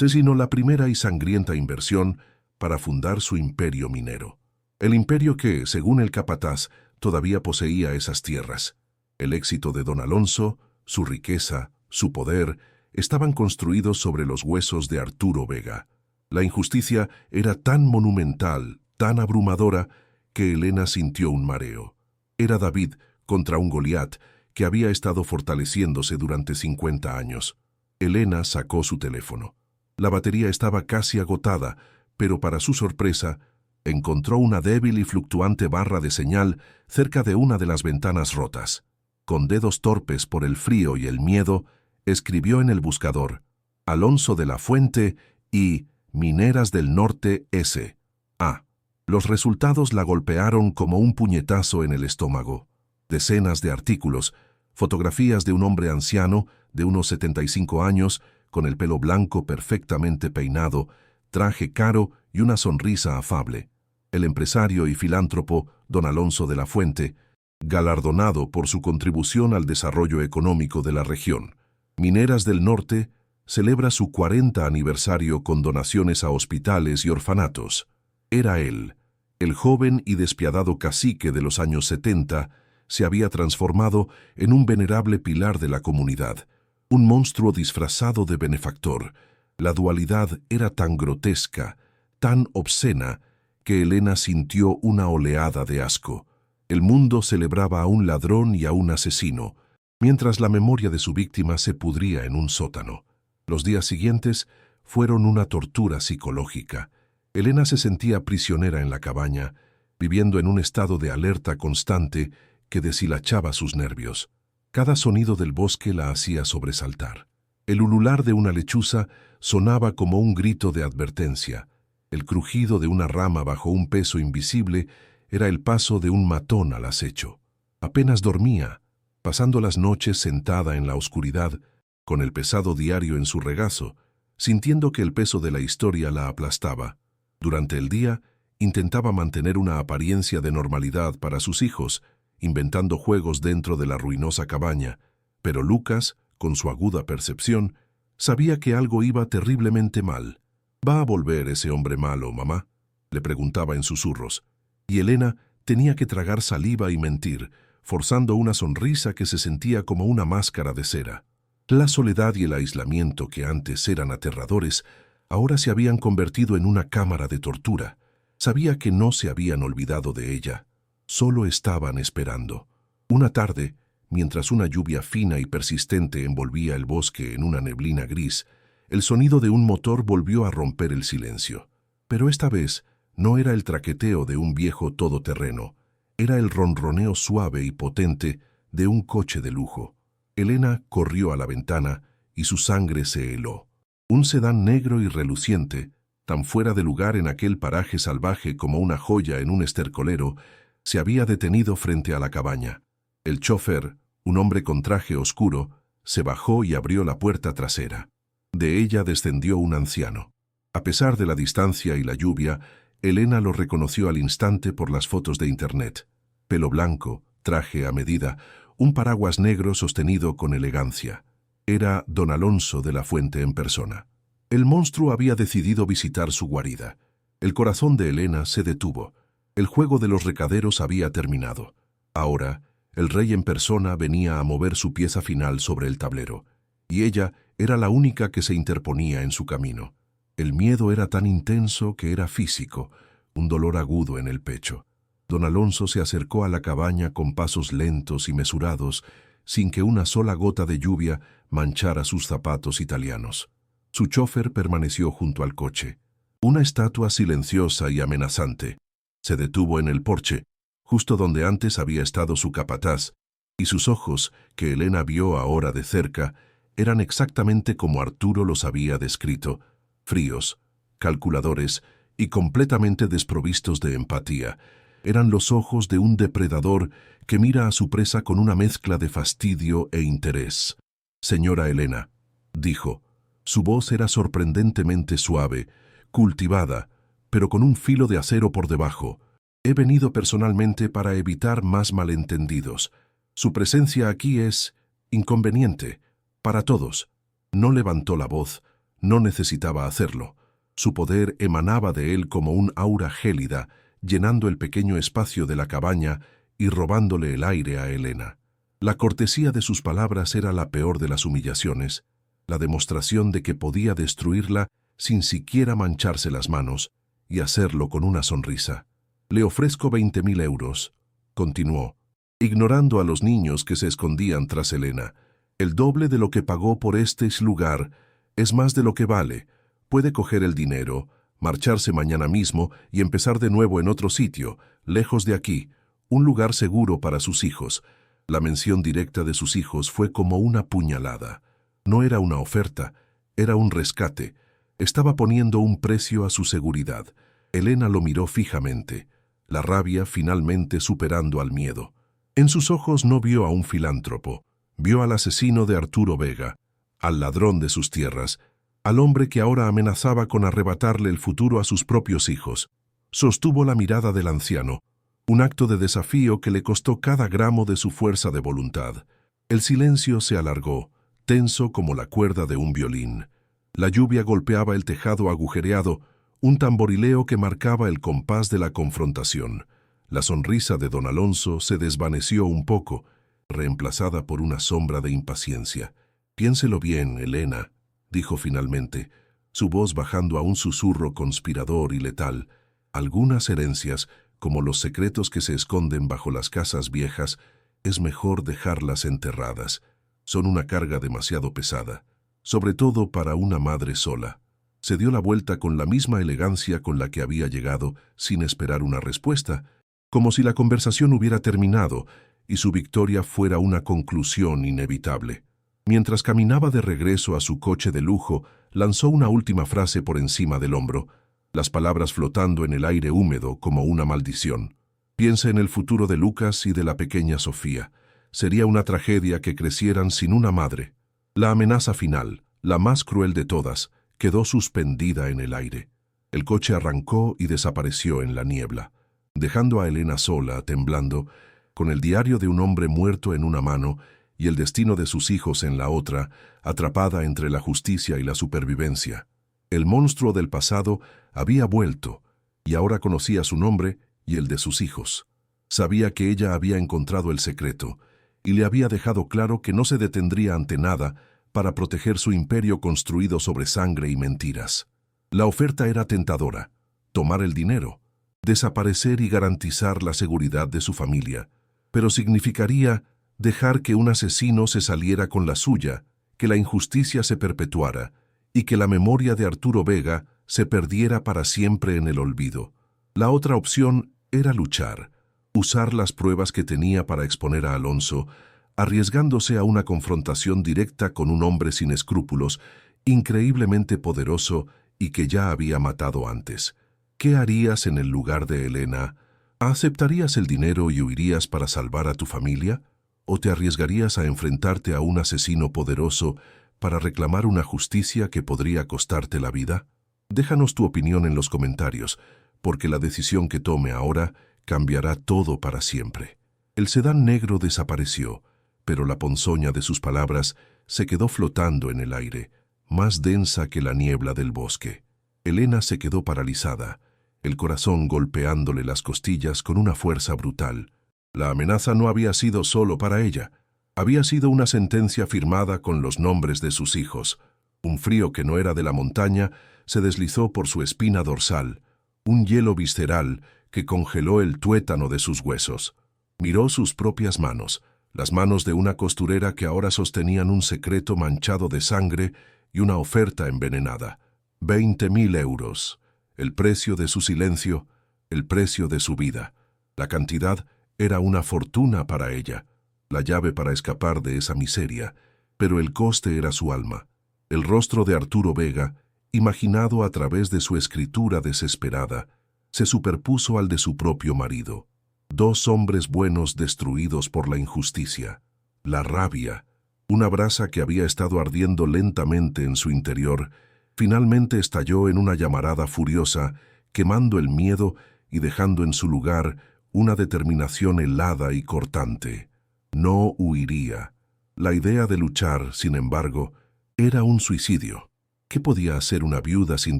sino la primera y sangrienta inversión para fundar su imperio minero. El imperio que, según el capataz, todavía poseía esas tierras. El éxito de don Alonso, su riqueza, su poder, estaban construidos sobre los huesos de Arturo Vega. La injusticia era tan monumental, tan abrumadora, que Elena sintió un mareo. Era David contra un Goliat que había estado fortaleciéndose durante 50 años. Elena sacó su teléfono. La batería estaba casi agotada, pero para su sorpresa, encontró una débil y fluctuante barra de señal cerca de una de las ventanas rotas. Con dedos torpes por el frío y el miedo, escribió en el buscador Alonso de la Fuente y Mineras del Norte S.A. Los resultados la golpearon como un puñetazo en el estómago. Decenas de artículos, fotografías de un hombre anciano de unos 75 años, con el pelo blanco perfectamente peinado, traje caro y una sonrisa afable. El empresario y filántropo don Alonso de la Fuente, galardonado por su contribución al desarrollo económico de la región. Mineras del Norte celebra su 40 aniversario con donaciones a hospitales y orfanatos. Era él, el joven y despiadado cacique de los años 70, se había transformado en un venerable pilar de la comunidad, un monstruo disfrazado de benefactor. La dualidad era tan grotesca, tan obscena, que Elena sintió una oleada de asco. El mundo celebraba a un ladrón y a un asesino, mientras la memoria de su víctima se pudría en un sótano. Los días siguientes fueron una tortura psicológica. Elena se sentía prisionera en la cabaña, viviendo en un estado de alerta constante que deshilachaba sus nervios. Cada sonido del bosque la hacía sobresaltar. El ulular de una lechuza sonaba como un grito de advertencia. El crujido de una rama bajo un peso invisible era el paso de un matón al acecho. Apenas dormía, pasando las noches sentada en la oscuridad, con el pesado diario en su regazo, sintiendo que el peso de la historia la aplastaba. Durante el día, intentaba mantener una apariencia de normalidad para sus hijos, inventando juegos dentro de la ruinosa cabaña, pero Lucas, con su aguda percepción, sabía que algo iba terriblemente mal. «¿Va a volver ese hombre malo, mamá?», le preguntaba en susurros, y Elena tenía que tragar saliva y mentir, forzando una sonrisa que se sentía como una máscara de cera. La soledad y el aislamiento que antes eran aterradores, ahora se habían convertido en una cámara de tortura. Sabía que no se habían olvidado de ella, solo estaban esperando. Una tarde, mientras una lluvia fina y persistente envolvía el bosque en una neblina gris, el sonido de un motor volvió a romper el silencio. Pero esta vez no era el traqueteo de un viejo todoterreno, era el ronroneo suave y potente de un coche de lujo. Elena corrió a la ventana y su sangre se heló. Un sedán negro y reluciente, tan fuera de lugar en aquel paraje salvaje como una joya en un estercolero, se había detenido frente a la cabaña. El chófer, un hombre con traje oscuro, se bajó y abrió la puerta trasera. De ella descendió un anciano. A pesar de la distancia y la lluvia, Elena lo reconoció al instante por las fotos de internet. Pelo blanco, traje a medida, un paraguas negro sostenido con elegancia. Era don Alonso de la Fuente en persona. El monstruo había decidido visitar su guarida. El corazón de Elena se detuvo. El juego de los recaderos había terminado. Ahora, el rey en persona venía a mover su pieza final sobre el tablero, y ella era la única que se interponía en su camino. El miedo era tan intenso que era físico, un dolor agudo en el pecho. Don Alonso se acercó a la cabaña con pasos lentos y mesurados, sin que una sola gota de lluvia manchara sus zapatos italianos. Su chófer permaneció junto al coche. Una estatua silenciosa y amenazante. Se detuvo en el porche, justo donde antes había estado su capataz, y sus ojos, que Elena vio ahora de cerca, eran exactamente como Arturo los había descrito, fríos, calculadores y completamente desprovistos de empatía. Eran los ojos de un depredador que mira a su presa con una mezcla de fastidio e interés. «Señora Elena», dijo. Su voz era sorprendentemente suave, cultivada, pero con un filo de acero por debajo. «He venido personalmente para evitar más malentendidos. Su presencia aquí es inconveniente para todos». No levantó la voz, no necesitaba hacerlo. Su poder emanaba de él como un aura gélida, llenando el pequeño espacio de la cabaña y robándole el aire a Elena. La cortesía de sus palabras era la peor de las humillaciones, la demostración de que podía destruirla sin siquiera mancharse las manos, y hacerlo con una sonrisa. «Le ofrezco 20.000 euros», continuó, ignorando a los niños que se escondían tras Elena. «El doble de lo que pagó por este lugar, es más de lo que vale. Puede coger el dinero, marcharse mañana mismo y empezar de nuevo en otro sitio, lejos de aquí, un lugar seguro para sus hijos». La mención directa de sus hijos fue como una puñalada. No era una oferta, era un rescate. Estaba poniendo un precio a su seguridad. Elena lo miró fijamente, la rabia finalmente superando al miedo. En sus ojos no vio a un filántropo, vio al asesino de Arturo Vega, al ladrón de sus tierras, al hombre que ahora amenazaba con arrebatarle el futuro a sus propios hijos. Sostuvo la mirada del anciano, un acto de desafío que le costó cada gramo de su fuerza de voluntad. El silencio se alargó, tenso como la cuerda de un violín. La lluvia golpeaba el tejado agujereado, un tamborileo que marcaba el compás de la confrontación. La sonrisa de don Alonso se desvaneció un poco, reemplazada por una sombra de impaciencia. «Piénselo bien, Elena», dijo finalmente, su voz bajando a un susurro conspirador y letal. «Algunas herencias, como los secretos que se esconden bajo las casas viejas, es mejor dejarlas enterradas. Son una carga demasiado pesada, sobre todo para una madre sola». Se dio la vuelta con la misma elegancia con la que había llegado, sin esperar una respuesta, como si la conversación hubiera terminado y su victoria fuera una conclusión inevitable. Mientras caminaba de regreso a su coche de lujo, lanzó una última frase por encima del hombro, las palabras flotando en el aire húmedo como una maldición. «Piense en el futuro de Lucas y de la pequeña Sofía. Sería una tragedia que crecieran sin una madre». La amenaza final, la más cruel de todas, quedó suspendida en el aire. El coche arrancó y desapareció en la niebla, dejando a Elena sola, temblando, con el diario de un hombre muerto en una mano y el destino de sus hijos en la otra, atrapada entre la justicia y la supervivencia. El monstruo del pasado había vuelto, y ahora conocía su nombre y el de sus hijos. Sabía que ella había encontrado el secreto, y le había dejado claro que no se detendría ante nada para proteger su imperio construido sobre sangre y mentiras. La oferta era tentadora: tomar el dinero, desaparecer y garantizar la seguridad de su familia, pero significaría dejar que un asesino se saliera con la suya, que la injusticia se perpetuara y que la memoria de Arturo Vega se perdiera para siempre en el olvido. La otra opción era luchar, usar las pruebas que tenía para exponer a Alonso, arriesgándose a una confrontación directa con un hombre sin escrúpulos, increíblemente poderoso y que ya había matado antes. ¿Qué harías en el lugar de Elena? ¿Aceptarías el dinero y huirías para salvar a tu familia? ¿O te arriesgarías a enfrentarte a un asesino poderoso para reclamar una justicia que podría costarte la vida? Déjanos tu opinión en los comentarios, porque la decisión que tome ahora cambiará todo para siempre. El sedán negro desapareció, pero la ponzoña de sus palabras se quedó flotando en el aire, más densa que la niebla del bosque. Elena se quedó paralizada, el corazón golpeándole las costillas con una fuerza brutal. La amenaza no había sido solo para ella. Había sido una sentencia firmada con los nombres de sus hijos. Un frío que no era de la montaña se deslizó por su espina dorsal, un hielo visceral que congeló el tuétano de sus huesos. Miró sus propias manos, las manos de una costurera que ahora sostenían un secreto manchado de sangre y una oferta envenenada. 20.000 euros. El precio de su silencio, el precio de su vida. La cantidad era una fortuna para ella, la llave para escapar de esa miseria, pero el coste era su alma. El rostro de Arturo Vega, imaginado a través de su escritura desesperada, se superpuso al de su propio marido. Dos hombres buenos destruidos por la injusticia. La rabia, una brasa que había estado ardiendo lentamente en su interior, finalmente estalló en una llamarada furiosa, quemando el miedo y dejando en su lugar una determinación helada y cortante. No huiría. La idea de luchar, sin embargo, era un suicidio. ¿Qué podía hacer una viuda sin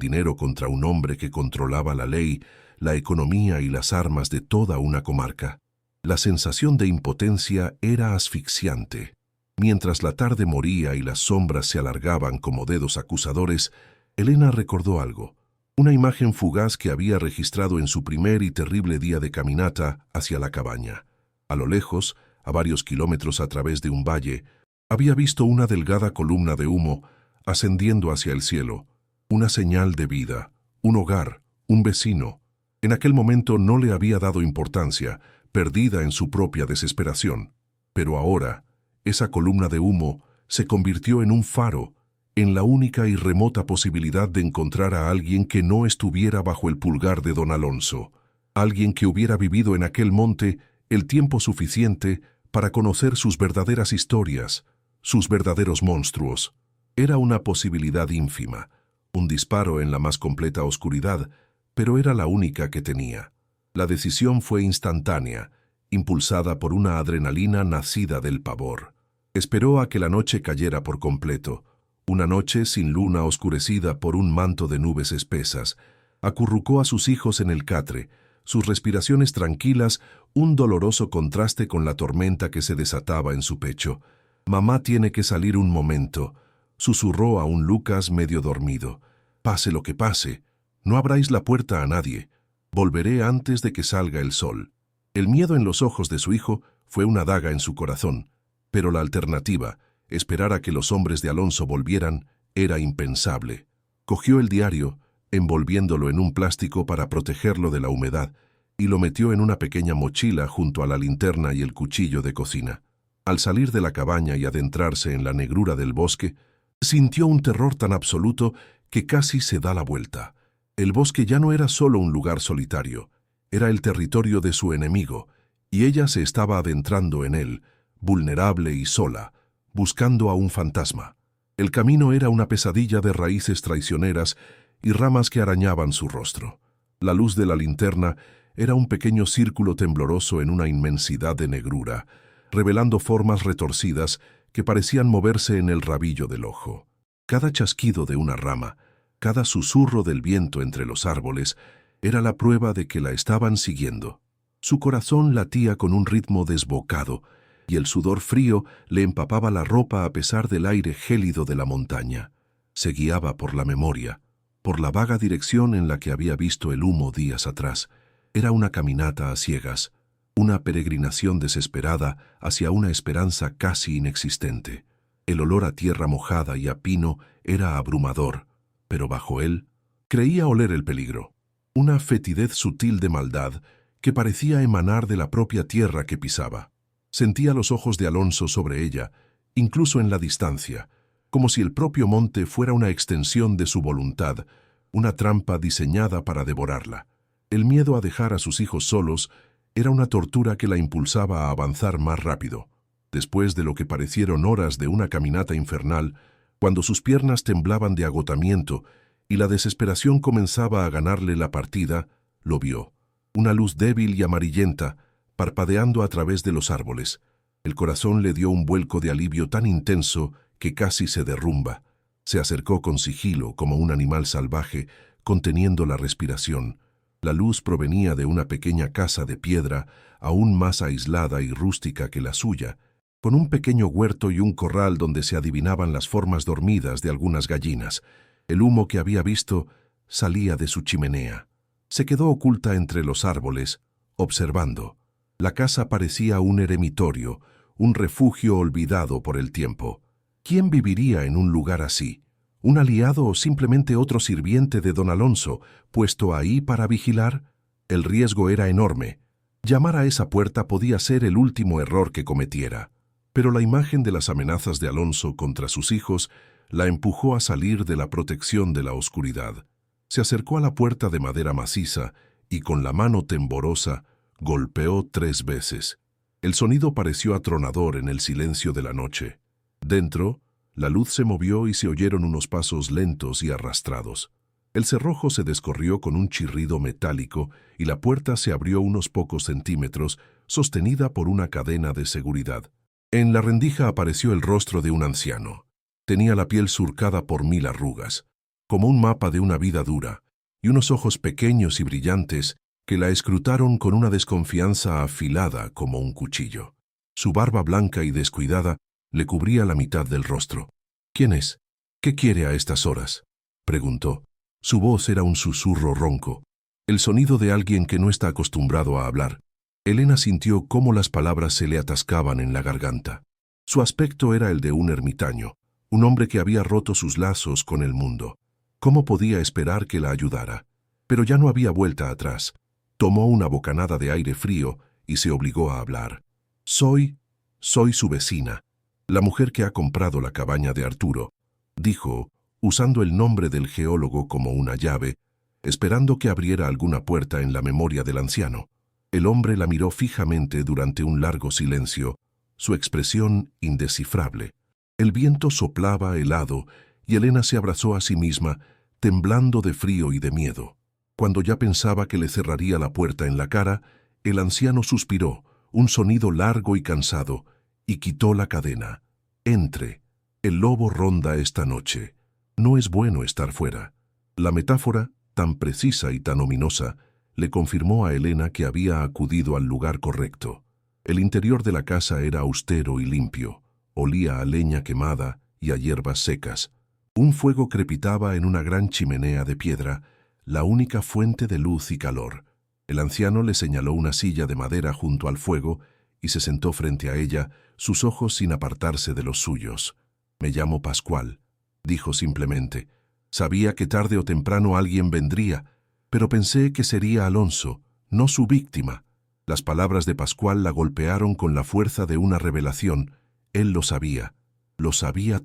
dinero contra un hombre que controlaba la ley, la economía y las armas de toda una comarca? La sensación de impotencia era asfixiante. Mientras la tarde moría y las sombras se alargaban como dedos acusadores, Elena recordó algo, una imagen fugaz que había registrado en su primer y terrible día de caminata hacia la cabaña. A lo lejos, a varios kilómetros a través de un valle, había visto una delgada columna de humo ascendiendo hacia el cielo, una señal de vida, un hogar, un vecino. En aquel momento no le había dado importancia, perdida en su propia desesperación. Pero ahora, esa columna de humo se convirtió en un faro, en la única y remota posibilidad de encontrar a alguien que no estuviera bajo el pulgar de don Alonso, alguien que hubiera vivido en aquel monte el tiempo suficiente para conocer sus verdaderas historias, sus verdaderos monstruos. Era una posibilidad ínfima, un disparo en la más completa oscuridad, pero era la única que tenía. La decisión fue instantánea, impulsada por una adrenalina nacida del pavor. Esperó a que la noche cayera por completo, Una noche, sin luna, oscurecida por un manto de nubes espesas, acurrucó a sus hijos en el catre, sus respiraciones tranquilas, un doloroso contraste con la tormenta que se desataba en su pecho. «Mamá tiene que salir un momento», susurró a un Lucas medio dormido. «Pase lo que pase, no abráis la puerta a nadie. Volveré antes de que salga el sol». El miedo en los ojos de su hijo fue una daga en su corazón, pero la alternativa, esperar a que los hombres de Alonso volvieran, era impensable. Cogió el diario, envolviéndolo en un plástico para protegerlo de la humedad, y lo metió en una pequeña mochila junto a la linterna y el cuchillo de cocina. Al salir de la cabaña y adentrarse en la negrura del bosque, sintió un terror tan absoluto que casi se da la vuelta. El bosque ya no era solo un lugar solitario, era el territorio de su enemigo, y ella se estaba adentrando en él, vulnerable y sola, buscando a un fantasma. El camino era una pesadilla de raíces traicioneras y ramas que arañaban su rostro. La luz de la linterna era un pequeño círculo tembloroso en una inmensidad de negrura, revelando formas retorcidas que parecían moverse en el rabillo del ojo. Cada chasquido de una rama, cada susurro del viento entre los árboles, era la prueba de que la estaban siguiendo. Su corazón latía con un ritmo desbocado, y el sudor frío le empapaba la ropa a pesar del aire gélido de la montaña. Se guiaba por la memoria, por la vaga dirección en la que había visto el humo días atrás. Era una caminata a ciegas, una peregrinación desesperada hacia una esperanza casi inexistente. El olor a tierra mojada y a pino era abrumador, pero bajo él creía oler el peligro, una fetidez sutil de maldad que parecía emanar de la propia tierra que pisaba. Sentía los ojos de Alonso sobre ella, incluso en la distancia, como si el propio monte fuera una extensión de su voluntad, una trampa diseñada para devorarla. El miedo a dejar a sus hijos solos era una tortura que la impulsaba a avanzar más rápido. Después de lo que parecieron horas de una caminata infernal, cuando sus piernas temblaban de agotamiento y la desesperación comenzaba a ganarle la partida, lo vio. Una luz débil y amarillenta, parpadeando a través de los árboles. El corazón le dio un vuelco de alivio tan intenso que casi se derrumba. Se acercó con sigilo como un animal salvaje, conteniendo la respiración. La luz provenía de una pequeña casa de piedra, aún más aislada y rústica que la suya, con un pequeño huerto y un corral donde se adivinaban las formas dormidas de algunas gallinas. El humo que había visto salía de su chimenea. Se quedó oculta entre los árboles, observando. La casa parecía un eremitorio, un refugio olvidado por el tiempo. ¿Quién viviría en un lugar así? ¿Un aliado o simplemente otro sirviente de don Alonso, puesto ahí para vigilar? El riesgo era enorme. Llamar a esa puerta podía ser el último error que cometiera. Pero la imagen de las amenazas de Alonso contra sus hijos la empujó a salir de la protección de la oscuridad. Se acercó a la puerta de madera maciza y con la mano temblorosa golpeó 3 veces. El sonido pareció atronador en el silencio de la noche. Dentro, la luz se movió y se oyeron unos pasos lentos y arrastrados. El cerrojo se descorrió con un chirrido metálico y la puerta se abrió unos pocos centímetros, sostenida por una cadena de seguridad. En la rendija apareció el rostro de un anciano. Tenía la piel surcada por 1000 arrugas, como un mapa de una vida dura, y unos ojos pequeños y brillantes que la escrutaron con una desconfianza afilada como un cuchillo. Su barba blanca y descuidada le cubría la mitad del rostro. «¿Quién es? ¿Qué quiere a estas horas?», preguntó. Su voz era un susurro ronco, el sonido de alguien que no está acostumbrado a hablar. Elena sintió cómo las palabras se le atascaban en la garganta. Su aspecto era el de un ermitaño, un hombre que había roto sus lazos con el mundo. ¿Cómo podía esperar que la ayudara? Pero ya no había vuelta atrás. Tomó una bocanada de aire frío y se obligó a hablar. Soy su vecina, la mujer que ha comprado la cabaña de Arturo», dijo, usando el nombre del geólogo como una llave, esperando que abriera alguna puerta en la memoria del anciano. El hombre la miró fijamente durante un largo silencio, su expresión indescifrable. El viento soplaba helado y Elena se abrazó a sí misma, temblando de frío y de miedo. Cuando ya pensaba que le cerraría la puerta en la cara, el anciano suspiró, un sonido largo y cansado, y quitó la cadena. «Entre», El lobo ronda esta noche. No es bueno estar fuera. La metáfora, tan precisa y tan ominosa, le confirmó a Elena que había acudido al lugar correcto. El interior de la casa era austero y limpio. Olía a leña quemada y a hierbas secas. Un fuego crepitaba en una gran chimenea de piedra, la única fuente de luz y calor. El anciano le señaló una silla de madera junto al fuego y se sentó frente a ella, sus ojos sin apartarse de los suyos. «Me llamo Pascual», dijo simplemente. Sabía que tarde o temprano alguien vendría, pero pensé que sería Alonso, no su víctima. Las palabras de Pascual la golpearon con la fuerza de una revelación. Él lo sabía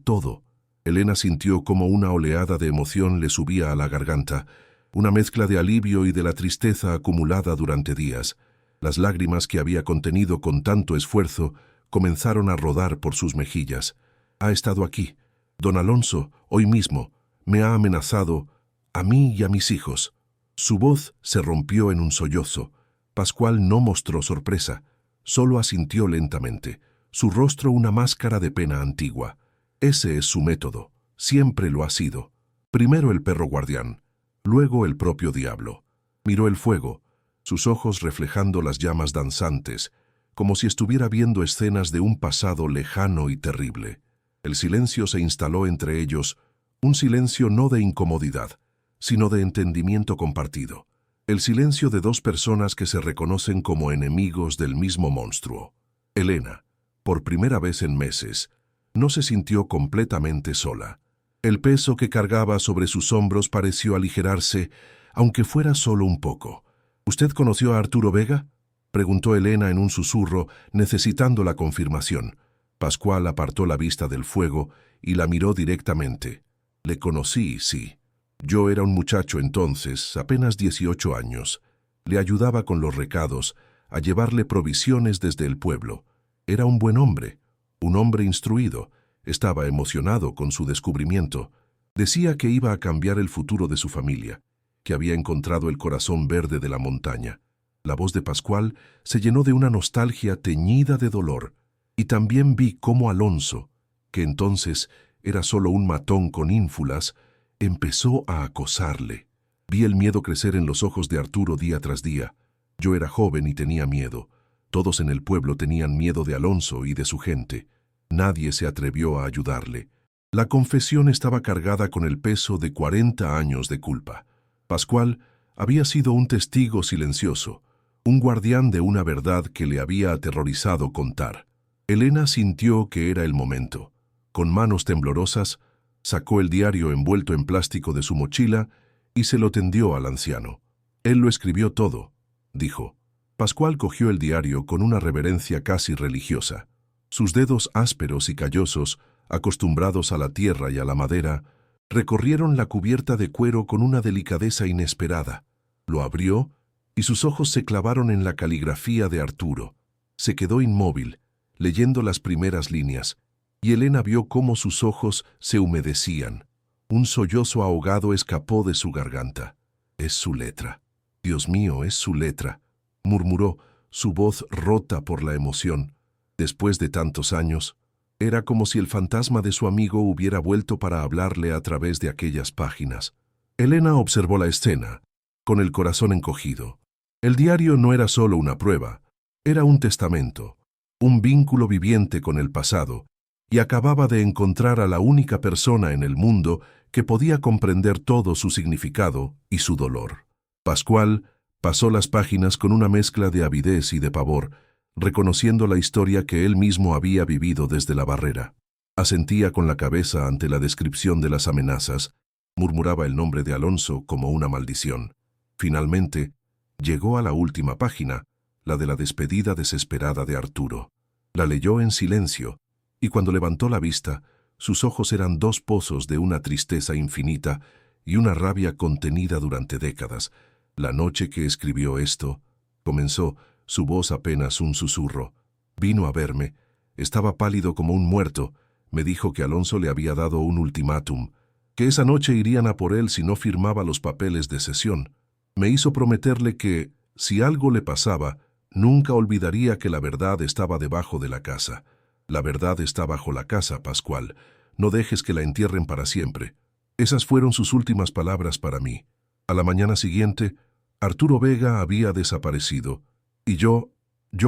todo. Elena sintió como una oleada de emoción le subía a la garganta, una mezcla de alivio y de la tristeza acumulada durante días. Las lágrimas que había contenido con tanto esfuerzo comenzaron a rodar por sus mejillas. «Ha estado aquí. Don Alonso, hoy mismo, me ha amenazado a mí y a mis hijos». Su voz se rompió en un sollozo. Pascual no mostró sorpresa, solo asintió lentamente, su rostro una máscara de pena antigua. Ese es su método, siempre lo ha sido. Primero el perro guardián, luego el propio diablo. Miró el fuego, sus ojos reflejando las llamas danzantes, como si estuviera viendo escenas de un pasado lejano y terrible. El silencio se instaló entre ellos, un silencio no de incomodidad, sino de entendimiento compartido. El silencio de dos personas que se reconocen como enemigos del mismo monstruo. Elena, por primera vez en meses, no se sintió completamente sola. El peso que cargaba sobre sus hombros pareció aligerarse, aunque fuera solo un poco. «¿Usted conoció a Arturo Vega?», preguntó Elena en un susurro, necesitando la confirmación. Pascual apartó la vista del fuego y la miró directamente. «Le conocí, sí. Yo era un muchacho entonces, apenas 18 años. Le ayudaba con los recados, a llevarle provisiones desde el pueblo. Era un buen hombre, un hombre instruido. Estaba emocionado con su descubrimiento. Decía que iba a cambiar el futuro de su familia, que había encontrado el corazón verde de la montaña». La voz de Pascual se llenó de una nostalgia teñida de dolor, y también vi cómo Alonso, que entonces era solo un matón con ínfulas, empezó a acosarle. Vi el miedo crecer en los ojos de Arturo día tras día. Yo era joven y tenía miedo. Todos en el pueblo tenían miedo de Alonso y de su gente. Nadie se atrevió a ayudarle. La confesión estaba cargada con el peso de 40 años de culpa. Pascual había sido un testigo silencioso, un guardián de una verdad que le había aterrorizado contar. Elena sintió que era el momento. Con manos temblorosas, sacó el diario envuelto en plástico de su mochila y se lo tendió al anciano. «Él lo escribió todo», dijo. Pascual cogió el diario con una reverencia casi religiosa. Sus dedos ásperos y callosos, acostumbrados a la tierra y a la madera, recorrieron la cubierta de cuero con una delicadeza inesperada. Lo abrió y sus ojos se clavaron en la caligrafía de Arturo. Se quedó inmóvil, leyendo las primeras líneas, y Elena vio cómo sus ojos se humedecían. Un sollozo ahogado escapó de su garganta. «Es su letra. Dios mío, es su letra», murmuró, su voz rota por la emoción. Después de tantos años, era como si el fantasma de su amigo hubiera vuelto para hablarle a través de aquellas páginas. Elena observó la escena, con el corazón encogido. El diario no era solo una prueba, era un testamento, un vínculo viviente con el pasado, y acababa de encontrar a la única persona en el mundo que podía comprender todo su significado y su dolor. Pascual pasó las páginas con una mezcla de avidez y de pavor, reconociendo la historia que él mismo había vivido desde la barrera. Asentía con la cabeza ante la descripción de las amenazas, murmuraba el nombre de Alonso como una maldición. Finalmente, llegó a la última página, la de la despedida desesperada de Arturo. La leyó en silencio, y cuando levantó la vista, sus ojos eran dos pozos de una tristeza infinita y una rabia contenida durante décadas. «La noche que escribió esto», comenzó, su voz apenas un susurro. «Vino a verme, estaba pálido como un muerto, me dijo que Alonso le había dado un ultimátum, que esa noche irían a por él si no firmaba los papeles de cesión. Me hizo prometerle que, si algo le pasaba, nunca olvidaría que la verdad estaba debajo de la casa. La verdad está bajo la casa, Pascual. No dejes que la entierren para siempre. Esas fueron sus últimas palabras para mí. A la mañana siguiente, Arturo Vega había desaparecido, y yo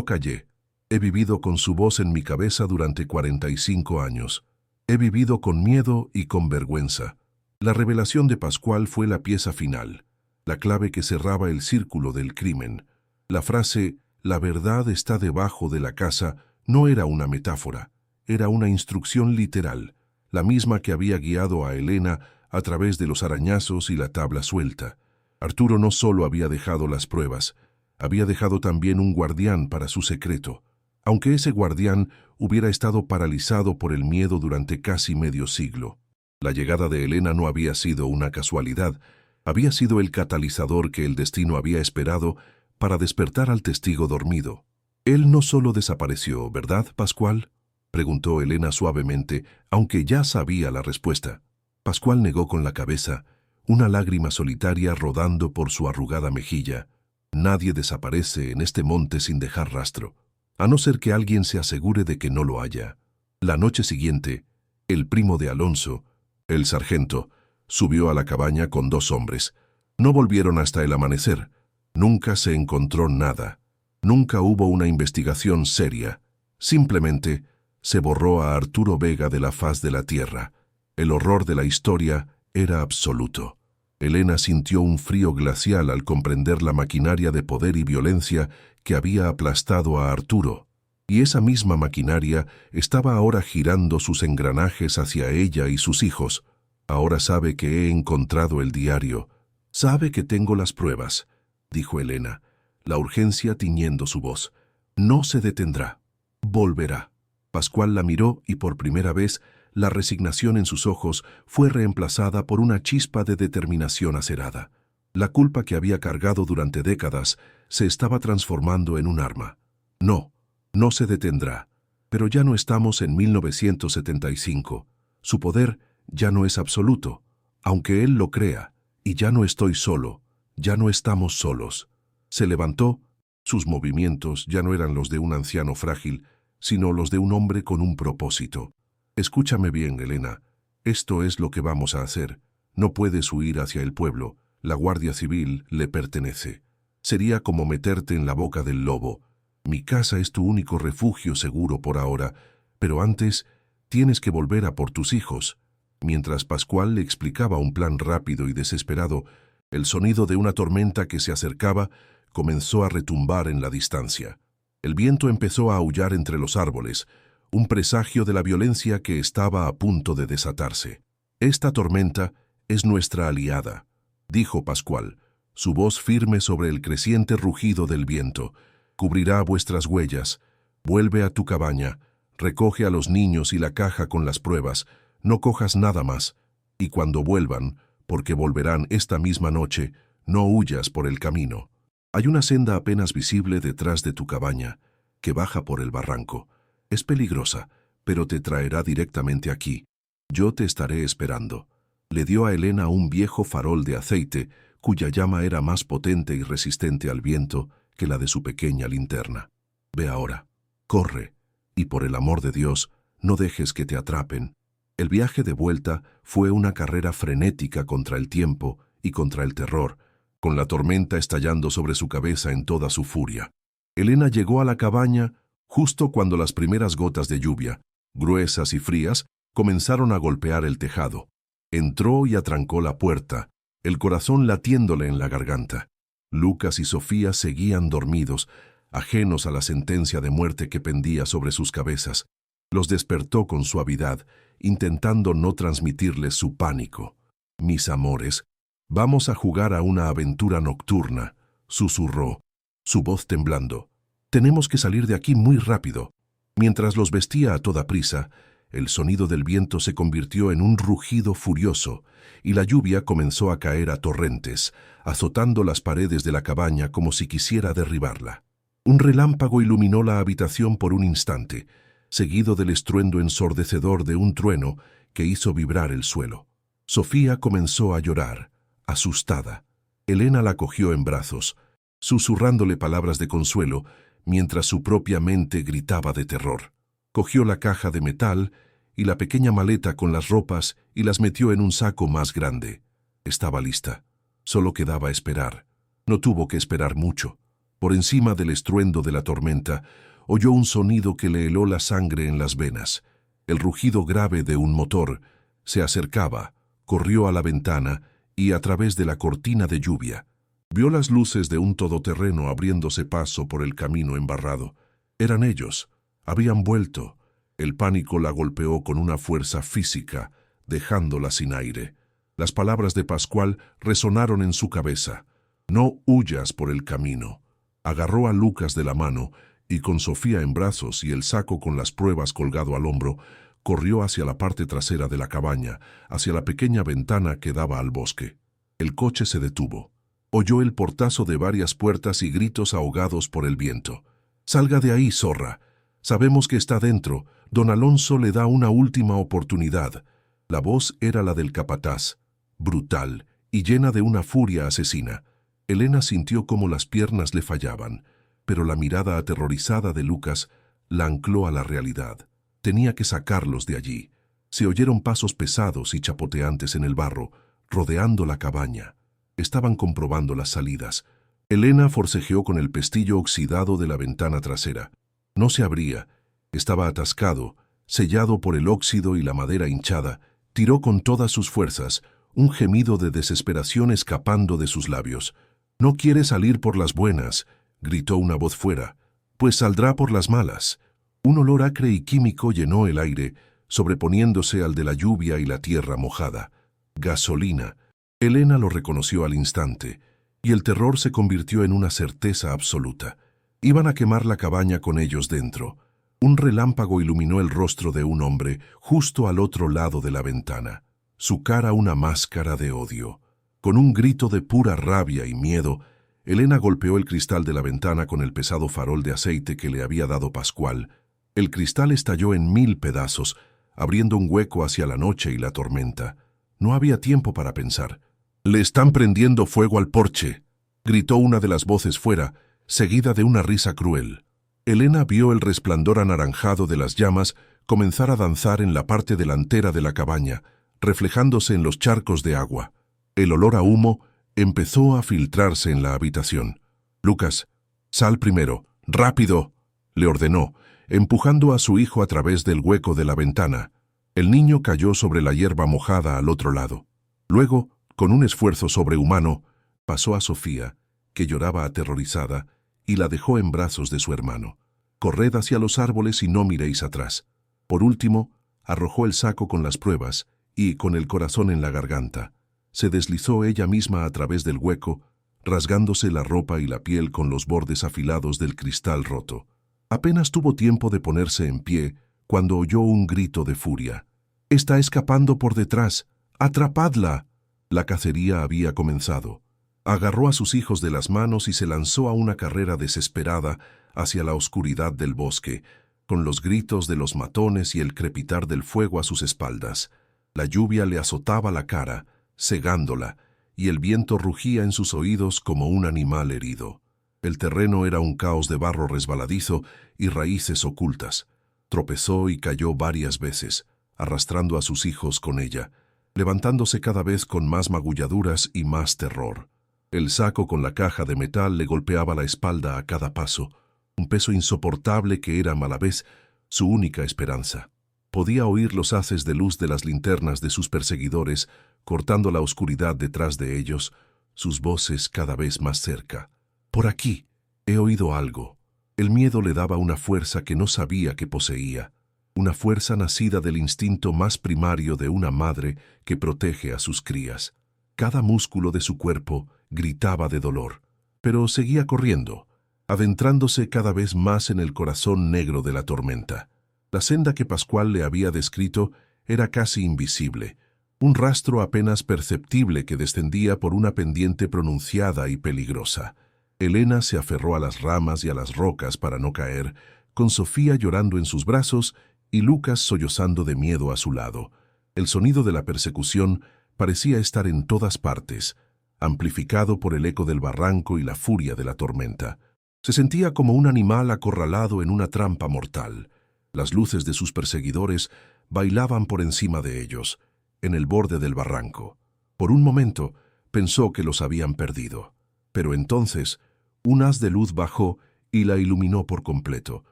callé. He vivido con su voz en mi cabeza durante 45 años. He vivido con miedo y con vergüenza. La revelación de Pascual fue la pieza final, la clave que cerraba el círculo del crimen. La frase «la verdad está debajo de la casa» no era una metáfora, era una instrucción literal, la misma que había guiado a Elena a través de los arañazos y la tabla suelta. Arturo no solo había dejado las pruebas, había dejado también un guardián para su secreto, aunque ese guardián hubiera estado paralizado por el miedo durante casi medio siglo. La llegada de Elena no había sido una casualidad, había sido el catalizador que el destino había esperado para despertar al testigo dormido. Él no solo desapareció, ¿verdad, Pascual?, preguntó Elena suavemente, aunque ya sabía la respuesta. Pascual negó con la cabeza, una lágrima solitaria rodando por su arrugada mejilla. Nadie desaparece en este monte sin dejar rastro, a no ser que alguien se asegure de que no lo haya. La noche siguiente, el primo de Alonso, el sargento, subió a la cabaña con 2 hombres. No volvieron hasta el amanecer. Nunca se encontró nada. Nunca hubo una investigación seria. Simplemente se borró a Arturo Vega de la faz de la tierra. El horror de la historia era absoluto. Elena sintió un frío glacial al comprender la maquinaria de poder y violencia que había aplastado a Arturo. Y esa misma maquinaria estaba ahora girando sus engranajes hacia ella y sus hijos. Ahora sabe que he encontrado el diario. Sabe que tengo las pruebas, dijo Elena, la urgencia tiñendo su voz. No se detendrá. Volverá. Pascual la miró y por primera vez la resignación en sus ojos fue reemplazada por una chispa de determinación acerada. La culpa que había cargado durante décadas se estaba transformando en un arma. No se detendrá. Pero ya no estamos en 1975. Su poder ya no es absoluto, aunque él lo crea, y ya no estoy solo, ya no estamos solos. Se levantó, sus movimientos ya no eran los de un anciano frágil, sino los de un hombre con un propósito. Escúchame bien, Elena, esto es lo que vamos a hacer. No puedes huir hacia el pueblo, la Guardia Civil le pertenece. Sería como meterte en la boca del lobo. Mi casa es tu único refugio seguro por ahora, pero antes tienes que volver a por tus hijos. Mientras Pascual le explicaba un plan rápido y desesperado, el sonido de una tormenta que se acercaba comenzó a retumbar en la distancia. El viento empezó a aullar entre los árboles, un presagio de la violencia que estaba a punto de desatarse. «Esta tormenta es nuestra aliada», dijo Pascual, su voz firme sobre el creciente rugido del viento. «Cubrirá vuestras huellas. Vuelve a tu cabaña, recoge a los niños y la caja con las pruebas, no cojas nada más, y cuando vuelvan, porque volverán esta misma noche, no huyas por el camino. Hay una senda apenas visible detrás de tu cabaña, que baja por el barranco. Es peligrosa, pero te traerá directamente aquí. Yo te estaré esperando». Le dio a Elena un viejo farol de aceite, cuya llama era más potente y resistente al viento que la de su pequeña linterna. «Ve ahora, corre, y por el amor de Dios, no dejes que te atrapen». El viaje de vuelta fue una carrera frenética contra el tiempo y contra el terror, con la tormenta estallando sobre su cabeza en toda su furia. Elena llegó a la cabaña justo cuando las primeras gotas de lluvia, gruesas y frías, comenzaron a golpear el tejado. Entró y atrancó la puerta, el corazón latiéndole en la garganta. Lucas y Sofía seguían dormidos, ajenos a la sentencia de muerte que pendía sobre sus cabezas. Los despertó con suavidad, intentando no transmitirles su pánico. «Mis amores, vamos a jugar a una aventura nocturna», susurró, su voz temblando. «Tenemos que salir de aquí muy rápido». Mientras los vestía a toda prisa, el sonido del viento se convirtió en un rugido furioso, y la lluvia comenzó a caer a torrentes, azotando las paredes de la cabaña como si quisiera derribarla. Un relámpago iluminó la habitación por un instante, seguido del estruendo ensordecedor de un trueno que hizo vibrar el suelo. Sofía comenzó a llorar, asustada. Elena la cogió en brazos, susurrándole palabras de consuelo, mientras su propia mente gritaba de terror. Cogió la caja de metal y la pequeña maleta con las ropas y las metió en un saco más grande. Estaba lista. Solo quedaba esperar. No tuvo que esperar mucho. Por encima del estruendo de la tormenta, oyó un sonido que le heló la sangre en las venas. El rugido grave de un motor. Se acercaba, corrió a la ventana y a través de la cortina de lluvia. Vio las luces de un todoterreno abriéndose paso por el camino embarrado. Eran ellos. Habían vuelto. El pánico la golpeó con una fuerza física, dejándola sin aire. Las palabras de Pascual resonaron en su cabeza. No huyas por el camino. Agarró a Lucas de la mano y con Sofía en brazos y el saco con las pruebas colgado al hombro, corrió hacia la parte trasera de la cabaña, hacia la pequeña ventana que daba al bosque. El coche se detuvo. Oyó el portazo de varias puertas y gritos ahogados por el viento. «Salga de ahí, zorra. Sabemos que está dentro. Don Alonso le da una última oportunidad». La voz era la del capataz, brutal y llena de una furia asesina. Elena sintió como las piernas le fallaban, pero la mirada aterrorizada de Lucas la ancló a la realidad. Tenía que sacarlos de allí. Se oyeron pasos pesados y chapoteantes en el barro, rodeando la cabaña. Estaban comprobando las salidas. Elena forcejeó con el pestillo oxidado de la ventana trasera. No se abría. Estaba atascado, sellado por el óxido y la madera hinchada. Tiró con todas sus fuerzas, un gemido de desesperación escapando de sus labios. «No quiere salir por las buenas», gritó una voz fuera. «Pues saldrá por las malas». Un olor acre y químico llenó el aire, sobreponiéndose al de la lluvia y la tierra mojada. Gasolina. Elena lo reconoció al instante, y el terror se convirtió en una certeza absoluta. Iban a quemar la cabaña con ellos dentro. Un relámpago iluminó el rostro de un hombre justo al otro lado de la ventana. Su cara una máscara de odio. Con un grito de pura rabia y miedo, Elena golpeó el cristal de la ventana con el pesado farol de aceite que le había dado Pascual. El cristal estalló en 1000 pedazos, abriendo un hueco hacia la noche y la tormenta. No había tiempo para pensar. «Le están prendiendo fuego al porche», gritó una de las voces fuera, seguida de una risa cruel. Elena vio el resplandor anaranjado de las llamas comenzar a danzar en la parte delantera de la cabaña, reflejándose en los charcos de agua. El olor a humo empezó a filtrarse en la habitación. «Lucas, sal primero, rápido», le ordenó, empujando a su hijo a través del hueco de la ventana. El niño cayó sobre la hierba mojada al otro lado. Luego, con un esfuerzo sobrehumano, pasó a Sofía, que lloraba aterrorizada, y la dejó en brazos de su hermano. «Corred hacia los árboles y no miréis atrás». Por último, arrojó el saco con las pruebas y, con el corazón en la garganta, se deslizó ella misma a través del hueco, rasgándose la ropa y la piel con los bordes afilados del cristal roto. Apenas tuvo tiempo de ponerse en pie cuando oyó un grito de furia. «Está escapando por detrás. ¡Atrapadla!». La cacería había comenzado. Agarró a sus hijos de las manos y se lanzó a una carrera desesperada hacia la oscuridad del bosque, con los gritos de los matones y el crepitar del fuego a sus espaldas. La lluvia le azotaba la cara, cegándola, y el viento rugía en sus oídos como un animal herido. El terreno era un caos de barro resbaladizo y raíces ocultas. Tropezó y cayó varias veces, arrastrando a sus hijos con ella, levantándose cada vez con más magulladuras y más terror. El saco con la caja de metal le golpeaba la espalda a cada paso, un peso insoportable que era a la vez su única esperanza. Podía oír los haces de luz de las linternas de sus perseguidores, cortando la oscuridad detrás de ellos, sus voces cada vez más cerca. «Por aquí, he oído algo». El miedo le daba una fuerza que no sabía que poseía, una fuerza nacida del instinto más primario de una madre que protege a sus crías. Cada músculo de su cuerpo gritaba de dolor, pero seguía corriendo, adentrándose cada vez más en el corazón negro de la tormenta. La senda que Pascual le había descrito era casi invisible, un rastro apenas perceptible que descendía por una pendiente pronunciada y peligrosa. Elena se aferró a las ramas y a las rocas para no caer, con Sofía llorando en sus brazos y Lucas sollozando de miedo a su lado. El sonido de la persecución parecía estar en todas partes, amplificado por el eco del barranco y la furia de la tormenta. Se sentía como un animal acorralado en una trampa mortal. Las luces de sus perseguidores bailaban por encima de ellos, en el borde del barranco. Por un momento pensó que los habían perdido, pero entonces un haz de luz bajó y la iluminó por completo,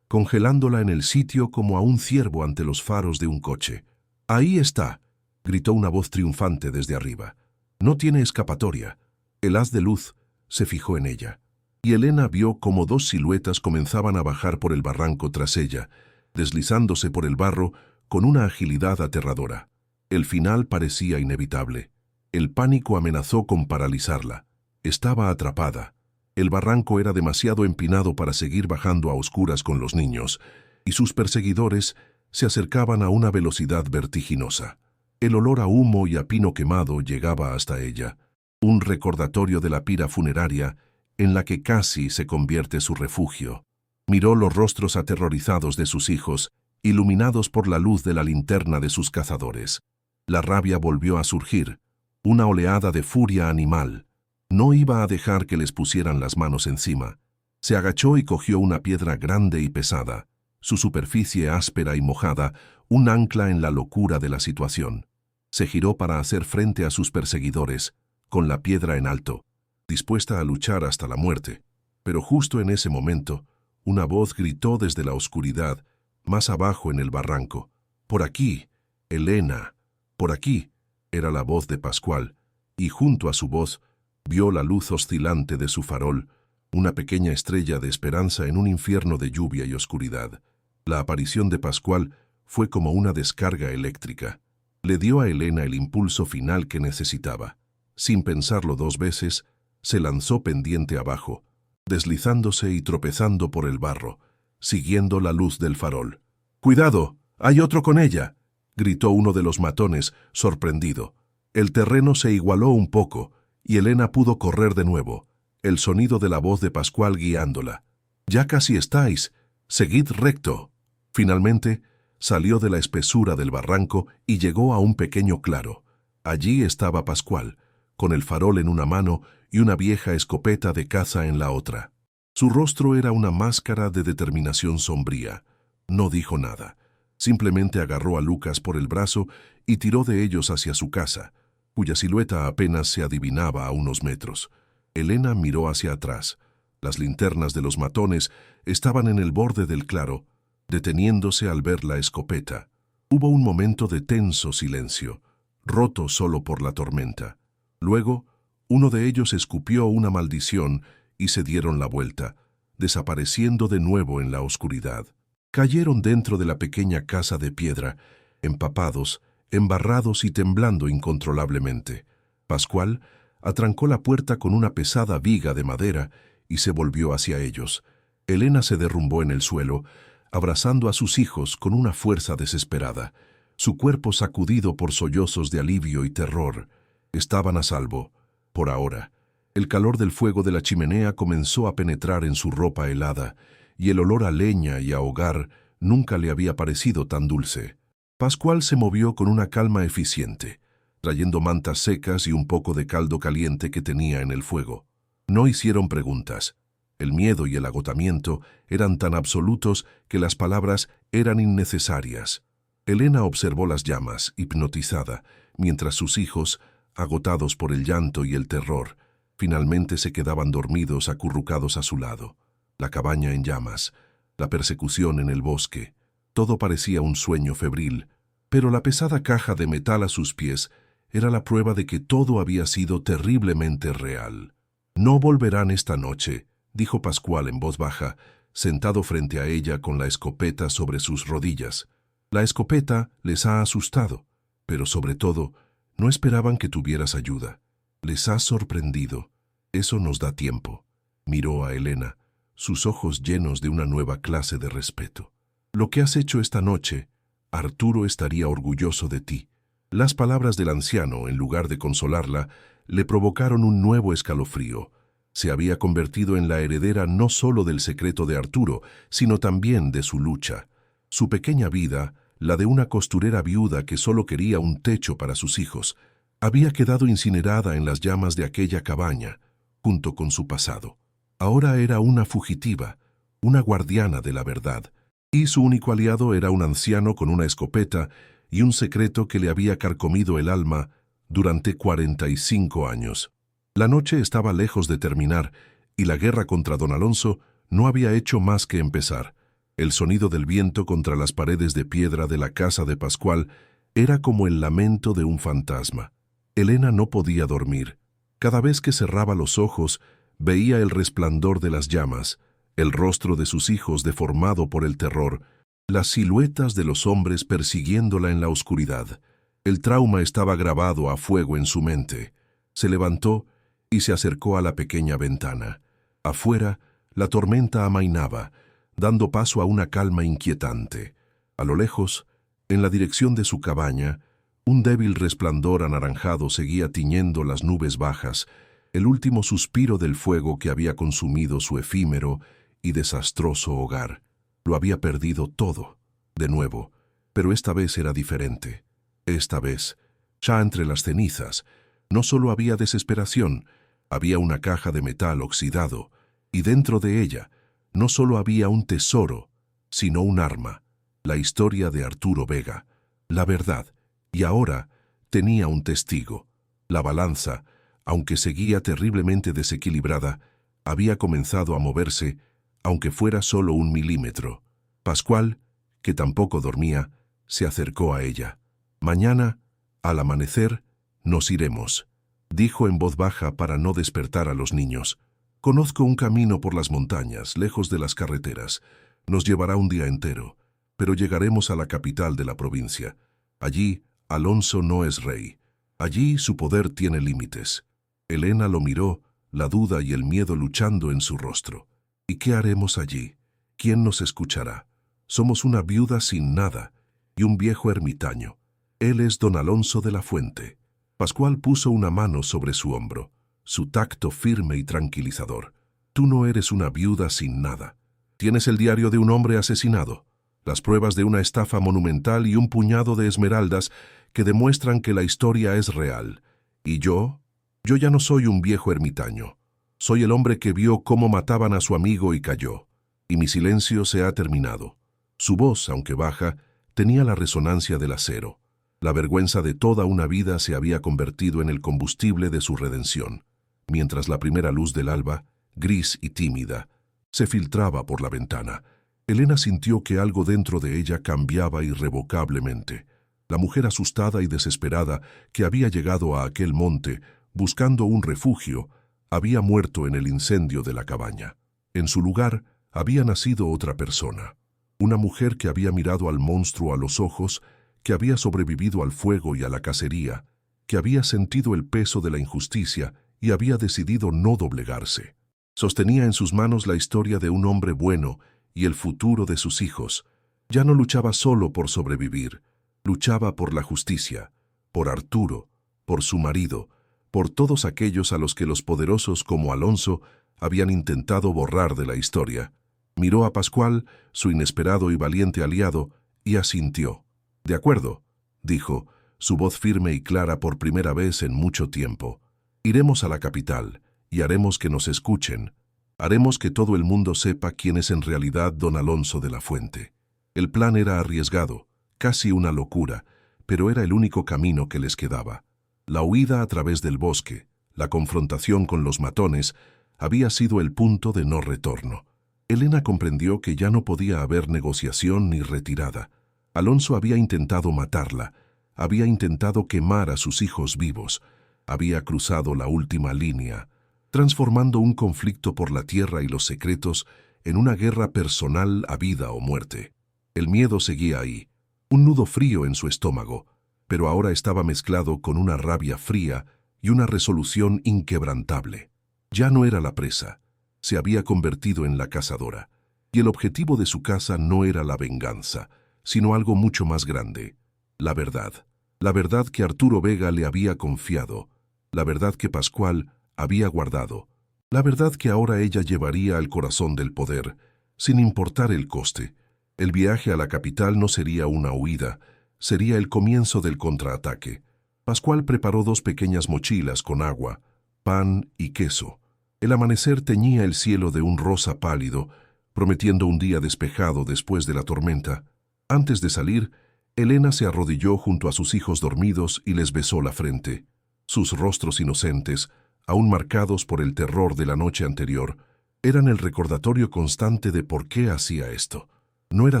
congelándola en el sitio como a un ciervo ante los faros de un coche. «Ahí está», gritó una voz triunfante desde arriba. «No tiene escapatoria». El haz de luz se fijó en ella, y Elena vio cómo dos siluetas comenzaban a bajar por el barranco tras ella, deslizándose por el barro con una agilidad aterradora. El final parecía inevitable. El pánico amenazó con paralizarla. Estaba atrapada. El barranco era demasiado empinado para seguir bajando a oscuras con los niños, y sus perseguidores se acercaban a una velocidad vertiginosa. El olor a humo y a pino quemado llegaba hasta ella, un recordatorio de la pira funeraria en la que casi se convierte su refugio. Miró los rostros aterrorizados de sus hijos, iluminados por la luz de la linterna de sus cazadores. La rabia volvió a surgir, una oleada de furia animal. No iba a dejar que les pusieran las manos encima. Se agachó y cogió una piedra grande y pesada, su superficie áspera y mojada, un ancla en la locura de la situación. Se giró para hacer frente a sus perseguidores, con la piedra en alto, dispuesta a luchar hasta la muerte. Pero justo en ese momento, una voz gritó desde la oscuridad, más abajo en el barranco. «Por aquí, Elena, por aquí». Era la voz de Pascual, y junto a su voz vio la luz oscilante de su farol, una pequeña estrella de esperanza en un infierno de lluvia y oscuridad. La aparición de Pascual fue como una descarga eléctrica. Le dio a Elena el impulso final que necesitaba. Sin pensarlo dos veces, se lanzó pendiente abajo, deslizándose y tropezando por el barro, siguiendo la luz del farol. «¡Cuidado! ¡Hay otro con ella!», gritó uno de los matones, sorprendido. El terreno se igualó un poco, y Elena pudo correr de nuevo, el sonido de la voz de Pascual guiándola. «Ya casi estáis. Seguid recto». Finalmente, salió de la espesura del barranco y llegó a un pequeño claro. Allí estaba Pascual, con el farol en una mano y una vieja escopeta de caza en la otra. Su rostro era una máscara de determinación sombría. No dijo nada. Simplemente agarró a Lucas por el brazo y tiró de ellos hacia su casa, cuya silueta apenas se adivinaba a unos metros. Elena miró hacia atrás. Las linternas de los matones estaban en el borde del claro, deteniéndose al ver la escopeta. Hubo un momento de tenso silencio, roto solo por la tormenta. Luego, uno de ellos escupió una maldición y se dieron la vuelta, desapareciendo de nuevo en la oscuridad. Cayeron dentro de la pequeña casa de piedra, empapados, embarrados y temblando incontrolablemente. Pascual atrancó la puerta con una pesada viga de madera y se volvió hacia ellos. Elena se derrumbó en el suelo, abrazando a sus hijos con una fuerza desesperada, su cuerpo sacudido por sollozos de alivio y terror. Estaban a salvo, por ahora. El calor del fuego de la chimenea comenzó a penetrar en su ropa helada, y el olor a leña y a hogar nunca le había parecido tan dulce. Pascual se movió con una calma eficiente, trayendo mantas secas y un poco de caldo caliente que tenía en el fuego. No hicieron preguntas. El miedo y el agotamiento eran tan absolutos que las palabras eran innecesarias. Elena observó las llamas, hipnotizada, mientras sus hijos, agotados por el llanto y el terror, finalmente se quedaban dormidos acurrucados a su lado. La cabaña en llamas, la persecución en el bosque, todo parecía un sueño febril, pero la pesada caja de metal a sus pies era la prueba de que todo había sido terriblemente real. «No volverán esta noche», dijo Pascual en voz baja, sentado frente a ella con la escopeta sobre sus rodillas. La escopeta les ha asustado, pero sobre todo, no esperaban que tuvieras ayuda. Les has sorprendido. Eso nos da tiempo. Miró a Elena, sus ojos llenos de una nueva clase de respeto. Lo que has hecho esta noche, Arturo estaría orgulloso de ti. Las palabras del anciano, en lugar de consolarla, le provocaron un nuevo escalofrío. Se había convertido en la heredera no solo del secreto de Arturo, sino también de su lucha. Su pequeña vida, la de una costurera viuda que solo quería un techo para sus hijos, había quedado incinerada en las llamas de aquella cabaña, junto con su pasado. Ahora era una fugitiva, una guardiana de la verdad, Y su único aliado era un anciano con una escopeta y un secreto que le había carcomido el alma durante 45 años. La noche estaba lejos de terminar y la guerra contra don Alonso no había hecho más que empezar. El sonido del viento contra las paredes de piedra de la casa de Pascual era como el lamento de un fantasma. Elena no podía dormir. Cada vez que cerraba los ojos, veía el resplandor de las llamas, el rostro de sus hijos deformado por el terror, las siluetas de los hombres persiguiéndola en la oscuridad. El trauma estaba grabado a fuego en su mente. Se levantó y se acercó a la pequeña ventana. Afuera, la tormenta amainaba, dando paso a una calma inquietante. A lo lejos, en la dirección de su cabaña, un débil resplandor anaranjado seguía tiñendo las nubes bajas, el último suspiro del fuego que había consumido su efímero y desastroso hogar. Lo había perdido todo, de nuevo, pero esta vez era diferente. Esta vez, ya entre las cenizas, no solo había desesperación, había una caja de metal oxidado, y dentro de ella no solo había un tesoro, sino un arma, la historia de Arturo Vega, la verdad, y ahora tenía un testigo. La balanza, aunque seguía terriblemente desequilibrada, había comenzado a moverse, aunque fuera solo 1 milímetro. Pascual, que tampoco dormía, se acercó a ella. «Mañana, al amanecer, nos iremos», dijo en voz baja para no despertar a los niños. «Conozco un camino por las montañas, lejos de las carreteras. Nos llevará un día entero, pero llegaremos a la capital de la provincia. Allí, Alonso no es rey. Allí su poder tiene límites». Elena lo miró, la duda y el miedo luchando en su rostro. «¿Y qué haremos allí? ¿Quién nos escuchará? Somos una viuda sin nada y un viejo ermitaño. Él es don Alonso de la Fuente». Pascual puso una mano sobre su hombro, su tacto firme y tranquilizador. «Tú no eres una viuda sin nada. Tienes el diario de un hombre asesinado, las pruebas de una estafa monumental y un puñado de esmeraldas que demuestran que la historia es real. Y yo ya no soy un viejo ermitaño. Soy el hombre que vio cómo mataban a su amigo y cayó. Y mi silencio se ha terminado». Su voz, aunque baja, tenía la resonancia del acero. La vergüenza de toda una vida se había convertido en el combustible de su redención, mientras la primera luz del alba, gris y tímida, se filtraba por la ventana. Elena sintió que algo dentro de ella cambiaba irrevocablemente. La mujer asustada y desesperada que había llegado a aquel monte, buscando un refugio, había muerto en el incendio de la cabaña. En su lugar había nacido otra persona, una mujer que había mirado al monstruo a los ojos, que había sobrevivido al fuego y a la cacería, que había sentido el peso de la injusticia y había decidido no doblegarse. Sostenía en sus manos la historia de un hombre bueno y el futuro de sus hijos. Ya no luchaba solo por sobrevivir, luchaba por la justicia, por Arturo, por su marido, por todos aquellos a los que los poderosos como Alonso habían intentado borrar de la historia. Miró a Pascual, su inesperado y valiente aliado, y asintió. «De acuerdo», dijo, su voz firme y clara por primera vez en mucho tiempo. «Iremos a la capital y haremos que nos escuchen. Haremos que todo el mundo sepa quién es en realidad don Alonso de la Fuente». El plan era arriesgado, casi una locura, pero era el único camino que les quedaba. La huida a través del bosque, la confrontación con los matones, había sido el punto de no retorno. Elena comprendió que ya no podía haber negociación ni retirada. Alonso había intentado matarla, había intentado quemar a sus hijos vivos, había cruzado la última línea, transformando un conflicto por la tierra y los secretos en una guerra personal a vida o muerte. El miedo seguía ahí, un nudo frío en su estómago, pero ahora estaba mezclado con una rabia fría y una resolución inquebrantable. Ya no era la presa, se había convertido en la cazadora, y el objetivo de su caza no era la venganza, sino algo mucho más grande, la verdad que Arturo Vega le había confiado, la verdad que Pascual había guardado, la verdad que ahora ella llevaría al corazón del poder, sin importar el coste. El viaje a la capital no sería una huida, sería el comienzo del contraataque. Pascual preparó 2 pequeñas mochilas con agua, pan y queso. El amanecer teñía el cielo de un rosa pálido, prometiendo un día despejado después de la tormenta. Antes de salir, Elena se arrodilló junto a sus hijos dormidos y les besó la frente. Sus rostros inocentes, aún marcados por el terror de la noche anterior, eran el recordatorio constante de por qué hacía esto. No era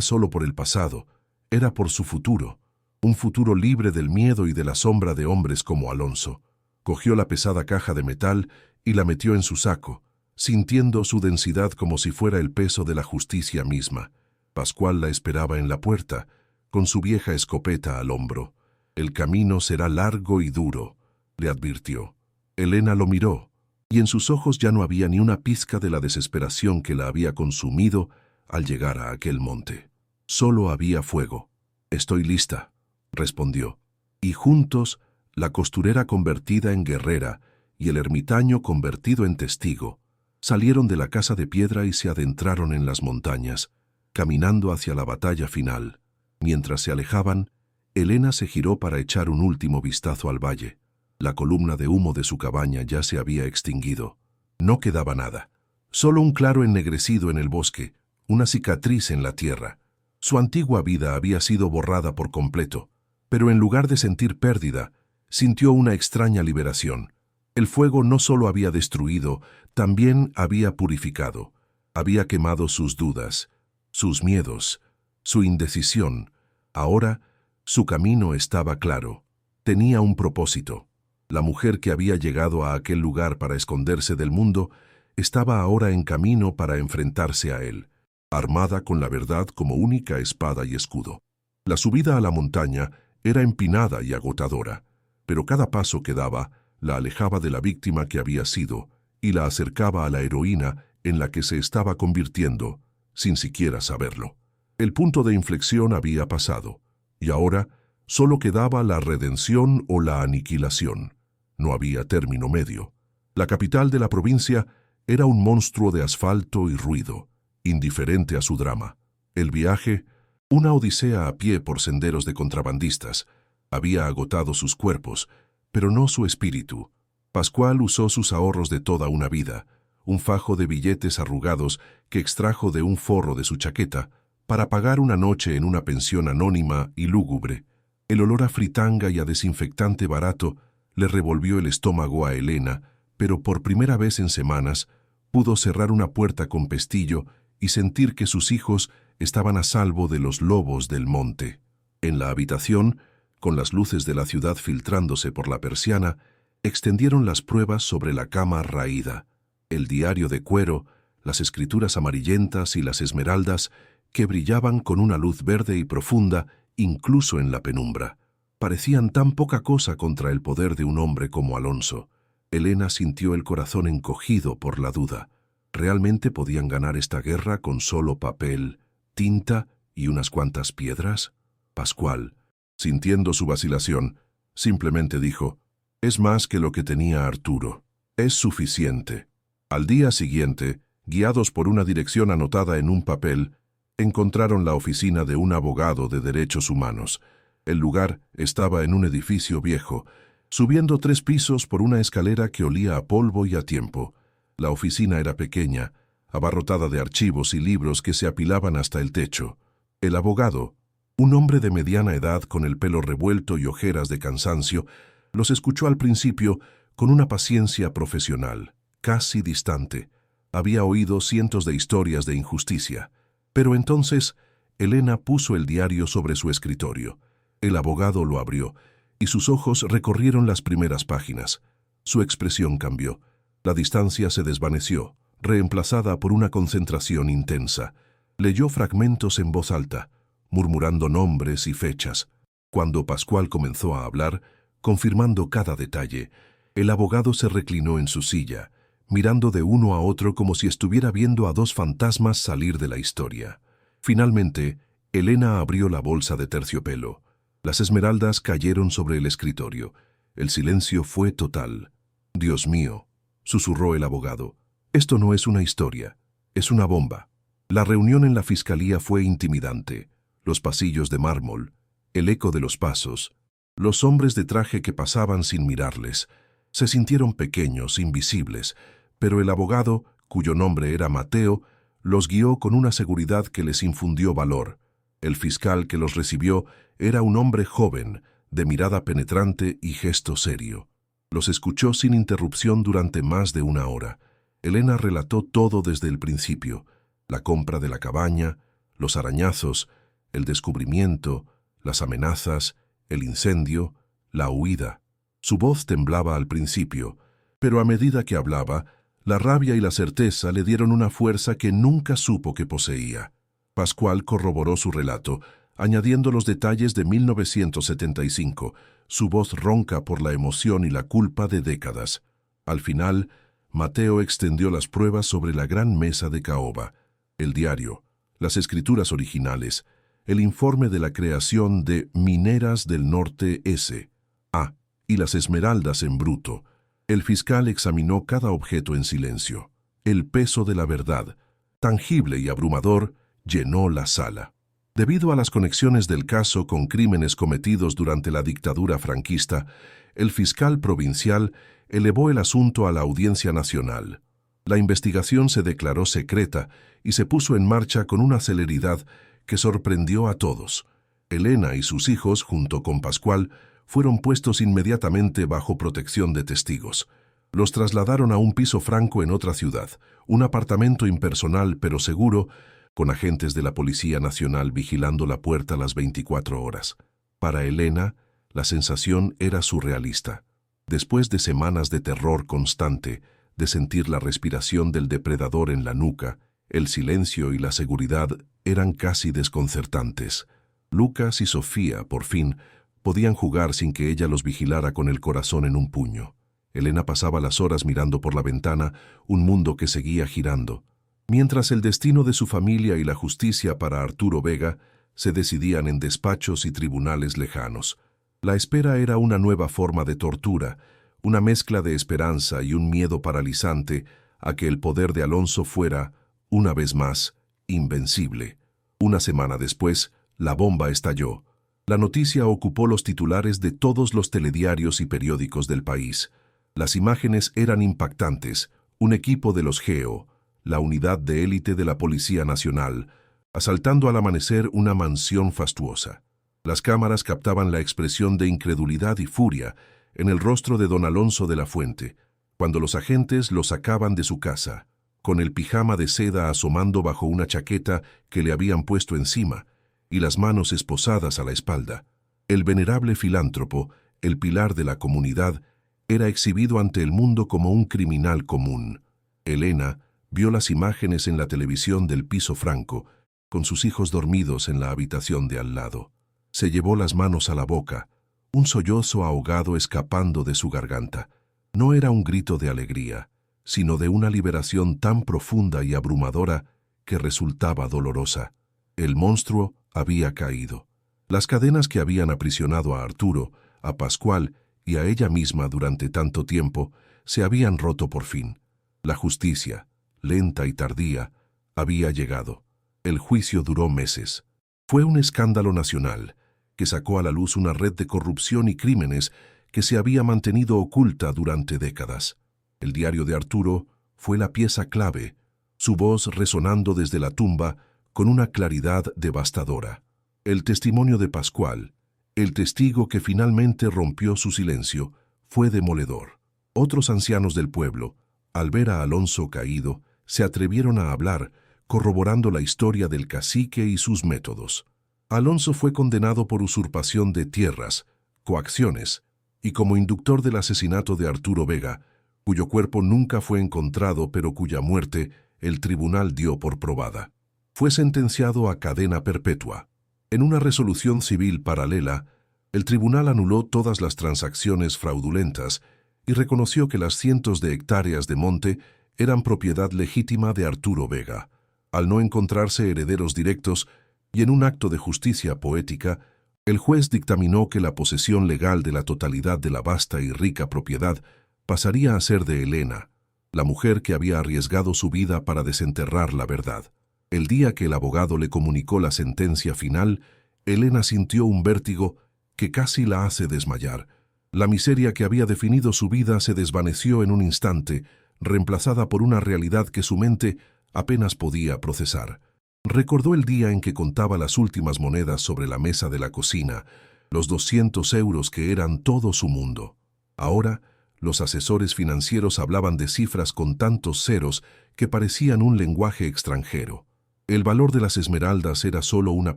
solo por el pasado, era por su futuro, un futuro libre del miedo y de la sombra de hombres como Alonso. Cogió la pesada caja de metal y la metió en su saco, sintiendo su densidad como si fuera el peso de la justicia misma. Pascual la esperaba en la puerta, con su vieja escopeta al hombro. «El camino será largo y duro», le advirtió. Elena lo miró, y en sus ojos ya no había ni una pizca de la desesperación que la había consumido al llegar a aquel monte. Solo había fuego. «Estoy lista», respondió. Y juntos, la costurera convertida en guerrera y el ermitaño convertido en testigo, salieron de la casa de piedra y se adentraron en las montañas, caminando hacia la batalla final. Mientras se alejaban, Elena se giró para echar un último vistazo al valle. La columna de humo de su cabaña ya se había extinguido. No quedaba nada. Solo un claro ennegrecido en el bosque, una cicatriz en la tierra. Su antigua vida había sido borrada por completo, pero en lugar de sentir pérdida, sintió una extraña liberación. El fuego no solo había destruido, también había purificado. Había quemado sus dudas, sus miedos, su indecisión. Ahora, su camino estaba claro. Tenía un propósito. La mujer que había llegado a aquel lugar para esconderse del mundo estaba ahora en camino para enfrentarse a él, armada con la verdad como única espada y escudo. La subida a la montaña era empinada y agotadora, pero cada paso que daba la alejaba de la víctima que había sido y la acercaba a la heroína en la que se estaba convirtiendo, sin siquiera saberlo. El punto de inflexión había pasado, y ahora solo quedaba la redención o la aniquilación. No había término medio. La capital de la provincia era un monstruo de asfalto y ruido, indiferente a su drama. El viaje, una odisea a pie por senderos de contrabandistas, había agotado sus cuerpos, pero no su espíritu. Pascual usó sus ahorros de toda una vida, un fajo de billetes arrugados que extrajo de un forro de su chaqueta, para pagar una noche en una pensión anónima y lúgubre. El olor a fritanga y a desinfectante barato le revolvió el estómago a Elena, pero por primera vez en semanas pudo cerrar una puerta con pestillo y sentir que sus hijos estaban a salvo de los lobos del monte. En la habitación, con las luces de la ciudad filtrándose por la persiana, extendieron las pruebas sobre la cama raída, el diario de cuero, las escrituras amarillentas y las esmeraldas que brillaban con una luz verde y profunda incluso en la penumbra. Parecían tan poca cosa contra el poder de un hombre como Alonso. Elena sintió el corazón encogido por la duda. ¿Realmente podían ganar esta guerra con solo papel, tinta y unas cuantas piedras? Pascual, sintiendo su vacilación, simplemente dijo: «Es más que lo que tenía Arturo. Es suficiente». Al día siguiente, guiados por una dirección anotada en un papel, encontraron la oficina de un abogado de derechos humanos. El lugar estaba en un edificio viejo, subiendo 3 pisos por una escalera que olía a polvo y a tiempo. La oficina era pequeña, abarrotada de archivos y libros que se apilaban hasta el techo. El abogado, un hombre de mediana edad con el pelo revuelto y ojeras de cansancio, los escuchó al principio con una paciencia profesional, casi distante. Había oído cientos de historias de injusticia. Pero entonces, Elena puso el diario sobre su escritorio. El abogado lo abrió, y sus ojos recorrieron las primeras páginas. Su expresión cambió. La distancia se desvaneció, reemplazada por una concentración intensa. Leyó fragmentos en voz alta, murmurando nombres y fechas. Cuando Pascual comenzó a hablar, confirmando cada detalle, el abogado se reclinó en su silla, mirando de uno a otro como si estuviera viendo a 2 fantasmas salir de la historia. Finalmente, Elena abrió la bolsa de terciopelo. Las esmeraldas cayeron sobre el escritorio. El silencio fue total. «Dios mío», susurró el abogado, «esto no es una historia, es una bomba». La reunión en la fiscalía fue intimidante. Los pasillos de mármol, el eco de los pasos, los hombres de traje que pasaban sin mirarles, se sintieron pequeños, invisibles, pero el abogado, cuyo nombre era Mateo, los guió con una seguridad que les infundió valor. El fiscal que los recibió era un hombre joven, de mirada penetrante y gesto serio. Los escuchó sin interrupción durante más de una hora. Elena relató todo desde el principio: la compra de la cabaña, los arañazos, el descubrimiento, las amenazas, el incendio, la huida. Su voz temblaba al principio, pero a medida que hablaba, la rabia y la certeza le dieron una fuerza que nunca supo que poseía. Pascual corroboró su relato, añadiendo los detalles de 1975, su voz ronca por la emoción y la culpa de décadas. Al final, Mateo extendió las pruebas sobre la gran mesa de caoba: el diario, las escrituras originales, el informe de la creación de Mineras del Norte S.A. y las esmeraldas en bruto. El fiscal examinó cada objeto en silencio. El peso de la verdad, tangible y abrumador, llenó la sala. Debido a las conexiones del caso con crímenes cometidos durante la dictadura franquista, el fiscal provincial elevó el asunto a la Audiencia Nacional. La investigación se declaró secreta y se puso en marcha con una celeridad que sorprendió a todos. Elena y sus hijos, junto con Pascual, fueron puestos inmediatamente bajo protección de testigos. Los trasladaron a un piso franco en otra ciudad, un apartamento impersonal pero seguro, con agentes de la Policía Nacional vigilando la puerta las 24 horas. Para Elena, la sensación era surrealista. Después de semanas de terror constante, de sentir la respiración del depredador en la nuca, el silencio y la seguridad eran casi desconcertantes. Lucas y Sofía, por fin, podían jugar sin que ella los vigilara con el corazón en un puño. Elena pasaba las horas mirando por la ventana un mundo que seguía girando, mientras el destino de su familia y la justicia para Arturo Vega se decidían en despachos y tribunales lejanos. La espera era una nueva forma de tortura, una mezcla de esperanza y un miedo paralizante a que el poder de Alonso fuera, una vez más, invencible. Una semana después, la bomba estalló. La noticia ocupó los titulares de todos los telediarios y periódicos del país. Las imágenes eran impactantes: un equipo de los GEO, la unidad de élite de la Policía Nacional, asaltando al amanecer una mansión fastuosa. Las cámaras captaban la expresión de incredulidad y furia en el rostro de don Alonso de la Fuente, cuando los agentes lo sacaban de su casa, con el pijama de seda asomando bajo una chaqueta que le habían puesto encima, y las manos esposadas a la espalda. El venerable filántropo, el pilar de la comunidad, era exhibido ante el mundo como un criminal común. Elena vio las imágenes en la televisión del piso franco, con sus hijos dormidos en la habitación de al lado. Se llevó las manos a la boca, un sollozo ahogado escapando de su garganta. No era un grito de alegría, sino de una liberación tan profunda y abrumadora que resultaba dolorosa. El monstruo había caído. Las cadenas que habían aprisionado a Arturo, a Pascual y a ella misma durante tanto tiempo se habían roto por fin. La justicia, lenta y tardía, había llegado. El juicio duró meses. Fue un escándalo nacional que sacó a la luz una red de corrupción y crímenes que se había mantenido oculta durante décadas. El diario de Arturo fue la pieza clave, su voz resonando desde la tumba con una claridad devastadora. El testimonio de Pascual, el testigo que finalmente rompió su silencio, fue demoledor. Otros ancianos del pueblo, al ver a Alonso caído, se atrevieron a hablar, corroborando la historia del cacique y sus métodos. Alonso fue condenado por usurpación de tierras, coacciones, y como inductor del asesinato de Arturo Vega, cuyo cuerpo nunca fue encontrado pero cuya muerte el tribunal dio por probada. Fue sentenciado a cadena perpetua. En una resolución civil paralela, el tribunal anuló todas las transacciones fraudulentas y reconoció que las cientos de hectáreas de monte eran propiedad legítima de Arturo Vega. Al no encontrarse herederos directos y en un acto de justicia poética, el juez dictaminó que la posesión legal de la totalidad de la vasta y rica propiedad pasaría a ser de Elena, la mujer que había arriesgado su vida para desenterrar la verdad. El día que el abogado le comunicó la sentencia final, Elena sintió un vértigo que casi la hace desmayar. La miseria que había definido su vida se desvaneció en un instante, reemplazada por una realidad que su mente apenas podía procesar. Recordó el día en que contaba las últimas monedas sobre la mesa de la cocina, los 200 euros que eran todo su mundo. Ahora, los asesores financieros hablaban de cifras con tantos ceros que parecían un lenguaje extranjero. El valor de las esmeraldas era solo una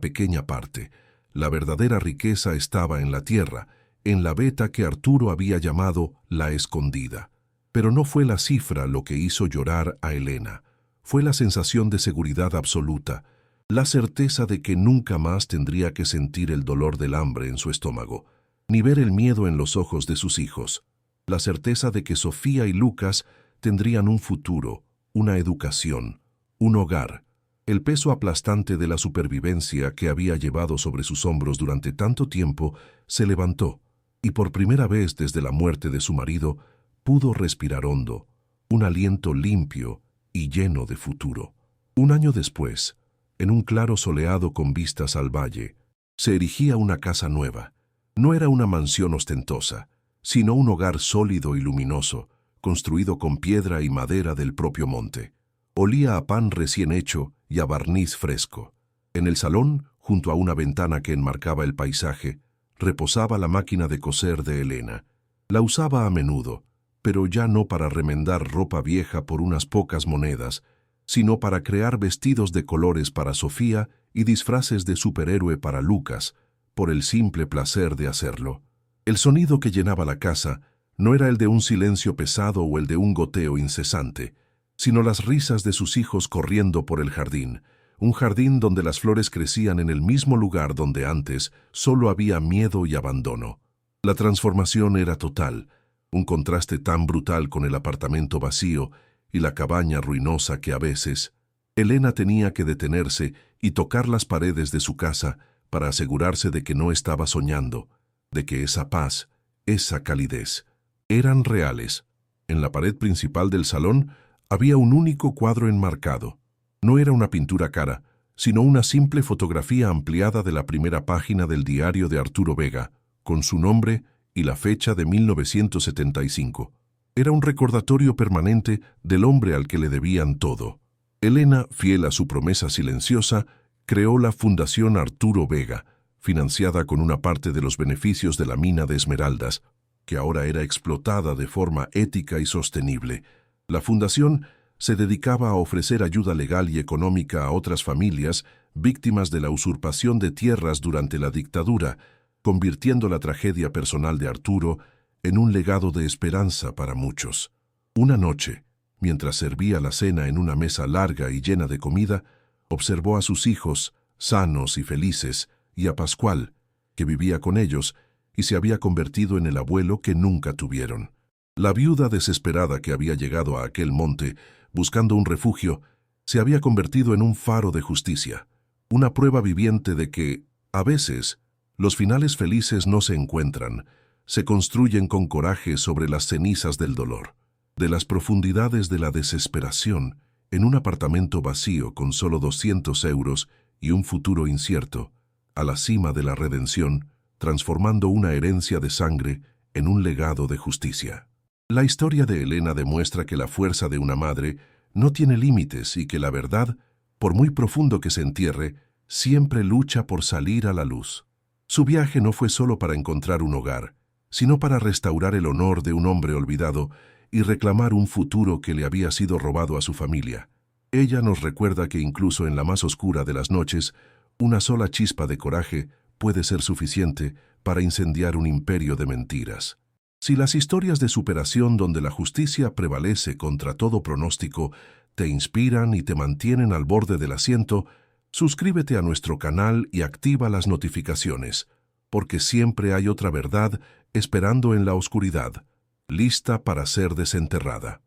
pequeña parte. La verdadera riqueza estaba en la tierra, en la veta que Arturo había llamado la escondida. Pero no fue la cifra lo que hizo llorar a Elena. Fue la sensación de seguridad absoluta, la certeza de que nunca más tendría que sentir el dolor del hambre en su estómago, ni ver el miedo en los ojos de sus hijos, la certeza de que Sofía y Lucas tendrían un futuro, una educación, un hogar. El peso aplastante de la supervivencia que había llevado sobre sus hombros durante tanto tiempo se levantó, y por primera vez desde la muerte de su marido pudo respirar hondo, un aliento limpio y lleno de futuro. Un año después, en un claro soleado con vistas al valle, se erigía una casa nueva. No era una mansión ostentosa, sino un hogar sólido y luminoso, construido con piedra y madera del propio monte. Olía a pan recién hecho y a barniz fresco. En el salón, junto a una ventana que enmarcaba el paisaje, reposaba la máquina de coser de Elena. La usaba a menudo, pero ya no para remendar ropa vieja por unas pocas monedas, sino para crear vestidos de colores para Sofía y disfraces de superhéroe para Lucas, por el simple placer de hacerlo. El sonido que llenaba la casa no era el de un silencio pesado o el de un goteo incesante, sino las risas de sus hijos corriendo por el jardín, un jardín donde las flores crecían en el mismo lugar donde antes solo había miedo y abandono. La transformación era total, un contraste tan brutal con el apartamento vacío y la cabaña ruinosa que a veces Elena tenía que detenerse y tocar las paredes de su casa para asegurarse de que no estaba soñando, de que esa paz, esa calidez, eran reales. En la pared principal del salón había un único cuadro enmarcado. No era una pintura cara, sino una simple fotografía ampliada de la primera página del diario de Arturo Vega, con su nombre y la fecha de 1975. Era un recordatorio permanente del hombre al que le debían todo. Elena, fiel a su promesa silenciosa, creó la Fundación Arturo Vega, financiada con una parte de los beneficios de la mina de esmeraldas, que ahora era explotada de forma ética y sostenible. La fundación se dedicaba a ofrecer ayuda legal y económica a otras familias víctimas de la usurpación de tierras durante la dictadura, convirtiendo la tragedia personal de Arturo en un legado de esperanza para muchos. Una noche, mientras servía la cena en una mesa larga y llena de comida, observó a sus hijos, sanos y felices, y a Pascual, que vivía con ellos y se había convertido en el abuelo que nunca tuvieron. La viuda desesperada que había llegado a aquel monte, buscando un refugio, se había convertido en un faro de justicia, una prueba viviente de que, a veces, los finales felices no se encuentran, se construyen con coraje sobre las cenizas del dolor. De las profundidades de la desesperación, en un apartamento vacío con solo 200 euros y un futuro incierto, a la cima de la redención, transformando una herencia de sangre en un legado de justicia. La historia de Elena demuestra que la fuerza de una madre no tiene límites y que la verdad, por muy profundo que se entierre, siempre lucha por salir a la luz. Su viaje no fue solo para encontrar un hogar, sino para restaurar el honor de un hombre olvidado y reclamar un futuro que le había sido robado a su familia. Ella nos recuerda que incluso en la más oscura de las noches, una sola chispa de coraje puede ser suficiente para incendiar un imperio de mentiras. Si las historias de superación donde la justicia prevalece contra todo pronóstico te inspiran y te mantienen al borde del asiento, suscríbete a nuestro canal y activa las notificaciones, porque siempre hay otra verdad esperando en la oscuridad, lista para ser desenterrada.